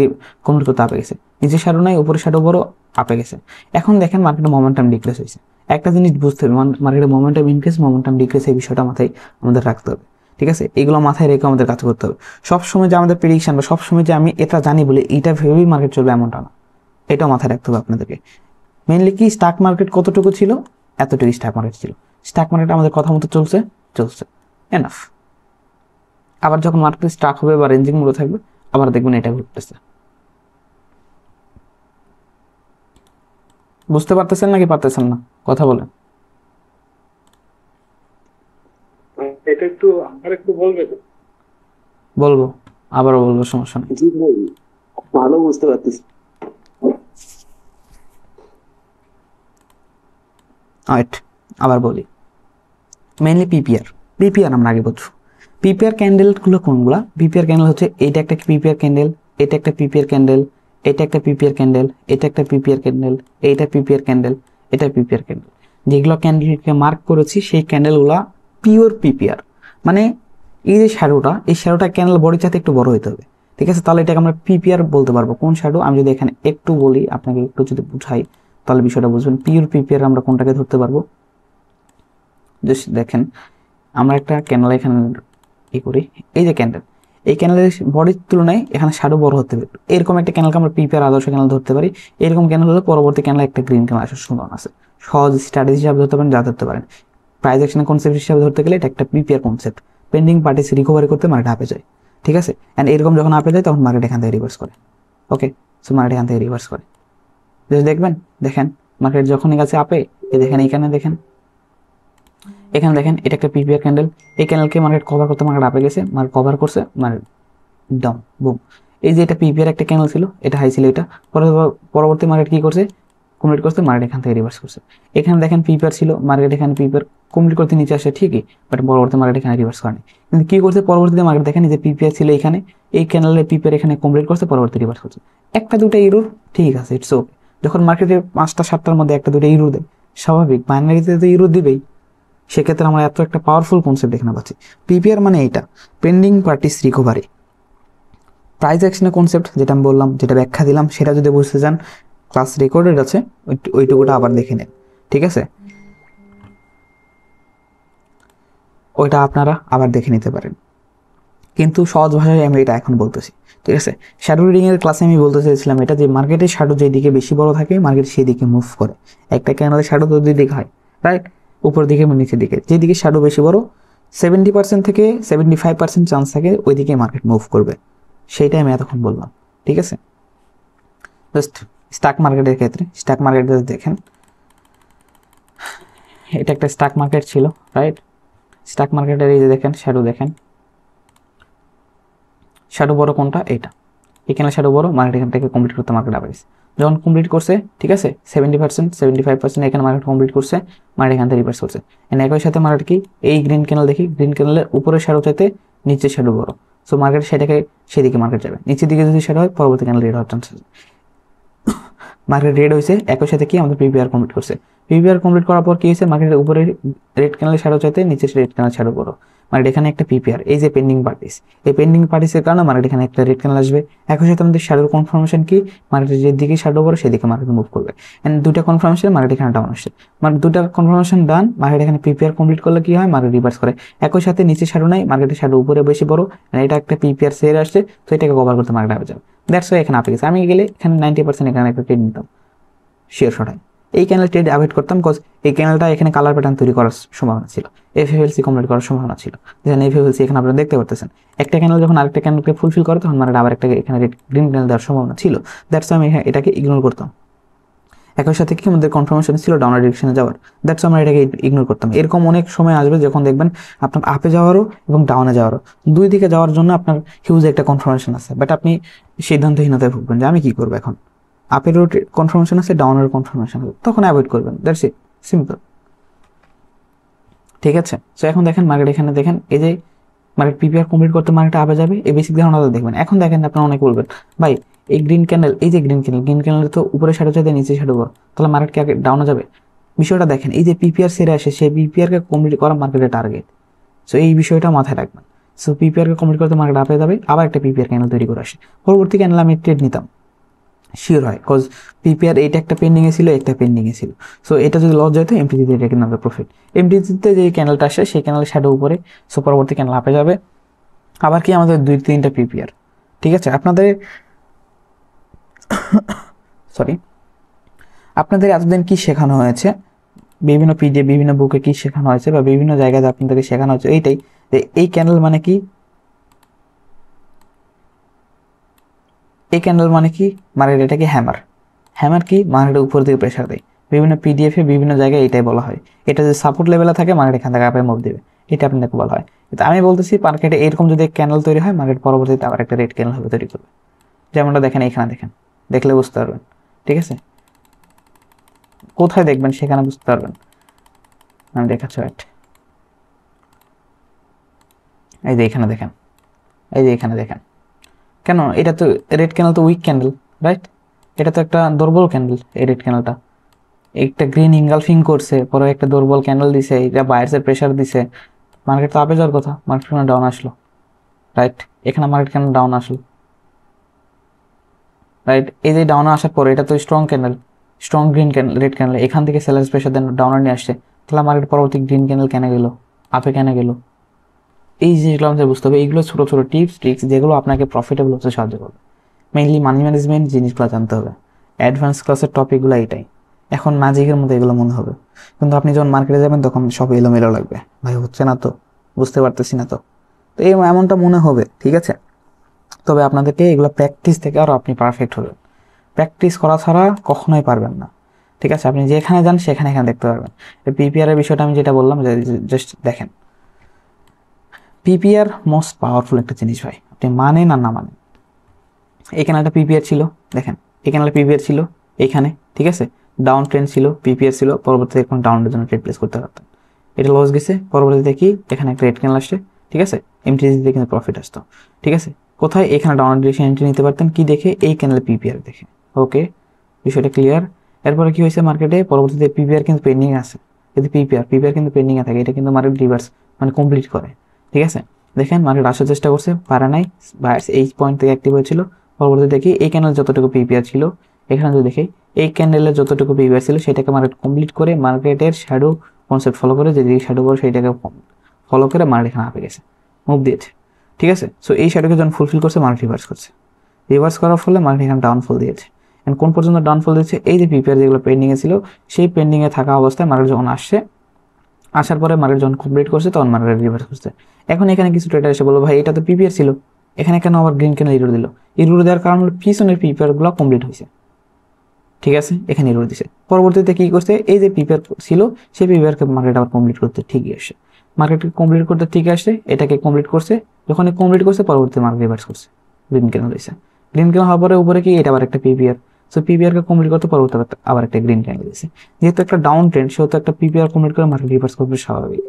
কমপ্লিট করতে আপে গেছে। নিচে শ্যাডো নাই, উপরে শ্যাডো বড়, আপে গেছে। এখন দেখেন মার্কেটের মোমেন্টাম ডিক্রিজ হয়েছে। একটা জিনিস বুঝতে হবে, মার্কেটের মোমেন্টাম ইনক্রিজ, মোমেন্টাম ডিক্রিজ, এই বিষয়টা মাথায় আমাদের রাখতে হবে। ঠিক আছে, এগুলো মাথায় রেখে আমাদের কাজ করতে হবে। সবসময় যে আমাদের প্রেডিকশন বা সবসময় যে আমি এটা জানি বলে এইটা ভেবেই মার্কেট চলবে এমনটা না, এটাও মাথায় রাখতে হবে আপনাদেরকে। মেইনলি কি, স্টক মার্কেট কতটুকু ছিল, এতটুকু স্টক মার্কেট ছিল। স্টক মার্কেট আমাদের কথা মতো চলছে, এনাফ। আবার যখন মার্কেট স্টাক হবে বা রেঞ্জিং মোডে থাকবে, আবার দেখবেন এটা ঘটতেছে। বুঝতে পারতেছেন নাকি পারতেছেন না? কথা বলেন। এটা একটু আমার একটু বলবে তো? বলবো, আবারও বলবো, সমস্যা নেই। জি ভাই, ভালো বুঝতে পারতেছি। রাইট, আবার বলি। Mainly PPR. পিপিআর আমরা আগে বুঝবো। পিপিআর ক্যান্ডেলগুলো কোনগুলা? পিপিআর ক্যান্ডেল হচ্ছে এইটা একটা পিপিআর ক্যান্ডেল, এটা একটা পিপিআর ক্যান্ডেল, এটা একটা পিপিআর ক্যান্ডেল, এটা একটা পিপিআর ক্যান্ডেল, এইটা পিপিআর ক্যান্ডেল, এটা পিপিআর ক্যান্ডেল। যেগুলো ক্যান্ডেলকে মার্ক করেছি সেই ক্যান্ডেলগুলা পিওর পিপিআর। মানে এই যে শ্যাডোটা, এই শ্যাডোটা ক্যান্ডেল বডির সাথে একটু বড় হতে হবে। ঠিক আছে, তাহলে এটাকে আমরা পিপিআর বলতে পারবো। কোন শ্যাডো আমি যদি এখানে একটু বলি, আপনাকে একটু যদি বুঝাই তাহলে বিষয়টা বুঝবেন। পিওর পিপিআর আমরা কোনটাকে ধরতে পারবো? জাস্ট দেখেন, আমরা একটা ক্যান্ডেল এখানে করি। এই যে ক্যান্ডেল, এই ক্যান্ডেলের বডির তুলনায় এখানে শ্যাডো বড় হতে পারে। এরকম একটা ক্যান্ডেলকে আমরা পিপিআর আদর্শ ক্যান্ডেল ধরতে পারি। এরকম ক্যান্ডেল হলে পরবর্তী ক্যান্ডেল একটা গ্রিন ক্যান্ডেল আসার সম্ভাবনা আছে। সহজ স্ট্র্যাটেজি হিসাবে ধরতে পারেন, যা ধরতে পারেন। প্রাইস অ্যাকশন কনসেপ্ট হিসাবে ধরতে গেলে এটা একটা PPR concept. Pending parties recovery করতে মার্কেট আপে যায়। ঠিক আছে, অ্যান্ড এরকম যখন আপে যায় তখন মার্কেট এখান থেকে রিভার্স করে। ওকে, সো মার্কেট এখান থেকে রিভার্স করে। দেখবেন, দেখেন মার্কেট যখনই গেছে আপে, দেখেন এইখানে দেখেন, এখানে দেখেন এটা একটা পিপিআর ক্যান্ডেল। এই ক্যান্ডেলকে মার্কেট কভার করতে মার্কেট আপে গেছে, মার্কেট কভার করছে, মার্কেট ডাউন, বুম। এই যে এটা পিপিআর একটা ক্যান্ডেল ছিল, এটা হাই ছিল, এটা পরবর্তী মার্কেট কি করছে? কমপ্লিট করছে, মার্কেট এখান থেকে রিভার্স করছে। এখানে দেখেন পিপিআর ছিল, মার্কেট এখানে পিপিআর কমপ্লিট করতে নিচে আসে ঠিকই, বাট পরবর্তী মার্কেট এখানে রিভার্স করেনি। কিন্তু কি করছে পরবর্তীতে মার্কেট দেখেন, যে পিপিআর ছিল এখানে, এই ক্যান্ডেলের পিপিআর এখানে কমপ্লিট করছে, পরবর্তী রিভার্স করছে। একটা দুটো ইরোর, ঠিক আছে, ইটস ওকে। যখন মার্কেটে 5টা 7টার মধ্যে একটা দুটো ইরোর দেয়, স্বাভাবিক, বাইনারিতে তো ইরোর দিবেই। সেক্ষেত্রে আমরা এত একটা পাওয়ারফুল কনসেপ্ট এখানে পাচ্ছি। পিপিআর মানে এইটা, পেন্ডিং পার্টিস রিকভারি। প্রাইস অ্যাকশনের কনসেপ্ট যেটা আমি বললাম, যেটা ব্যাখ্যা দিলাম, সেটা যদি বুঝতে চান ক্লাস রেকর্ডেড আছে, ওইটুকুটা আবার দেখে নেন। ঠিক আছে, ওইটা আপনারা আবার দেখে নিতে পারেন। কিন্তু সহজ ভাষায় আমি এটা এখন বলতেছি। ঠিক আছে, শ্যাডো রিডিং এর ক্লাসে আমি বলতে চাইছিলাম এটা, যে মার্কেটের শ্যাডো যেদিকে বেশি বড় থাকে মার্কেট সেই দিকে মুভ করে। একটা ক্যান্ডেলের শ্যাডো তো দুই দিকে হয়, রাইট? উপর দিকে এবং নিচের দিকে। যেদিকে শ্যাডো বেশি বড়, 70% থেকে 75% চান্স থাকে ওইদিকে মার্কেট মুভ করবে। সেইটাই আমি এতক্ষণ বললাম। ঠিক আছে, জাস্ট স্টক মার্কেটের ক্ষেত্রে, স্টক মার্কেটে দেখেন, এটা একটা স্টক মার্কেট ছিল, রাইট? স্টক মার্কেটের এই যে দেখেন শ্যাডো, দেখেন শ্যাডো বড় কোনটা? এটা। এখানে শ্যাডো বড়, মার্কেট এখান থেকে কমপ্লিট করতে মার্কেট আবার গেছে। যখন কমপ্লিট করছে, ঠিক আছে, 70% 75% এখানে মার্কেট কমপ্লিট করছে, মার্কেট এখান থেকে রিভার্স করছে। একই সাথে মার্কেট কি, এই গ্রিন ক্যানেল দেখি, গ্রিন ক্যানেলের উপরে শ্যাডো চাইতে নিচে শ্যাডো বড়, সো মার্কেট সেটাকে সেদিকে মার্কেট যাবে। নিচের দিকে যদি শ্যাডো হয়, পরবর্তী ক্যানেল রেড হওয়ার চান্স আছে। মার্কেট রেড হয়েছে, একই সাথে কি আমাদের পিপিআর কমপ্লিট করছে। পিপিআর কমপ্লিট করার পর কি হয়েছে, মার্কেটের উপরে রেড ক্যানেলের শ্যাডো চাইতে নিচে রেড ক্যানেল শ্যাডো বড়, মার্কেট এখানে একটা পিপিআর, এই যে পেন্ডিং পার্টিস, এই পেন্ডিং পার্টিসের কারণে মার্কেট এখানে একটা রেড ক্যানেল আসবে। একই সাথে আমাদের শ্যাডোর কনফার্মেশন কি, মার্কেটের যেদিকে শ্যাডো বড় সেদিকে মার্কেট মুভ করবে। এন্ড দুটা কনফার্মেশন, মার্কেট এখানে ডাউন আসছে, মানে দুটা কনফার্মেশন ডান, মার্কেট এখানে পিপিআর কমপ্লিট করলে কি হয়, মার্কেট রিভার্স করে। একই সাথে নিচে শ্যাডো নাই, মার্কেটের শ্যাডো উপরে বেশি বড়, এটা একটা পিপিআর সেরে আসছে, তো এটাকে কভার করতে মার্কেট আগে যাবে। দ্যাটস ওয়াই এখানে আপে গেছে। আমি গেলে এখানে 90% এখানে একটা ট্রেড নিতাম, শিওর শট হয়। এই ক্যানেল ট্রেড অ্যাভয়েড করতাম, কজ এই ক্যানেলটা এখানে কালার প্যাটার্ন তৈরি করার সম্ভাবনা ছিল, এফএফএলসি কমপ্লিট করার সম্ভাবনা ছিল। যেখানে এফএফএলসি এখানে আপনারা দেখতে পারতেছেন, একটা ক্যানেল যখন আরেকটা ক্যানেলকে ফুলফিল করে তখন মার্কেট আবার একটা এখানে রেড গ্রিন ক্যানেল দেওয়ার সম্ভাবনা ছিল। দ্যাটস আমি এটাকে ইগনোর করতাম। একই সাথে কি আমাদের কনফার্মেশন ছিল ডাউনার ডিরেকশনে যাওয়ার, দ্যাটস আমরা এটাকে ইগনোর করতাম। এরকম অনেক সময় আসবে যখন দেখবেন আপনার আপে যাওয়ারও এবং ডাউনে যাওয়ারও, দুই দিকে যাওয়ার জন্য আপনার হিউজ একটা কনফার্মেশন আছে, বাট আপনি সিদ্ধান্তহীনতায় ভুগবেন যে আমি কি করবো এখন। আপেরও কনফার্মেশন আছে, ডাউনের কনফার্মেশন আছে, তখন অ্যাভয়েড করবেন। That's it, simple. ঠিক আছে, সো এখন দেখেন মার্কেট, এখানে দেখেন এই যে মার্কেট পিপিআর কমপ্লিট করতে মার্কেট আবে যাবে, এই বেসিক ধারণাটা দেখবেন। এখন দেখেন আপনারা অনেক বলবেন ভাই এই গ্রিন ক্যান্ডেল, এই যে গ্রিন ক্যান্ডেল, গ্রিন ক্যান্ডেল তো উপরে শ্যাডো চাইতে নিচে শ্যাডো বড়, তাহলে মার্কেট কি আগে ডাউনে যাবে? বিষয়টা দেখেন, এই যে পিপিআর সেরে আসে, সেই পিপিআরকে কমপ্লিট করা মার্কেটের টার্গেট। সো এই বিষয়টা মাথায় রাখবেন। সো পিপিআরকে কমপ্লিট করতে মার্কেট আপে যাবে, আবার একটা পিপিআর ক্যান্ডেল তৈরি করে আসে, পরবর্তী ক্যান্ডেল আমি ট্রেড নিতাম শিওর হয়, কজ পিপিআর এইটা একটা পেন্ডিংয়ে ছিল, একটা পেন্ডিংয়ে ছিল। সো এটা যদি লস যায় তো এমটিজিতে এটা কিন্তু আমাদের প্রফিট। এমটিজিতে যে ক্যান্ডেলটা আসে সেই ক্যান্ডেল শ্যাডো উপরে, সো পরবর্তী ক্যান্ডেল আপে যাবে। আবার কি আমাদের 2-3টা পিপিআর। ঠিক আছে, আপনাদের সরি, আপনাদের এতদিন কি শেখানো হয়েছে, বিভিন্ন পিডিএফ বিভিন্ন বুকে কি শেখানো হয়েছে বা বিভিন্ন জায়গায় আপনাদেরকে শেখানো হয়েছে এইটাই, যে এই ক্যান্ডেল মানে কি, এই ক্যান্ডেল মানে কি, মার্কেট এটাকে হ্যামার। হ্যামার কি, মার্কেটের উপর দিকে প্রেশার দেয়। বিভিন্ন পিডিএফ এ বিভিন্ন জায়গায় এটাই বলা হয়। এটা যদি সাপোর্ট লেভেলে থাকে মার্কেট এখান থেকে আপে মুভ দেবে, এটা আপনাকে বলা হয়। কিন্তু আমি বলতেছি মার্কেটে এরকম যদি ক্যান্ডেল তৈরি হয়, মার্কেট পরবর্তীতে আবার একটা রেড ক্যান্ডেল হবে তৈরি করবে, যেমনটা দেখেন এখানে দেখেন, দেখলে বুঝতে পারবেন। ঠিক আছে, কোথায় দেখবেন সেখানে বুঝতে পারবেন। আমি দেখাচ্ছি, রাইট, এই যে এখানে দেখেন, এই যে এখানে দেখেন, কেন এটা তো রেড ক্যান্ডেল তো উইক ক্যান্ডেল, রাইট? এটা তো একটা দুর্বল ক্যান্ডেল, এই রেড ক্যান্ডেলটা একটা গ্রিন ইনগালফিং করছে, পরে একটা দুর্বল ক্যান্ডেল দিছে, এটা বায়ার্সের প্রেসার দিছে, মার্কেট তো আপে যাওয়ার কথা, মার্কেট কেন ডাউন আসলো, রাইট? এখানে মার্কেট কেন ডাউন আসলো, রাইট? এই যে ডাউনে আসার পরে এটা তো strong candle, strong green candle, red candle, এখান থেকে সেলার্স প্রেসার দেন ডাউনে নিয়ে আসছে, তাহলে মার্কেট পরবর্তী গ্রিন ক্যান্ডেল কেন গেল, আপে কেন গেল? এই জিনিসগুলো আমাদের বুঝতে হবে। এইগুলো ছোটো ছোটো টিপস ট্রিক্স যেগুলো আপনাকে প্রফিটেবল হতে সাহায্য করবে। মেইনলি মানি ম্যানেজমেন্ট জিনিসগুলো জানতে হবে। অ্যাডভান্স ক্লাসের টপিকগুলো এটাই। এখন ম্যাজিকের মতো এগুলো মনে হবে, কিন্তু আপনি যখন মার্কেটে যাবেন তখন সব এলোমেলো লাগবে, ভাই হচ্ছে না তো, বুঝতে পারতেছি না তো, তো এই এমনটা মনে হবে, ঠিক আছে? তবে আপনাদেরকে এগুলো প্র্যাকটিস থেকে আরও আপনি পারফেক্ট হবেন। প্র্যাকটিস করা ছাড়া কখনোই পারবেন না, ঠিক আছে? আপনি যেখানে যান সেখানে এখানে দেখতে পারবেন। পিপিআর এর বিষয়টা আমি যেটা বললাম, জাস্ট দেখেন, পিপিআর মোস্ট পাওয়ারফুল একটা জিনিস ভাই, আপনি মানেন আর না মানেন। এখানে একটা পিপিআর ছিল, দেখেন এখানে একটা পিপিআর ছিল এখানে, ঠিক আছে? ডাউন ট্রেন্ড ছিল, পিপিআর ছিল, পরবর্তীতে এখন ডাউনের জন্য ট্রেড প্লেস করতে পারতেন। এটা লস গেছে, পরবর্তীতে কি এখানে একটা রেড ক্যান্ডেল আসছে, ঠিক আছে? এমটিসিতে কিন্তু প্রফিট আসতো, ঠিক আছে? কোথায়? এখানে ডাউন ডিরেকশন এন্ট্রি নিতে পারতেন, কি দেখে? এই ক্যান্ডেল পিপিআর দেখে। ওকে, বিষয়টা ক্লিয়ার। এরপরে কি হয়েছে মার্কেটে? পরবর্তীতে পিপিআর কিন্তু পেন্ডিং আছে, যদি পিপিআর কিন্তু পেন্ডিং এ থাকে, এটা কিন্তু মার্কেট রিভার্স মানে কমপ্লিট করে, ঠিক আছে? দেখেন মার্কেট আসার চেষ্টা করছে, পারে নাই, বায়ার্স এই পয়েন্ট থেকে অ্যাক্টিভ হয়েছিল। পরবর্তীতে দেখি এই ক্যান্ডেল যতটুকু পিপিআর ছিল, এখানে যদি দেখি এই ক্যান্ডেলের যতটুকু পিপিআর ছিল সেটাকে মার্কেট কমপ্লিট করে মার্কেটের শ্যাডো কনসেপ্ট ফলো করে, যেদিকে শ্যাডো বড় সেইটাকে ফলো করে মার্কেট এখানে আপে গেছে, মুভ দিয়েছে, ঠিক আছে? সো এই শ্যাডোকে যখন ফুলফিল করছে মার্কেট রিভার্স করছে, রিভার্স করার ফলে মার্কেট এখানে ডাউনফল দিয়েছে। এন্ড কোন পর্যন্ত ডাউনফল দিয়েছে? এই যে পিপিআর যেগুলো পেন্ডিংয়ে ছিল, সেই পেন্ডিংয়ে থাকা অবস্থায় মার্কেট যখন আসছে, আসার পরে মার্কেট যখন কমপ্লিট করছে তখন মার্কেট রিভার্স করছে। এখন এখানে কিছু ট্রেডার এসে বললো, ভাই এটা তো পিপিআর ছিল, এখানে কেন আবার গ্রিন কেন ইরোর দিল? ইরোর দেওয়ার কারণ হলো পিছনের পিপিআর গুলো কমপ্লিট হয়েছে, ঠিক আছে? এখানে ইরোর দিছে, পরবর্তীতে কি করছে? এই যে পিপিআর ছিল সেই পিপিআরকে মার্কেট আবার কমপ্লিট করতে ঠিকই আসে, মার্কেটকে কমপ্লিট করতে ঠিক আসে, এটাকে কমপ্লিট করছে, যখন কমপ্লিট করছে পরবর্তীতে মার্কেট রিভার্স করছে, গ্রিন কেন দিয়েছে। গ্রিন কেন হওয়ার পরে উপরে কি? এটা আবার একটা পিপিআর, সো পিপিআরকে কমপ্লিট করতে পরবর্তীতে আবার একটা গ্রিন ক্যান্ডেল দিয়েছে। যেহেতু একটা ডাউন ট্রেন্ড, সেহেতু একটা পিপিআর কমপ্লিট করে মার্কেট রিভার্স করবে স্বাভাবিক,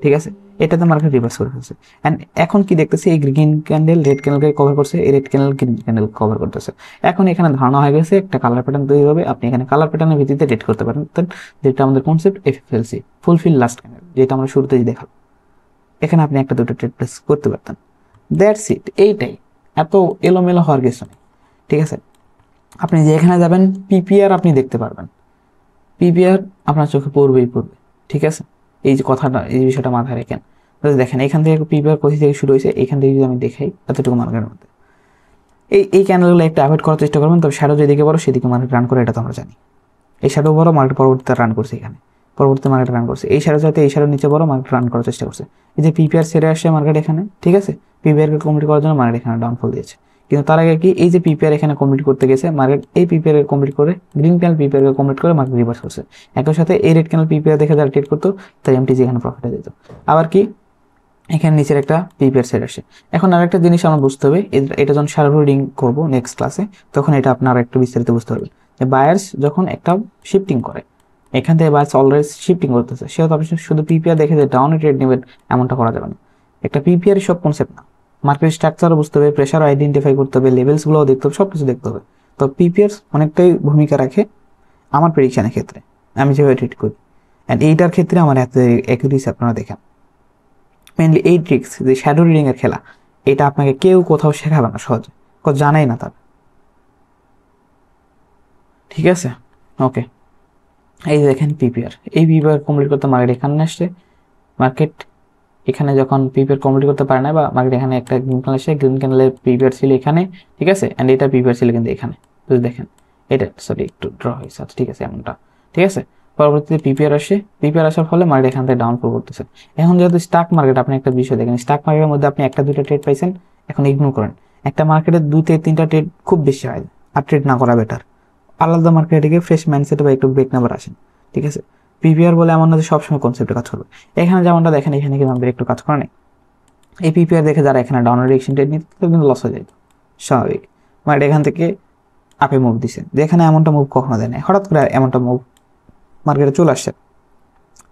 ঠিক আছে? এটাতে মার্কেট রিভার্স করে ফেলছে। অ্যান্ড এখন কি দেখতেছে? এই গ্রিন ক্যান্ডেল রেড ক্যান্ডেলকে কভার করছে, এই red candle green candle cover করতেছে। এখন এখানে ধারণা হয়ে গেছে একটা কালার প্যাটার্ন তৈরি হবে, আপনি এখানে কালার প্যাটার্নের ভিত্তিতে ট্রেড করতে পারেন, যেটা আমাদের কনসেপ্ট এফএলসি, ফুলফিল লাস্ট ক্যান্ডেল, যেটা আমরা শুরুতেই দেখাবো। এখানে আপনি একটা দুটো ট্রেড প্লেস করতে পারতেন, দ্যাটস ইট। এইটাই, এত এলোমেলো হওয়ার কিছু নেই, ঠিক আছে? আপনি যেখানে যাবেন পিপিআর আপনি দেখতে পারবেন, পিপিআর আপনার চোখে পড়বেই পড়বে, ঠিক আছে? এই যে কথাটা, এই বিষয়টা মাথায় রাখেন। দেখেন এখান থেকে পিপিআর কোথা থেকে শুরু হয়েছে, এখান থেকে যদি আমি দেখাই এতটুকু মার্কেটের মধ্যে, এই ক্যান্ডেলগুলো একটু অ্যাভয়েড করার চেষ্টা করবেন। তবে শ্যাডো যেদিকে বড় সেদিকে মার্কেট রান করে, এটা তো আমরা জানি। এই শ্যাডো বড়, মার্কেট পরবর্তীতে রান করছে, এখানে পরবর্তীতে মার্কেট রান করছে। এই শ্যাডো যাতে এই শ্যাডো নিচে বড়, মার্কেট রান করার চেষ্টা করছে। এই যে পিপিআর ছেড়ে আসছে মার্কেট এখানে, ঠিক আছে? পিপিআরকে কমপ্লিট করার জন্য মার্কেট এখানে ডাউনফল দিয়েছে। কিন্তু তার আগে কি? এই যে পিপিআর এখানে কমপ্লিট করতে গেছে মার্কেট, এই পিপিআর কমপ্লিট করে গ্রিন ক্যান্ডেল পিপিআর কমপ্লিট করে মার্কেট রিভার্স করছে। একই সাথে এই রেড ক্যান্ডেল পিপিআর দেখে যারা ট্রেড করতো তাই এমটিজি এখানে প্রফিটে দিত। আবার কি? এখানে নিচের একটা পিপিআর সেট আসে। এখন আরেকটা জিনিস আমরা বুঝতে হবে, এটা যখন শ্যাডো রিডিং করবো নেক্সট ক্লাসে, তখন এটা আপনারা একটু বিস্তারিত বুঝতে পারবেন যে বায়ার্স যখন একটা শিফটিং করে, এখান থেকে বায়ার্স অলরেডি শিফটিং করতেছে, সেহেতু আপনি শুধু পিপিআর দেখে যে ডাউনে ট্রেড নেবেন এমনটা করা যাবে না। একটা পিপিআর সব কনসেপ্ট না, মার্কেট স্ট্রাকচারও বুঝতে হবে, প্রেশারও আইডেন্টিফাই করতে হবে, লেভেলসগুলোও দেখতে হবে, সব কিছু দেখতে হবে। তো পিপিআর অনেকটাই ভূমিকা রাখে আমার প্রেডিকশনের ক্ষেত্রে, আমি যেভাবে ট্রেড করি। অ্যান্ড এইটার ক্ষেত্রে আমার এত অ্যাকুরেসি আপনারা দেখেন। মেনলি এই ট্রিক্স যে শ্যাডো রিডিং এর খেলা, এটা আপনাকে কেউ কোথাও শেখাবে না সহজে, জানাই না তার, ঠিক আছে? ওকে, এই যে দেখেন পিপিআর, এই পিপিআর কমপ্লিট করতে মার্কেট এখানে আসছে, মার্কেট এখানে যখন পিপিআর কমপ্লিট করতে পারে না, বা মার্কেট এখানে একটা গ্রিন ক্যান্ডেল আসে, গ্রিন ক্যান্ডেলের পিপিআর ছিল এখানে, ঠিক আছে? অ্যান্ড এটা পিপিআর ছিল কিন্তু এখানে, বুঝে দেখেন এটা, সরি একটু ড্র হয়েছে, আচ্ছা ঠিক আছে এমনটা, ঠিক আছে? পরবর্তীতে পিপিআর আসে, পিপিআর আসার ফলে মার্কেট এখান থেকে ডাউনফল করতেছে। এখন যেহেতু স্টক মার্কেট, আপনি একটা বিষয় দেখেন, স্টক মার্কেটের মধ্যে আপনি একটা দুইটা ট্রেড পাইছেন, এখন ইগনোর করেন। একটা মার্কেটের 2 থেকে 3টা ট্রেড খুব বেশি হয়, আর ট্রেড না করা বেটার। আলাদা মার্কেটে গিয়ে ফ্রেশ মাইন্ডসেটে বা একটু ব্রেক নেবার আসেন, ঠিক আছে। পিপিআর বলে এমন না যে সবসময় কনসেপ্টে কাজ করবে। এখানে যেমনটা দেখেন, এখানে কিন্তু আমাদের একটু কাজ করে নেই। এই পিপিআর দেখে যারা এখানে ডাউন ডিরেকশন ট্রেড নিতে কিন্তু লস হয়ে যায়, স্বাভাবিক। মার্কেট এখান থেকে আপে মুভ দিছে, যে এখানে এমনটা মুভ কখনো দেয় না, হঠাৎ করে এমনটা মুভ মার্কেটে চলে আসছে,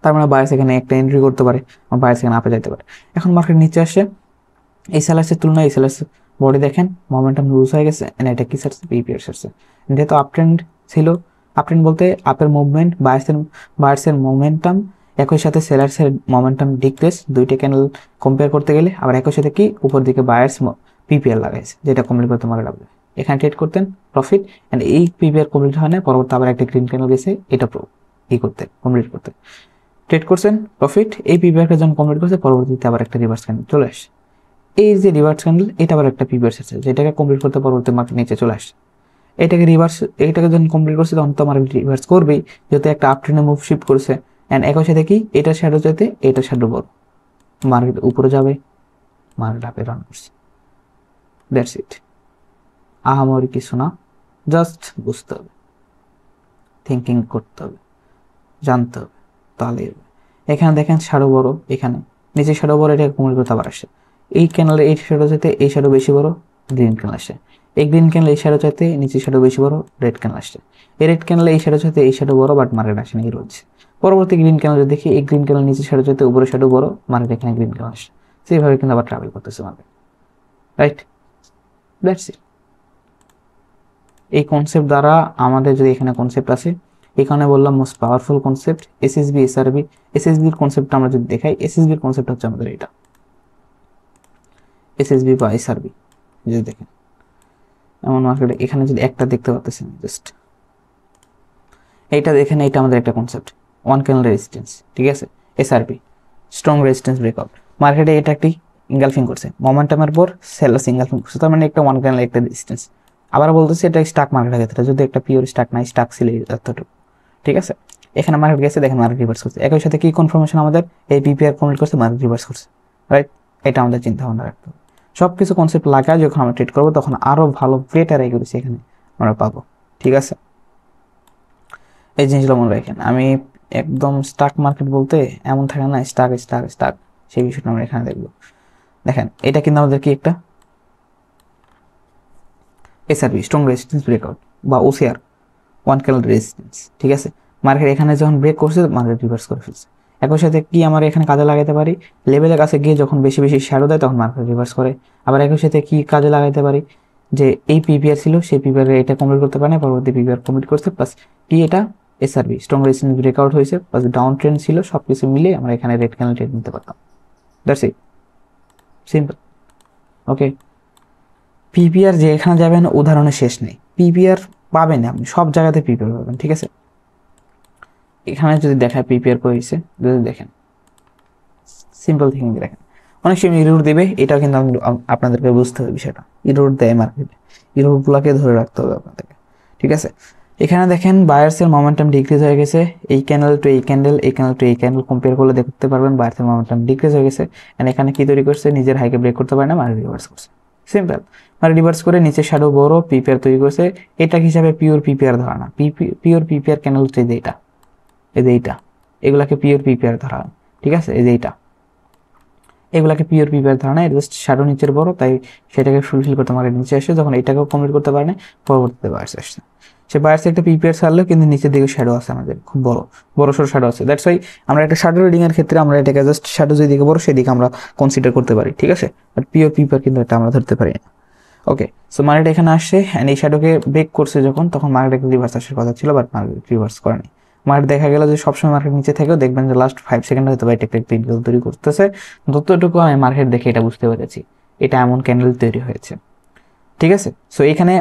তার মানে বায়ার্স এখানে একটা এন্ট্রি করতে পারে, বায়ার্স এখানে আপে যেতে পারে। এখন মার্কেট নিচে আসছে, এই সেলার্সের তুলনায় এই সেলার্স বডি দেখেন মোমেন্টাম লুজ হয়ে গেছে, এটা কি সারছে, পিপিআর সারছে। যেহেতু আপ ট্রেন্ড ছিল, আপ ট্রেন্ড বলতে আপের মুভমেন্ট, বায়ার্সের মোমেন্টাম, একই সাথে সেলার্সের মোমেন্টাম ডিক্রিজ, দুইটা ক্যান্ডেল কম্পেয়ার করতে গেলে আবার একই সাথে কি উপর দিকে বায়ার্স পিপিআর লাগাইছে, যেটা কমপ্লিট করতে মার্কেট আপে এখানে ট্রেড করতেন প্রফিট, অ্যান্ড এই পিপিআর কমপ্লিট হয় না, পরবর্তী আবার একটা গ্রিন ক্যান্ডেল গেছে, এটা করতে কমপ্লিট করতে ট্রেড করছেন প্রফিট। এই পিপিআরকে যখন কমপ্লিট করছে, পরবর্তীতে আবার একটা রিভার্স ক্যান্ডেল চলে আসে, এই যে রিভার্স ক্যান্ডেল, এটা আবার একটা পিপিআর আছে, যেটাকে কমপ্লিট করতে পরবর্তী মার্কেট নিচে চলে আসে। এটাকে যখন কমপ্লিট করছে তখন তো মার্কেট রিভার্স করবেই, যেহেতু একটা আপ ট্রেন্ডে মুভ শিফট করছে, অ্যান্ড একই সাথে কি এটা শ্যাডো চাইতে এটা শ্যাডো বড়, মার্কেট উপরে যাবে, মার্কেট আপে রান করছে, দ্যাটস ইট। আহামরি কিছু না, জাস্ট বুঝতে হবে, থিঙ্কিং করতে হবে, জানতে হবে, তাহলে এখানে দেখেন শ্যাডো বড়, এখানে নিচে শ্যাডো বড়, এটা কমপ্লিট করতে আবার আসে। এই ক্যানেলে এই শ্যাডো চাইতে এই শ্যাডো বেশি বড়, গ্রিন ক্যানেল আসে। এই গ্রিন ক্যানেল এই শ্যাডো চাইতে নিচে শ্যাডো বেশি বড়, রেড ক্যানেল আসছে। এই রেড ক্যানেলে এই শ্যাডো চাইতে এই শ্যাডো বড়, বাট মার্কেট আসে না, এই রয়েছে। পরবর্তী গ্রিন ক্যানেল দেখি, এই গ্রিন ক্যানেল নিচে শ্যাডো চাইতে উপরে শ্যাডো বড়, মার্কেট এখানে গ্রিন ক্যানেল আসে। সেইভাবে কিন্তু আবার ট্রাভেল করতেছে মার্কেট, রাইট? That's it. এই কনসেপ্ট দ্বারা আমাদের যদি এখানে কনসেপ্ট আছে, এখানে বললাম most powerful concept SSB, SRB. এসএসবির কনসেপ্টটা আমরা যদি দেখাই, এসএসবির কনসেপ্ট হচ্ছে আমাদের এটা, এসএসবি বা এসআরবি যদি দেখেন এমন মার্কেটে, এখানে যদি একটা দেখতে পাচ্ছেন, জাস্ট এইটা দেখেন, এইটা আমাদের একটা কনসেপ্ট, ওয়ান ক্যান্ডেল রেজিস্ট্যান্স, ঠিক আছে। এসআরবি স্ট্রং রেজিস্ট্যান্স ব্রেকআউট, মার্কেটে এটা একটি ইঙ্গালফিং করছে, মোমেন্টামের পর সেলার্স ইঙ্গালফিং করছে, তার মানে একটা ওয়ান ক্যান্ডেল একটা রেজিস্ট্যান্স। আবার বলতেছি এটা স্টাক মার্কেটের ক্ষেত্রে, যদি একটা পিওর স্টাক নাই, স্টাক ছিল এতটুকু, ঠিক আছে। এখানে মার্কেট গেছে, দেখেন মার্কেট রিভার্স করছে, একই সাথে কি কনফার্মেশন আমাদের, এই পিপিআর কমপ্লিট করছে, মার্কেট রিভার্স করছে, রাইট? এটা আমাদের চিন্তা ভাবনা রাখতে হবে। সব কিছু কনসেপ্ট লাগায় যখন আমরা ট্রেড করবো, তখন আরো ভালো বেটার এগুলো এখানে আমরা পাবো, ঠিক আছে। এই জিনিসগুলো মনে রাখেন। আমি একদম স্টাক মার্কেট বলতে এমন থাকে না, স্টাক স্টাক স্টাক, সেই বিষয়টা আমরা এখানে দেখবো। দেখেন এটা কিন্তু আমাদের কি একটা এসআরবি, স্ট্রং রেজিস্ট্যান্স ব্রেকআউট, বা ওসিআর, ওয়ান ক্যান্ডেল রেজিস্ট্যান্স, ঠিক আছে। মার্কেট এখানে যখন ব্রেক করছে, মার্কেট রিভার্স করে ফেলছে। একই সাথে কি আমরা এখানে কাজে লাগাতে পারি, লেভেলের কাছে গিয়ে যখন বেশি বেশি শ্যাডো দেয়, তখন মার্কেট রিভার্স করে। আবার একই সাথে কি কাজে লাগাতে পারি, যে এই পিপিআর ছিল, সেই পিপিআর এটা কমপ্লিট করতে পারে না, পরবর্তী পিপিআর কমপ্লিট করছে, প্লাস কি এটা এসআরবি, স্ট্রং রেজিস্ট্যান্স ব্রেকআউট হয়েছে, প্লাস ডাউন ট্রেন্ড ছিল, সব কিছু মিলে আমরা এখানে রেড ক্যান্ডেল ট্রেড নিতে পারতাম। That's it, simple. Okay, PPR যেখানে যাবেন উদাহরণের শেষ নেই, পিপিআর পাবেন আপনি সব জায়গাতে, পিপিআর পাবেন, ঠিক আছে। এখানে যদি দেখায় পিপিআর করেছে, যদি দেখেন সিম্পল থিঙ্কিং দেখেন, অনেক সময় ইরোড দেবে, এটাও কিন্তু আপনাদেরকে বুঝতে হবে বিষয়টা, ইরোড দেয় মার্কেটে, ইরোডগুলোকে ধরে রাখতে হবে আপনাদেরকে, ঠিক আছে। এখানে দেখেন বায়ার্সের মোমেন্টাম ডিক্রিজ হয়ে গেছে, এই ক্যান্ডেল টু এই ক্যান্ডেল, এই ক্যান্ডেল টু এই ক্যান্ডেল কম্পেয়ার করলে দেখতে পারবেন বায়ার্সের মোমেন্টাম ডিক্রিজ হয়ে গেছে, এন্ড এখানে কি তৈরি করছে, নিজের হাইকে ব্রেক করতে পারে না, মার্কেট রিভার্স করছে, সিম্পল। মানে রিভার্স করে নিচে শ্যাডো বড় পিপিআর তৈরি করছে, এটা হিসাবে পিওর পিপিআর ধরা না, পিওর পিপিআর ক্যান্ডেল হচ্ছে এইটা, এই যে এইটা, এগুলাকে পিওর পিপিআর ধরা হয়, ঠিক আছে। এই যে এইটা, এগুলাকে পিওর পিপিআর ধরা না, জাস্ট শ্যাডো নিচের বড়, তাই সেটাকে ফুলফিল করতে মার্কেট নিচে আসে, যখন এটাকেও কমপ্লিট করতে পারে না, পরবর্তীতে বায়ার্স আসছে। সে বায়ার্সে একটা পিপিআর ছাড়লেও কিন্তু নিচের দিকে শ্যাডো আছে, আমাদের খুব বড় বড় সড়ো শ্যাডো আছে, দ্যাটস ওয়াই আমরা একটা শ্যাডো রিডিং এর ক্ষেত্রে আমরা এটাকে জাস্ট শ্যাডো যেদিকে বড় সেদিকে আমরা কনসিডার করতে পারি, ঠিক আছে। বাট পিওর পিপিআর কিন্তু এটা আমরা ধরতে পারি না। ওকে, সো মার্কেট এখানে আসছে, অ্যান্ড এই শ্যাডোকে ব্রেক করছে যখন, তখন মার্কেট রিভার্স আসার কথা ছিল, বাট মার্কেট রিভার্স করেনি। মার্কেট দেখা গেল যে সবসময় মার্কেট নিচে থেকেও দেখবেন যে লাস্ট 5 সেকেন্ড হয়তো বা এটা একটা ক্যান্ডেল তৈরি করতেছে, যতটুকু আমি মার্কেট দেখে এটা বুঝতে পেরেছি, এটা এমন ক্যান্ডেল তৈরি হয়েছে, ঠিক আছে। সো এখানে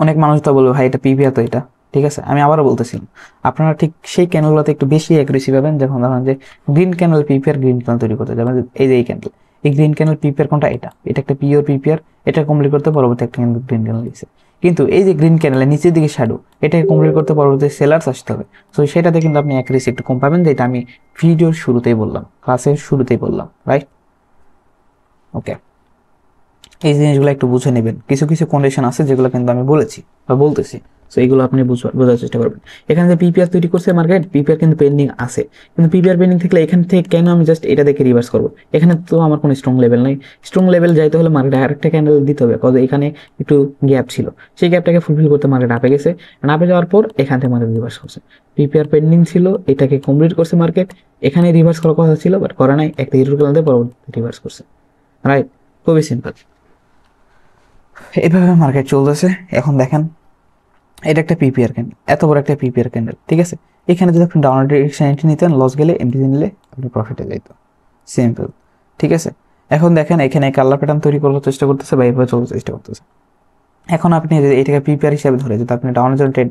অনেক মানুষ তো বলবে ভাই এটা পিপিআর, তো এটা ঠিক আছে। আমি আবারও বলতেছিলাম, আপনারা ঠিক সেই ক্যান্ডেলগুলোতে একটু বেশি অ্যাকুরেসি পাবেন, যখন ধরেন যে green candle PPR, green candle তৈরি করতে যাবেন, এই যে এই ক্যান্ডেল, এই গ্রিন ক্যান্ডেল পিপিআর কোনটা, এটা একটা পিওর পিপিআর, এটা কমপ্লিট করতে পরবর্তী একটা কিন্তু গ্রিন ক্যান্ডেল দিয়েছে, কিন্তু এই যে গ্রিন ক্যান্ডেলের নিচের দিকে শ্যাডো, এটাকে কমপ্লিট করতে পরবর্তী সেলার্স আসতে হবে। সো সেটাতে কিন্তু আপনি অ্যাকুরেসি একটু কম পাবেন, যেটা আমি ভিডিওর শুরুতেই বললাম, ক্লাসের শুরুতেই বললাম, রাইট? ওকে, এই জিনিসগুলো একটু বুঝে নেবেন, কিছু কিছু কন্ডিশন আছে যেগুলো কিন্তু আমি বলেছি বা বলতেছি, সো এগুলো আপনি বোঝার চেষ্টা করবেন। এখানে যে পিপিআর তৈরি করছে মার্কেট, পিপিআর কিন্তু পেন্ডিং আছে, কিন্তু পিপিআর পেন্ডিং থাকলে এখান থেকে কেন আমি জাস্ট এটা দেখে রিভার্স করবো? এখানে তো আমার কোনো স্ট্রং লেভেল নাই। স্ট্রং লেভেল যাইতে হলে মার্কেট আরেকটা ক্যান্ডেল দিতে হবে, কজ এখানে একটু গ্যাপ ছিল, সেই গ্যাপটাকে ফুলফিল করতে মার্কেট আপে গেছে। আপে যাওয়ার পর এখান থেকে মার্কেট রিভার্স করছে। পিপিআর পেন্ডিং ছিল, এটাকে কমপ্লিট করছে মার্কেট, এখানে রিভার্স করার কথা ছিল বাট করে নাই, একটা হিরোর ক্যান্ডেল দিয়ে পরবর্তী রিভার্স করছে। রাইট, খুবই সিম্পল। এইভাবে মার্কেট চলতেছে। এখন দেখেন, এটা একটা পিপিআর ক্যান্ডেল, এত বড় একটা পিপিআর ক্যান্ডেল, ঠিক আছে? এখানে যদি আপনি ডাউনওয়ার্ড ডিরেকশন এন্ট্রি নিতেন, লস গেলে এমটি নিলে আপনি প্রফিটে যাইতো, সিম্পল, ঠিক আছে? এখন দেখেন এখানে কালার প্যাটার্ন তৈরি করার চেষ্টা করতেছে বা এইভাবে চলার চেষ্টা করতেছে। এখন আপনি যদি এটাকে পিপিআর হিসাবে ধরে যদি আপনি ডাউনের জন্য ট্রেড,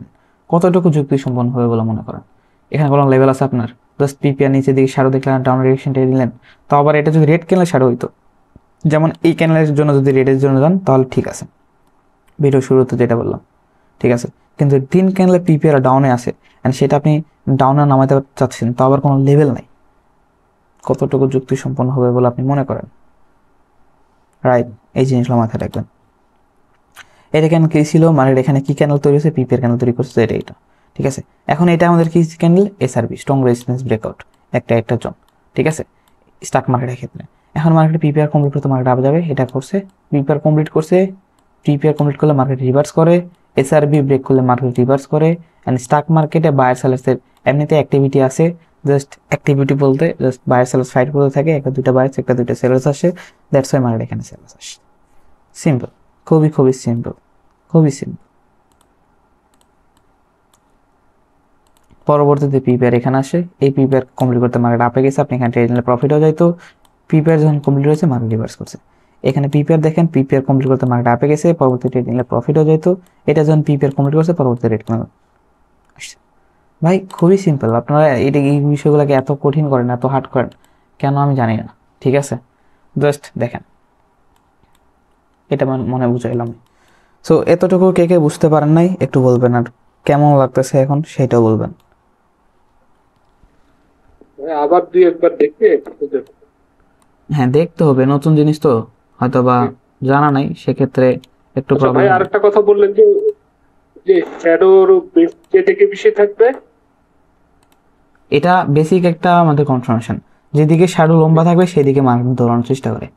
কতটুকু যুক্তি সম্পন্ন হবে বলে মনে করেন? এখানে কোনো লেভেল আছে আপনার? জাস্ট পিপিআর নিচে দিকে শ্যাডো দেখলেন, ডাউন ডিরেকশন ট্রেড নিলেন, তো আবার এটা যদি রেড ক্যান্ডেল শ্যাডো হইতো, যেমন এই ক্যান্ডেলের জন্য যদি রেডের জন্য যান তাহলে ঠিক আছে, ভিডিও শুরুতে যেটা বললাম, ঠিক আছে? কিন্তু তিন ক্যান্ডেলে পিপিআর ডাউনে আছে অ্যান্ড সেটা আপনি ডাউনে নামাতে চাচ্ছেন, তো আবার কোনো লেভেল নাই, কতটুকু যুক্তি সম্পন্ন হবে বলে আপনি মনে করেন? রাইট, এই জিনিসগুলো মাথায় রাখবেন। এটা কেন কি ছিল, মানে এখানে কি ক্যান্ডেল তৈরি হয়েছে, পিপিআর ক্যান্ডেল তৈরি করছে, এটা ঠিক আছে? এখন এটা আমাদের কি candle, SRB, strong resistance breakout, একটা জন, ঠিক আছে? স্টক মার্কেটের ক্ষেত্রে এখন মার্কেটে পিপিআর কমপ্লিট করতে মার্কেট আপ যাবে, এটা করছে, পিপিআর কমপ্লিট করছে, পিপিআর কমপ্লিট করলে মার্কেট রিভার্স করে, এসআরবি ব্রেক করলে মার্কেট রিভার্স করে। অ্যান্ড স্টক মার্কেটে বায়ার সেলার্সের এমনিতে অ্যাক্টিভিটি আছে, জাস্ট অ্যাক্টিভিটি বলতে জাস্ট বায়ার সেলার্স ফাইট করতে থাকে, একটা দুইটা বায়ার্স একটা দুইটা সেলার্স আসে, দ্যাটস ওয়াই মার্কেট এখানে সেলার্স আসে। সিম্পল, খুবই খুবই সিম্পল, খুবই সিম্পল। পরবর্তীতে পিপিআর এখানে আসে, এই পিপিআর কমপ্লিট করতে মার্কেট আপে গেছে, আপনি এখানে ট্রেড নিলে প্রফিট হয়ে যাইতো। পিপিআর যখন কমপ্লিট হয়েছে মার্কেট রিভার্স করছে, এখানে পিপিআর দেখেন, পিপিআর কমপ্লিট করতে মার্কেট আপে গেছে, পরবর্তী ট্রেড নিলে প্রফিট হয়ে যেত। এটা যখন পিপিআর কমপ্লিট করছে পরবর্তী রেট আসছে। ভাই খুবই সিম্পল, আপনারা এটা এই বিষয়গুলোকে এত কঠিন করেন, এত হার্ড করেন কেন আমি জানি না, ঠিক আছে? জাস্ট দেখেন, এটা মনে বুঝাইলাম। সো এতটুকু কে কে বুঝতে পারেন নাই একটু বলবেন, আর কেমন লাগতেছে এখন সেটাও বলবেন। আবার দুই একবার দেখে হ্যাঁ, দেখতে হবে, নতুন জিনিস তো হয়তো বা জানা নাই, সেক্ষেত্রে একটু আচ্ছা ভাই, প্রবলেম। আরেকটা কথা বললেন যে যে শ্যাডোর যেদিকে বেশি থাকবে। এটা বেসিক একটা আমাদের কনফার্মেশন, যেদিকে শ্যাডো লম্বা থাকবে সেদিকে মার্কেট দৌড়ানোর চেষ্টা করে,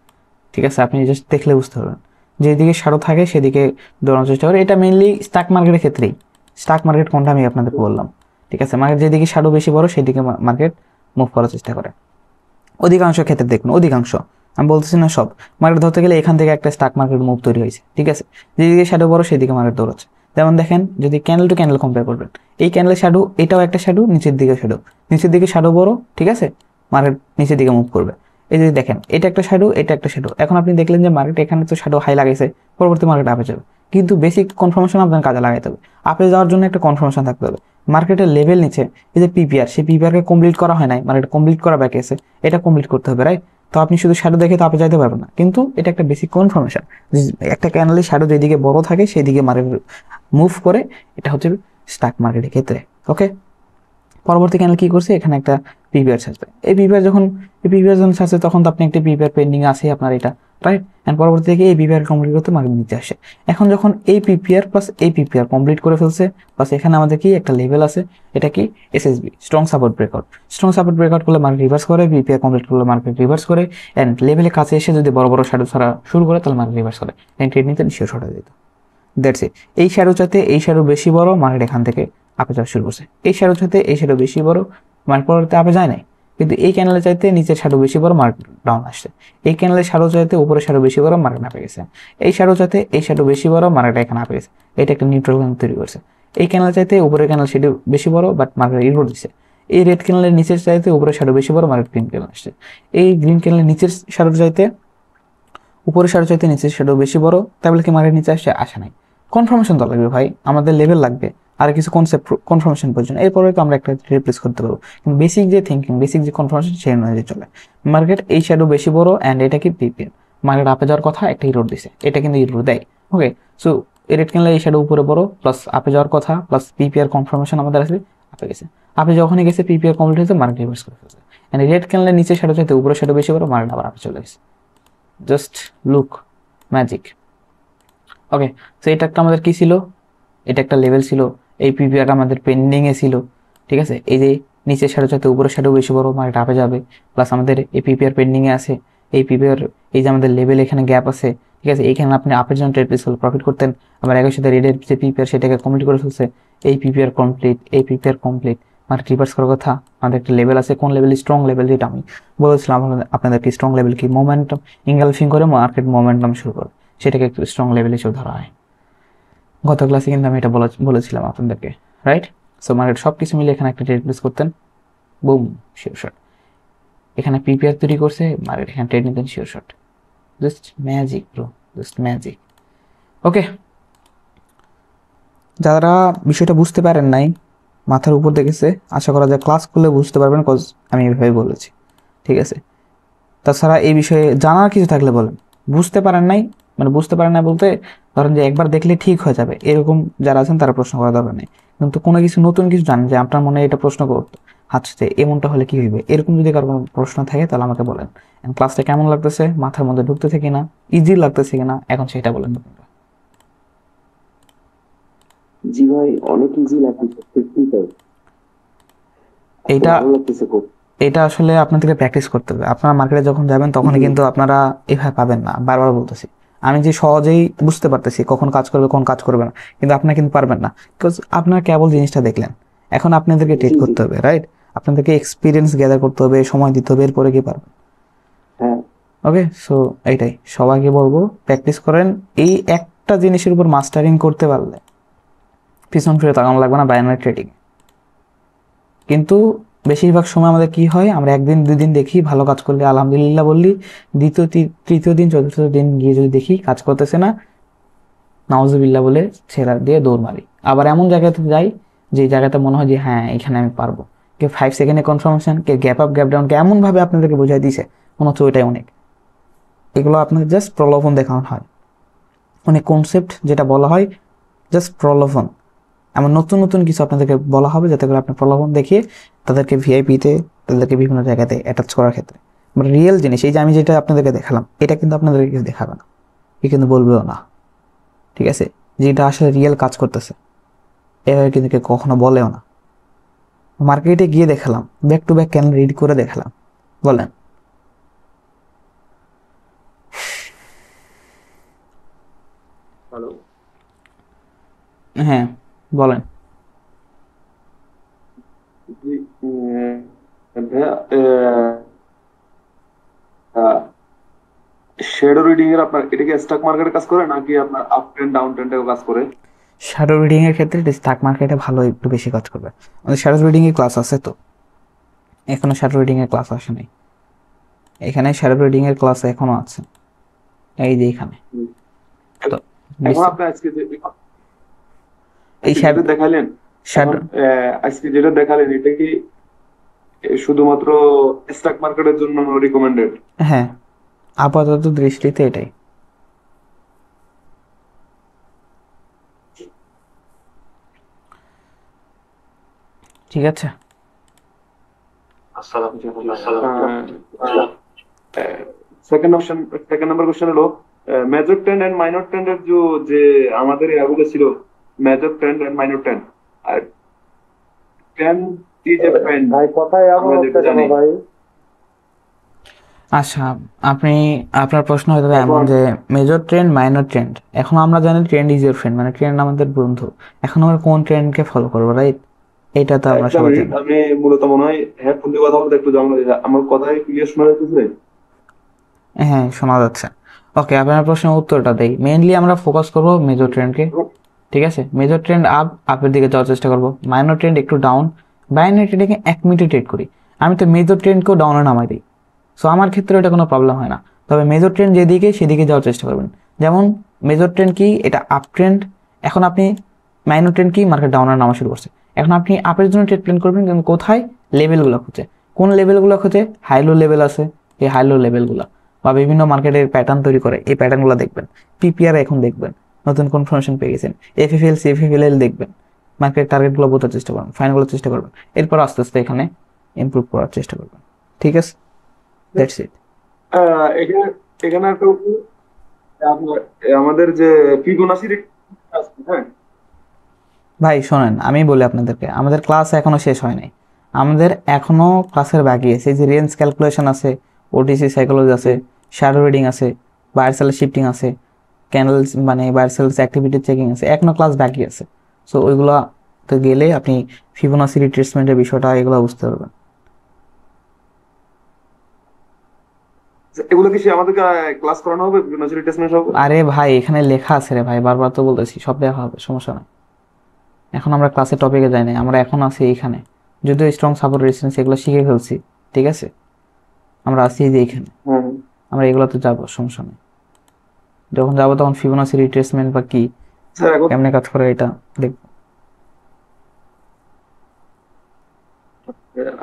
ঠিক আছে? আপনি জাস্ট দেখলে বুঝতে পারবেন, যেদিকে শ্যাডো থাকে সেদিকে দৌড়ানোর চেষ্টা করে। এটা মেইনলি স্টক মার্কেটের ক্ষেত্রেই, স্টক মার্কেট কোনটা আমি আপনাদেরকে বললাম, ঠিক আছে? মার্কেট যেদিকে শ্যাডো বেশি বড় সেদিকে মার্কেট মুভ করার চেষ্টা করে, অধিকাংশ ক্ষেত্রে দেখুন, অধিকাংশ, আমি বলতেছি না সব। মার্কেট ধরতে গেলে এখান থেকে একটা স্টক মার্কেট মুভ তৈরি হয়েছে, ঠিক আছে? যেদিকে শ্যাডো বড় সেদিকে মার্কেট দৌড়াচ্ছে। যেমন দেখেন, যদি ক্যান্ডেল টু ক্যান্ডেল কম্পেয়ার করবেন, এই ক্যান্ডেলের শ্যাডো, এটাও একটা শ্যাডো, নিচের দিকে শ্যাডো, নিচের দিকে শ্যাডো বড়, ঠিক আছে? মার্কেট নিচের দিকে মুভ করবে। এই যে দেখেন, এটা একটা শ্যাডো, এটা একটা শ্যাডো, এখন আপনি দেখলেন যে মার্কেট এখানে তো শ্যাডো হাই লাগাইছে, পরবর্তী মার্কেট আপে যাবে, কিন্তু বেসিক কনফার্মেশন আপনার কাজে লাগাইতে হবে। আপে যাওয়ার জন্য একটা কনফার্মেশন থাকতে হবে। মার্কেটের লেভেল নিচে এই যে পিপিআর, সেই পিপিআরকে কমপ্লিট করা হয় নাই, মার্কেট কমপ্লিট করা বাকি আছে, এটা কমপ্লিট করতে হবে, রাইট? তো আপনি শুধু শ্যাডো দেখে তো আপে যাইতে পারবেন না, কিন্তু এটা একটা বেসিক কনফার্মেশন, একটা ক্যান্ডেলের শ্যাডো যেদিকে বড় থাকে সেদিকে মার্কেট মুভ করে, এটা হচ্ছে স্টক মার্কেটের ক্ষেত্রে। ওকে, পরবর্তী ক্যান্ডেল কি করছে, এখানে একটা পিপিআর ছাড়বে, এই পিপিআর যখন ছাড়ছে তখন তো আপনি একটা পিপিআর পেন্ডিং আছে আপনার, এটা রাইট? অ্যান্ড পরবর্তী থেকে এই পিপিআর কমপ্লিট করতে মার্কেট নিচে আসে। এখন যখন এই পিপিআর প্লাস এই পিপিআর কমপ্লিট করে ফেলছে, প্লাস এখানে আমাদের কি একটা লেভেল আছে, এটা কি SSB, strong support breakout. Strong support breakout করলে মার্কেট রিভার্স করে, পিপিআর কমপ্লিট করলে মার্কেট রিভার্স করে, অ্যান্ড লেভেলের কাছে এসে যদি বড় বড় শ্যাডো ছাড়া শুরু করে তাহলে মার্কেট রিভার্স করে, অ্যান্ড ট্রেড নিতে নিশ্চয় সরা যেত। That's it. এই শ্যাডো চাইতে এই শ্যাডো বেশি বড়, মার্কেট এখান থেকে আপে যাওয়া শুরু করছে। এই শ্যাডো চাইতে এই শ্যাডো বেশি বড়, মার্কেট পরবর্তীতে আপে যায় নাই, কিন্তু এই ক্যানেলের চাইতে নিচের শ্যাডো বেশি বড়, মার্কেট ডাউন আসছে। এই ক্যানেলের শ্যাডো চাইতে উপরে শ্যাডো বেশি বড়, মার্কেট আপে গেছে। এই শ্যাডো চাইতে এই শ্যাডো বেশি বড়, মার্কেট এখানে আপে গেছে। এটা একটা নিউট্রাল ক্যানেল তৈরি করছে। এই ক্যানেল চাইতে উপরের ক্যানেল শ্যাডো বেশি বড়, বাট মার্কেট ইরোড দিচ্ছে। এই রেড ক্যানেলের নিচের চাইতে উপরে শ্যাডো বেশি বড়, মার্কেট গ্রিন ক্যানেল আসছে। এই গ্রিন ক্যানেলের নিচের শ্যাডো চাইতে উপরের শ্যাডো চাইতে নিচের শ্যাডো বেশি বড়, তাহলে কি মার্কেট নিচে আসছে? আসে নাই। কনফার্মেশন তো লাগবে ভাই, আমাদের লেভেল লাগবে, আর কিছু কনসেপ্ট কনফার্মেশন প্রয়োজন, এরপরে তো আমরা একটা রিপ্লেস করতে পারবো। কিন্তু বেসিক যে থিঙ্কিং, বেসিক যে কনফার্মেশন সেই অনুযায়ী চলে। মার্কেট এই শ্যাডো বেশি বড় অ্যান্ড এটা কি পিপিএম, মার্কেট আপে যাওয়ার কথা, একটা ইরোড দিছে, এটা কিন্তু ইরোড দেয়। ওকে, সো রেড ক্যান্ডেল এই শ্যাডো উপরে বড়, প্লাস আপে যাওয়ার কথা, প্লাস পিপিআর কনফার্মেশন আমাদের আসলে আপে গেছে। আপে যখনই গেছে পিপিআর কমপ্লিট হয়েছে, মার্কেট রিভার্স করে ফেলছে। এন্ড রেড ক্যান্ডেলের নিচে শ্যাডো চাইতে উপরে শ্যাডো বেশি বড়, মার্কেট আবার আপে চলে গেছে। Just look magic. Okay, so এটা একটা আমাদের কি ছিল, এটা একটা লেভেল ছিল, এই পিপিআর আমাদের পেন্ডিংয়ে ছিল, ঠিক আছে। এই যে নিচের শ্যাডো চাইতে উপরের শ্যাডো বেশি বড়, মার্কেট আপে যাবে, প্লাস আমাদের এই পিপিআর পেন্ডিংয়ে আছে, এই পিপিআর এই যে আমাদের লেভেল এখানে গ্যাপ আছে, ঠিক আছে। এইখানে আপনি আপের জন্য ট্রেড প্লেস করলে প্রফিট করতেন, আবার একই সাথে রেডের যে পিপিআর সেটাকে কমপ্লিট করে ফেলছে, এই পিপিআর কমপ্লিট, এই পিপিআর কমপ্লিট, মার্কেট রিভার্স করার কথা। আমাদের একটা লেভেল আছে, কোন লেভেল? স্ট্রং লেভেল, যেটা আমি বলেছিলাম আপনাদেরকে। স্ট্রং লেভেল কি? মোমেন্টাম ইনগালফিং করে মার্কেট মোমেন্টাম শুরু করে, সেটাকে একটু স্ট্রং লেভেল হিসেবে ধরা হয়। গত ক্লাসে কিন্তু আমি এটা বলেছিলাম আপনাদেরকে, রাইট? সো মার্কেট সব কিছু মিলে এখানে একটা ট্রেড প্লেস করতেন, বুম, শিওর শট। এখানে পিপিআর তৈরি করছে, মার্কেট এখানে ট্রেড নিতেন, sure shot. Just magic bro, just magic. Okay, যারা বিষয়টা বুঝতে পারেন নাই, মাথার উপর দেখেছে, আশা করা যায় ক্লাস করলে বুঝতে পারবেন, কজ আমি এভাবে বলেছি, ঠিক আছে। তাছাড়া এই বিষয়ে জানার কিছু থাকলে বলেন। বুঝতে পারেন নাই, মানে বুঝতে পারেন না বলতে ধরেন যে একবার দেখলে ঠিক হয়ে যাবে এরকম যারা আছেন তারা প্রশ্ন করা দরকার নেই। কিন্তু কোনো কিছু নতুন কিছু জানেন যে আপনার মনে এটা প্রশ্ন করতো, আচ্ছা এমনটা হলে কি হইবে, এরকম যদি কারো কোনো প্রশ্ন থাকে তাহলে আমাকে বলেন। ক্লাসটা কেমন লাগতেছে, মাথার মধ্যে ঢুকতেছে কিনা, ইজি লাগতেছে কিনা, এখন সেটা বলেন। জি ভাই, অনেক ইজি লাগতেছে, সত্যি তাই। এইটা ভালো লাগতেছে খুব। এটা আসলে আপনাদেরকে প্র্যাকটিস করতে হবে। আপনারা মার্কেটে যখন যাবেন তখনই কিন্তু আপনারা এভাবে পাবেন না। বারবার বলতেছি, আমি যে সহজেই বুঝতে পারতেছি কখন কাজ করবে কোন কাজ করবে না, কিন্তু আপনারা কিন্তু পারবেন না, বিকজ আপনারা কেবল জিনিসটা দেখলেন। এখন আপনাদেরকে ট্রেড জি, জি। করতে হবে, রাইট? আপনাদেরকে এক্সপিরিয়েন্স গ্যাদার করতে হবে, সময় দিতে হবে, এরপরে কি পারবেন। হ্যাঁ, ওকে, সো এইটাই সবাইকে বলবো, প্র্যাকটিস করেন। এই একটা জিনিসের উপর মাস্টারিং করতে পারলে পিছন ফিরে তাকানো লাগবে না বাইনারি ট্রেডিং। কিন্তু বেশিরভাগ সময় আমাদের কি হয়, আমরা একদিন দুই দিন দেখি ভালো কাজ করলে আলহামদুলিল্লাহ বললি, দ্বিতীয় তৃতীয় দিন চতুর্থ দিন গিয়ে যদি দেখি কাজ করতেছে না, নাউজুবিল্লাহ বলে ছেড়া দিয়ে দৌড় মারি। আবার এমন জায়গাতে যাই যে জায়গাতে মনে হয় যে হ্যাঁ এখানে আমি পারবো, কেউ 5 সেকেন্ডে কনফার্মেশন, কেউ গ্যাপ আপ গ্যাপ ডাউন, এমনভাবে আপনাদেরকে বোঝাই দিছে মনে হচ্ছে ওইটাই অনেক। এগুলো আপনাদের জাস্ট প্রলোভন দেখানো হয়, অনেক কনসেপ্ট যেটা বলা হয় জাস্ট প্রলোভন। এমন নতুন নতুন কিছু আপনাদেরকে বলা হবে যাতে করে আপনি প্রলোভন দেখিয়ে তাদেরকে ভিআইপিতে, তাদেরকে বিভিন্ন জায়গাতে অ্যাটাচ করার ক্ষেত্রে। বাট রিয়েল জিনিস, এই যে আমি যেটা আপনাদেরকে দেখালাম, এটা কিন্তু আপনাদেরকে কিছু দেখাবে না, এ কিন্তু বলবেও না, ঠিক আছে। যেটা আসলে রিয়েল কাজ করতেছে এভাবে কিন্তু কেউ কখনো বলেও না। মার্কেটে গিয়ে দেখালাম, back to back candle read করে দেখালাম, বলেন। হ্যালো। হ্যাঁ বলেন। জি, ভাইয়া, শ্যাডো রিডিং এর আপনার এটা কি স্টক মার্কেটে কাজ করে নাকি আপনার আপ ট্রেন্ড ডাউন ট্রেন্ডেও কাজ করে? শ্যাডো রিডিং এর ক্ষেত্রে স্টক মার্কেটে ভালো একটু বেশি কাজ করবে। আমাদের শ্যাডো রিডিং এর ক্লাস আছে তো, এখনো শ্যাডো রিডিং এর ক্লাস আসে নাই। এখানে শ্যাডো রিডিং এর ক্লাস এখনো আছে, এই যে এখানে। তো এখন আপনি আজকে যে এই যেটা দেখালেন, এখন শ্যাডো আজকে যেটা দেখালেন এটা কি শুধুমাত্র স্টক মার্কেটের জন্য রিকমেন্ডেড? হ্যাঁ, আপাতত দৃষ্টিতে এটাই। ঠিক আছে, second option, second number question হলো মেজর ট্রেন্ড এন্ড মাইনর ট্রেন্ডের যে আমাদের এগুলো ছিল, major trend and minor trend. আর ট্রেন্ড ইজ এ ফ্রেন্ড, ভাই কথাই এমন হচ্ছে কেন ভাই? আচ্ছা, আপনি আপনার প্রশ্ন হয়তো এমন যে মেজর ট্রেন্ড মাইনর ট্রেন্ড, এখন আমরা জানি ট্রেন্ড ইজ ইউর ফ্রেন্ড, মানে ট্রেন্ড আমাদের বন্ধু। এখন আমরা কোন ট্রেন্ডকে ফলো করবো, রাইট? এটা তো আমরা সবাই জানি। আমি মূলত মনে হয় হেডফোন দিয়ে কথা বলতে একটু জানলো, আমার কথাই ক্লিয়ার শোনা যাচ্ছে? হ্যাঁ শোনা যাচ্ছে। ওকে, আপনার প্রশ্নের উত্তরটা দেই। মেইনলি আমরা ফোকাস করবো মেজর ট্রেন্ডকে, ঠিক আছে। মেজর ট্রেন্ড আপের দিকে যাওয়ার চেষ্টা করবো, মাইনর ট্রেন্ড একটু ডাউন। বাইনারি ট্রেডিংয়ে 1 মিনিটে ট্রেড করি, আমি তো মেজর ট্রেন্ডকেও ডাউনে নামাই দিই। সো আমার ক্ষেত্রে এটা কোনো প্রবলেম হয় না। তবে মেজর ট্রেন্ড যেদিকে সেদিকে যাওয়ার চেষ্টা করবেন। যেমন মেজর ট্রেন্ড কি, এটা আপ ট্রেন্ড। এখন আপনি মাইনর ট্রেন্ড কি, মার্কেট ডাউনে নামা শুরু করছে। এখন আপনি আপের জন্য ট্রেড প্ল্যান করবেন, কিন্তু কোথায়? লেভেলগুলো খুঁজে। কোন লেভেলগুলো খুঁজে? হাই লো লেভেল আছে, এই হাই লো লেভেলগুলো বা বিভিন্ন মার্কেটের প্যাটার্ন তৈরি করে, এই প্যাটার্নগুলো দেখবেন। পিপিআর এখন দেখবেন, নতুন কনফার্মেশন পেয়ে গেছেন। এফএফএল সিএফএফএল দেখবেন, মার্কেট টার্গেটগুলো বোঝার চেষ্টা করবেন, ফাইনগুলো চেষ্টা করবেন। এরপর আস্তে আস্তে এখানে ইমপ্রুভ করার চেষ্টা করবেন, ঠিক আছে? That's it. এখানে এখানে একটা আপনার আমাদের যে ফিবোনাসি, হ্যাঁ, ভাই শোনেন, আমি বলি আপনাদেরকে, আমাদের ক্লাস এখনো শেষ হয় নাই, আমাদের এখনো ক্লাসের বাকি আছে। এই যে রেঞ্জ ক্যালকুলেশন আছে, ওটিসি সাইকোলজি আছে, শ্যাডো রিডিং আছে, বায়ার সেল শিফটিং আছে, ক্যান্ডেলস মানে বায়ার সেলস অ্যাক্টিভিটি চেকিং আছে, এখনো ক্লাস বাকি আছে। সো ওইগুলা তো গেলে আপনি ফিবোনাসি রিট্রেসমেন্টের বিষয়টা এগুলো বুঝতে পারবেন। এগুলো কি আমাদেরকে ক্লাস করানো হবে, ফিবোনাচি রিট্রেসমেন্ট হবে? আরে ভাই এখানে লেখা আছে রে ভাই, বারবার তো বলতেছি, সব লেখা হবে, সমস্যা নাই। এখন আমরা ক্লাসের টপিকে যাই নাই, আমরা এখন আছি এইখানে, যদিও স্ট্রং সাপোর্ট রেজিস্ট্যান্স এগুলো শিখে ফেলছি, ঠিক আছে, আমরা আছি এই যে এইখানে, হুম। আমরা এগুলোতে যাবো, সমস্যা নেই। যখন যাবো তখন ফিবোনাসি রিট্রেসমেন্ট বা কি, স্যার এখন কেমনে কাজ করে এটা দেখবো।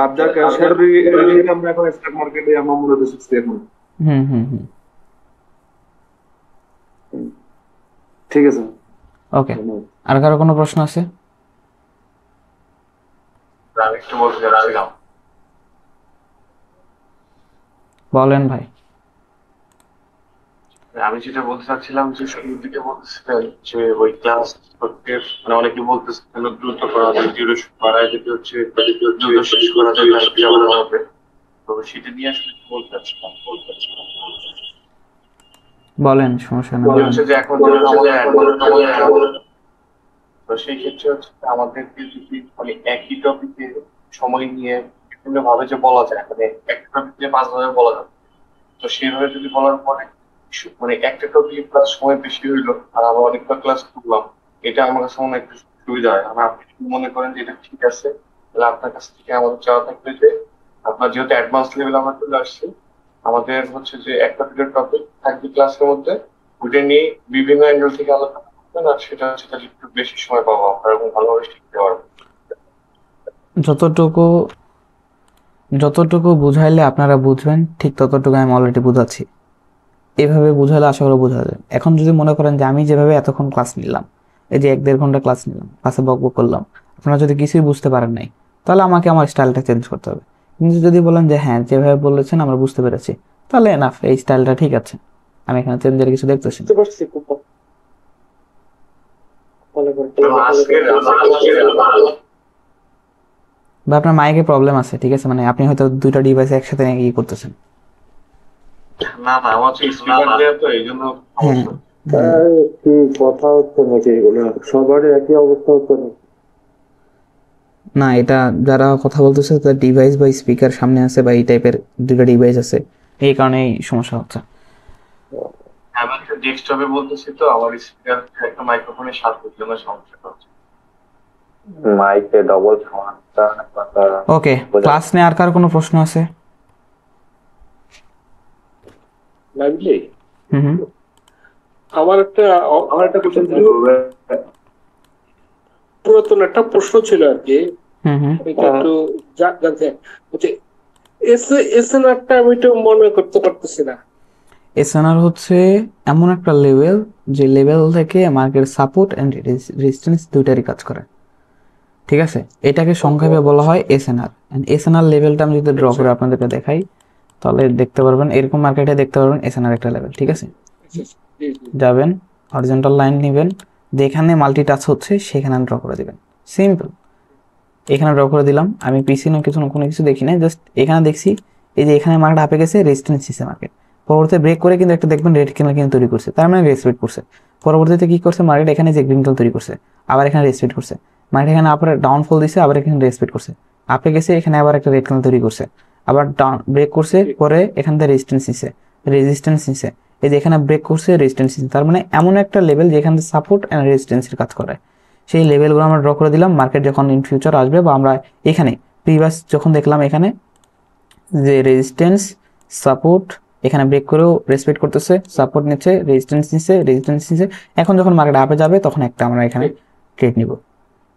আপনার শ্যাডো রিডিং আমরা এখন স্টক মার্কেটে আমরা মূলত শিখছি এখন। হুম হুম হুম ঠিক আছে। ওকে, আর কারো কোনো প্রশ্ন আছে? আমি একটু বলতে চাচ্ছিলাম, বলেন ভাই। আমি যেটা বলতে চাচ্ছিলাম যে শুরুর দিকে বলতেছিলেন যে ওই ক্লাস করতে মানে অনেকে বলতেছিলেন দ্রুত করা যায়, ডিউরেশন বাড়ায় যদি হচ্ছে দ্রুত শেষ করা যায় তাহলে কেমন হবে, তো সেটা নিয়ে আসলে কি বলতে চাচ্ছিলাম। বলেন, সমস্যা নেই, মনে বলেন। হচ্ছে যে এখন যেহেতু আমাদের তো সেই ক্ষেত্রে হচ্ছে যে আমাদেরকে যদি মানে একই টপিকে সময় নিয়ে বিভিন্ন ভাবে যে বলা যায়, মানে একটা টপিক নিয়ে 5 ভাবে বলা যায়, তো সেইভাবে যদি বলার পরে মানে একটা টপিক ক্লাস সময় বেশি হইলো আর আমরা অনেকটা ক্লাস করলাম, এটা আমার কাছে মনে হয় একটু সুবিধা হয়। আর আপনি যদি মনে করেন যে এটা ঠিক আছে, তাহলে আপনার কাছ থেকে আমাদের চাওয়া থাকবে যে আপনার যেহেতু অ্যাডভান্স লেভেল আমরা চলে আসছি, আমাদের হচ্ছে যে একটা পিরিয়ড টপিক থাকবে ক্লাসের মধ্যে, ওইটা নিয়ে বিভিন্ন অ্যাঙ্গেল থেকে আলোচনা করবেন, আর সেটা হচ্ছে তাহলে একটু বেশি সময় পাবো আমরা এবং ভালোভাবে শিখতে পারবো। যতটুকু যতটুকু বুঝাইলে আপনারা বুঝবেন, ঠিক ততটুকু আমি অলরেডি বুঝাচ্ছি। এভাবে বুঝালে আশা করা বোঝা যায়। এখন যদি মনে করেন যে আমি যেভাবে এতক্ষণ ক্লাস নিলাম, এই যে 1-1.5 ঘন্টা ক্লাস নিলাম, ক্লাসে বকবক করলাম, আপনারা যদি কিছুই বুঝতে পারেন নাই, তাহলে আমাকে আমার স্টাইলটা চেঞ্জ করতে হবে। কিন্তু যদি বলেন যে হ্যাঁ যেভাবে বলেছেন আমরা বুঝতে পেরেছি, তাহলে এনাফ, এই স্টাইলটা ঠিক আছে, আমি এখানে চেঞ্জের কিছু দেখতেছি না। বুঝতে পারছি খুব ভালো করে। এবং আজকের বা আপনার মাইকে প্রবলেম আছে, ঠিক আছে, মানে আপনি হয়তো দুইটা ডিভাইস একসাথে ই করতেছেন। না না আমার হচ্ছে স্পিকার দেওয়া তো এই জন্য হ্যাঁ সমস্যা। হ্যাঁ, কি কথা হচ্ছে নাকি, এগুলো সবারই একই অবস্থা হচ্ছে নাকি? না এটা যারা কথা বলতেছে তার ডিভাইস বা স্পিকার সামনে আছে বা এই টাইপের দুইটা ডিভাইস আছে, এই কারণেই সমস্যা হচ্ছে। আমি একটা ডেস্কটপে বলতেছি তো আমার স্পিকার একটা মাইক্রোফোনের সাথে জন্য সমস্যা হচ্ছে। মাইকে ডবল সাউন্ডটা ওকে, ক্লাস নিয়ে আর কার কোনো প্রশ্ন আছে? লাগলি হুম হুম আমার একটা কোশ্চেন ছিল, পুরাতন একটা প্রশ্ন ছিল আর কি, হুম হুম এটা একটু জানতে হচ্ছে, এসএনআরটা আমি তো মনে করতে পারতেছি না। এসএনআর হচ্ছে এমন একটা লেভেল, যে লেভেল থেকে মার্কেট সাপোর্ট এন্ড রেজিস্ট্যান্স দুইটারই কাজ করে, ঠিক আছে, এটাকে সংক্ষেপে বলা হয় এসএনআর। এসএনআর লেভেলটা আমি যদি ড্র করে আপনাদেরকে দেখাই, তাহলে দেখতে পারবেন, এরকম মার্কেটে দেখতে পারবেন এসএনআর একটা লেভেল, ঠিক আছে। জি, জি। যাবেন, হরিজন্টাল লাইন নেবেন, যেখানে মাল্টি টাচ হচ্ছে সেখানে ড্র করে দিবেন, সিম্পল। এখানে ড্র করে দিলাম, আমি পিসি না কিছু না, কোনো কিছু দেখি না, জাস্ট এখানে দেখছি এই যে এখানে মার্কেট আপে গেছে, রেজিস্ট্যান্স নিচ্ছে মার্কেট, পরবর্তীতে ব্রেক করে কিন্তু একটা দেখবেন রেড ক্যান্ডেল কিন্তু তৈরি করছে, তার মানে রেসপেক্ট করছে। পরবর্তীতে কি করছে মার্কেট, এখানে যে গ্রিন ক্যান্ডেল তৈরি করছে, আবার এখানে রেসপেক্ট করছে, মার্কেট এখানে আবার ডাউনফল দিছে, আবার এখানে রেসপেক্ট করছে, আপে গেছে, এখানে আবার একটা রেড ক্যান্ডেল তৈরি করছে, আবার ডাউন ব্রেক করছে, পরে এখান থেকে রেজিস্ট্যান্স নিছে, এই যে এখানে ব্রেক করছে, রেজিস্ট্যান্স নিছে, তার মানে এমন একটা লেভেল যেখানে সাপোর্ট এন্ড রেজিস্ট্যান্সের কাজ করে। সেই লেভেলগুলো আমরা ড্র করে দিলাম, মার্কেট যখন ইন ফিউচার আসবে বা আমরা এখানে প্রিভিয়াস যখন দেখলাম এখানে যে রেজিস্ট্যান্স সাপোর্ট, এখানে ব্রেক করেও রেসপেক্ট করতেছে, সাপোর্ট নিচ্ছে, রেজিস্ট্যান্স নিচ্ছে, এখন যখন মার্কেট আপে যাবে তখন একটা আমরা এখানে ট্রেড নিব।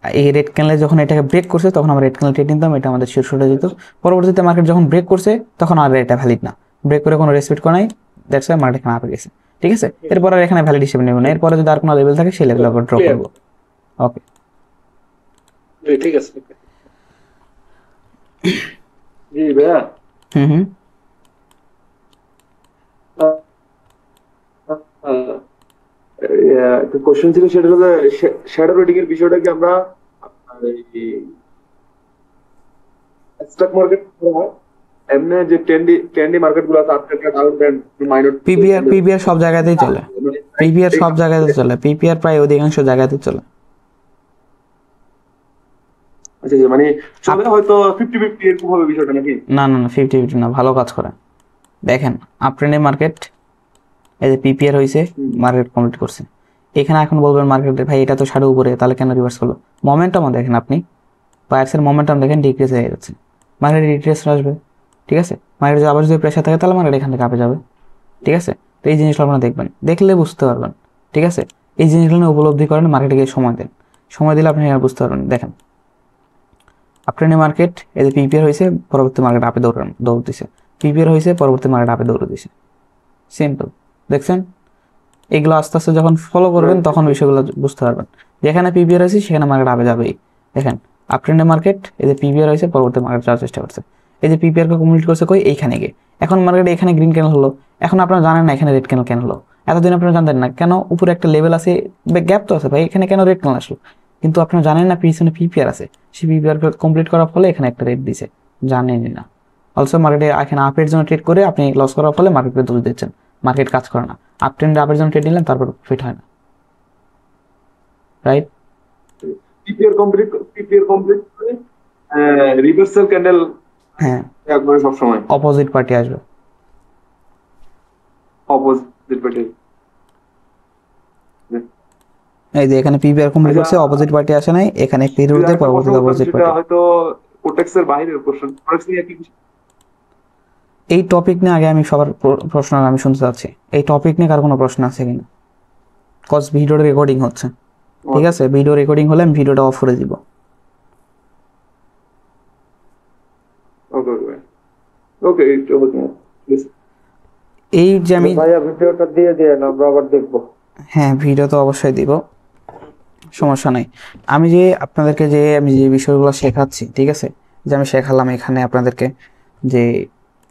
এই রেড ক্যান্ডেল যখন এটাকে ব্রেক করছে তখন আমরা রেড ক্যান্ডেল ট্রেড নিতাম, এটা আমাদের শীর্ষটা যেত। পরবর্তীতে মার্কেট যখন ব্রেক করছে তখন আর এটা ভ্যালিড না, ব্রেক করে কোনো রেসপেক্ট করে নাই, দ্যাটস ওয়াই মার্কেট এখানে আপে গেছে, ঠিক আছে। এরপর আর এখানে ভ্যালিড হিসেবে নেব না, এরপরে যদি আর কোনো লেভেল থাকে সেই লেভেল আবার ড্র করবো। ওকে, ঠিক আছে। জি ভাইয়া, হুম হুম একটা কোশ্চেন ছিল, সেটা হলো শ্যাডো রেটিং এর বিষয়টা কি আমরা স্টক মার্কেট এমনি যে ট্রেন্ডি মার্কেট গুলো আছে, uptrend down trend minor PPR সব জায়গাতেই চলে, পিপিআর সব জায়গাতে চলে, পিপিআর প্রায় অধিকাংশ জায়গাতে চলে। আচ্ছা মানে চলে হয়তো 50-50 এরকম হবে বিষয়টা নাকি? না না না, 50-50 না, ভালো কাজ করে। দেখেন আপট্রেন্ডে মার্কেট, এই যে পিপিআর হয়েছে, মার্কেট কমপ্লিট করছে। এখানে এখন বলবেন মার্কেটে ভাই এটা তো শাড়ি উপরে, তাহলে কেন রিভার্স করলো? মোমেন্টাম দেখেন আপনি, বায়ার্সের মোমেন্টাম দেখেন ডিক্রিজ হয়ে যাচ্ছে, মার্কেট রিট্রেস আসবে, ঠিক আছে? মার্কেট আবার যদি প্রেশার থাকে তাহলে মার্কেট এখান থেকে আপে যাবে, ঠিক আছে? তো এই জিনিসগুলো আপনারা দেখবেন, দেখলে বুঝতে পারবেন, ঠিক আছে? এই জিনিসগুলো নিয়ে উপলব্ধি করেন, মার্কেটে গিয়ে সময় দেন, সময় দিলে আপনি আর বুঝতে পারবেন। দেখেন আপট্রেন্ডে মার্কেট, এই যে পিপিআর হয়েছে, পরবর্তী মার্কেট আপে দৌড় দিছে, পিপিআর হয়েছে, পরবর্তী মার্কেট আপে দৌড় দিছে, সিম্পল। দেখছেন? এগুলো আস্তে আস্তে যখন ফলো করবেন তখন বিষয়গুলো বুঝতে পারবেন। যেখানে পিপিআর আছে সেখানে মার্কেট আপে যাবেই। দেখেন আপট্রেন্ডে মার্কেট, এই যে পিপিআর হয়েছে, পরবর্তী মার্কেট যাওয়ার চেষ্টা করছে, এই যে পিপিআরকে কমপ্লিট করছে কই এইখানে গিয়ে, এখন মার্কেট এখানে গ্রিন ক্যান্ডেল হলো, এখন আপনারা জানেন না এখানে রেড ক্যান্ডেল কেন হলো, এতদিন আপনারা জানতেন না কেন, উপরে একটা লেভেল আছে, গ্যাপ তো আছে ভাই, এখানে কেন রেড ক্যান্ডেল আসলো, কিন্তু আপনারা জানেন না পিছনে পিপিআর আছে, সেই পিপিআর কমপ্লিট করার ফলে এখানে একটা রেড দিছে, জানেনই না। অলসো মার্কেটে এখানে আপের জন্য ট্রেড করে আপনি লস করার ফলে মার্কেটে দোষ দিচ্ছেন, মার্কেট কাজ করে না। আপ ট্রেন্ডে আপের জন্য ট্রেড নিলেন, তারপর ফিট হয় না, রাইট? পিপিআর কমপ্লিট করে রিভার্সাল ক্যান্ডেল হ্যাঁ, একবারে সব সময় অপোজিট পার্টি আসবে। Opposite party. এই যে এখানে পিপিআর কমপ্লিট করছে, অপোজিট পার্টি আসে নাই, এখানে একটি রুটে পরবর্তীতে অপোজিট সেটা পার্টি। হয়তো কোটেক্সের বাইরের কোশ্চেন, কোটেক্স নিয়ে কি এই টপিক নিয়ে আগে আমি সবার প্রশ্ন আমি শুনতে চাচ্ছি, এই টপিক নিয়ে কার কোনো প্রশ্ন আছে কিনা? কজ ভিডিওটা রেকর্ডিং হচ্ছে, ঠিক আছে? ভিডিও রেকর্ডিং হলে আমি ভিডিওটা অফ করে দিব। ওকে ওকে এই যে আমি, ভাইয়া ভিডিওটা দিয়ে আমরা আবার দেখবো। হ্যাঁ ভিডিও তো অবশ্যই দিব, সমস্যা নাই। আমি যে আপনাদেরকে আমি যে বিষয়গুলো শেখাচ্ছি, ঠিক আছে, যে আমি শেখালাম এখানে আপনাদেরকে যে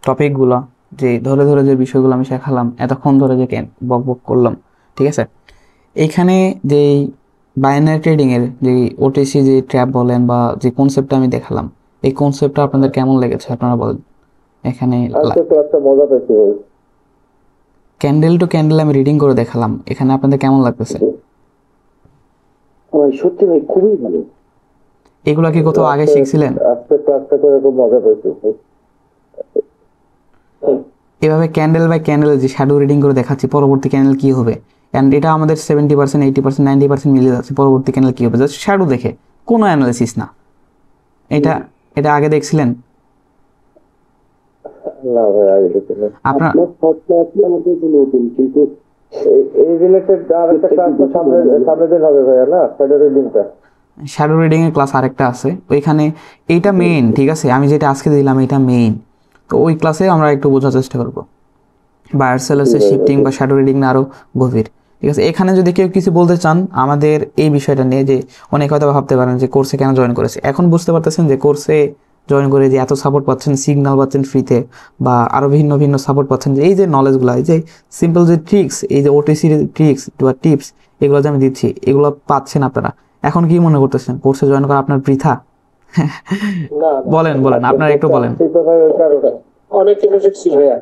টপিকগুলো, যে ধরে ধরে যে বিষয়গুলো আমি শেখালাম এতক্ষণ ধরে, যে বক বক করলাম, ঠিক আছে? এইখানে যে বাইনারি ট্রেডিংয়ের যে ওটিসি যে ট্র্যাপ বলেন বা যে কনসেপ্টটা আমি দেখালাম, এই কনসেপ্টটা আপনাদের কেমন লেগেছে আপনারা বলেন। এখানে ক্লাসটা মজা পাইছি ভাই। ক্যান্ডেল টু ক্যান্ডেল আমি রিডিং করে দেখালাম, এখানে আপনাদের কেমন লাগতেছে? সত্যি ভাই খুবই ভালো। এগুলো কি কোথাও আগে শিখছিলেন? আজকে ক্লাসটা করে খুব মজা পাইছি। এভাবে ক্যান্ডেল বাই ক্যান্ডেল যে শ্যাডো রিডিং করে দেখাচ্ছি পরবর্তী ক্যান্ডেল কি হবে, অ্যান্ড এটা আমাদের 70%, 80%, 90% মিলে যাচ্ছে পরবর্তী ক্যান্ডেল কি হবে, জাস্ট শ্যাডো দেখে, কোনো অ্যানালিসিস না। এটা এটা আগে দেখছিলেন না ভাই, আগে দেখিনি। আপনার? সব ক্লাসই আমাদের জন্য নতুন, কিন্তু এই রিলেটেড আর একটা ক্লাস তো সামনে দিন হবে ভাইয়া, না শ্যাডো রিডিংটা? শ্যাডো রিডিং এর ক্লাস আরেকটা আছে ওইখানে, এইটা মেইন, ঠিক আছে? আমি যেটা আজকে দিলাম এটা মেইন, তো ওই ক্লাসে আমরা একটু বোঝার চেষ্টা করবো বায়ার সেলার্সের শিফটিং বা শ্যাডো রিডিং না আরো গভীর, ঠিক আছে? এখানে যদি কেউ কিছু বলতে চান আমাদের এই বিষয়টা নিয়ে, যে অনেক হয়তো ভাবতে পারেন যে কোর্সে কেন জয়েন করেছে, এখন বুঝতে পারতেছেন যে কোর্সে জয়েন করে যে এত সাপোর্ট পাচ্ছেন, সিগন্যাল পাচ্ছেন ফ্রিতে, বা আরো ভিন্ন ভিন্ন সাপোর্ট পাচ্ছেন, যে এই যে নলেজগুলো, এই যে সিম্পল যে ট্রিক্স, এই যে ওটিসির ট্রিক্স বা টিপস, এগুলো যে আমি দিচ্ছি, এগুলো পাচ্ছেন আপনারা। এখন কি মনে করতেছেন কোর্সে জয়েন করা আপনার বৃথা? বলেন আপনারা একটু বলেন। অনেক কিছু শিখছি ভাইয়া।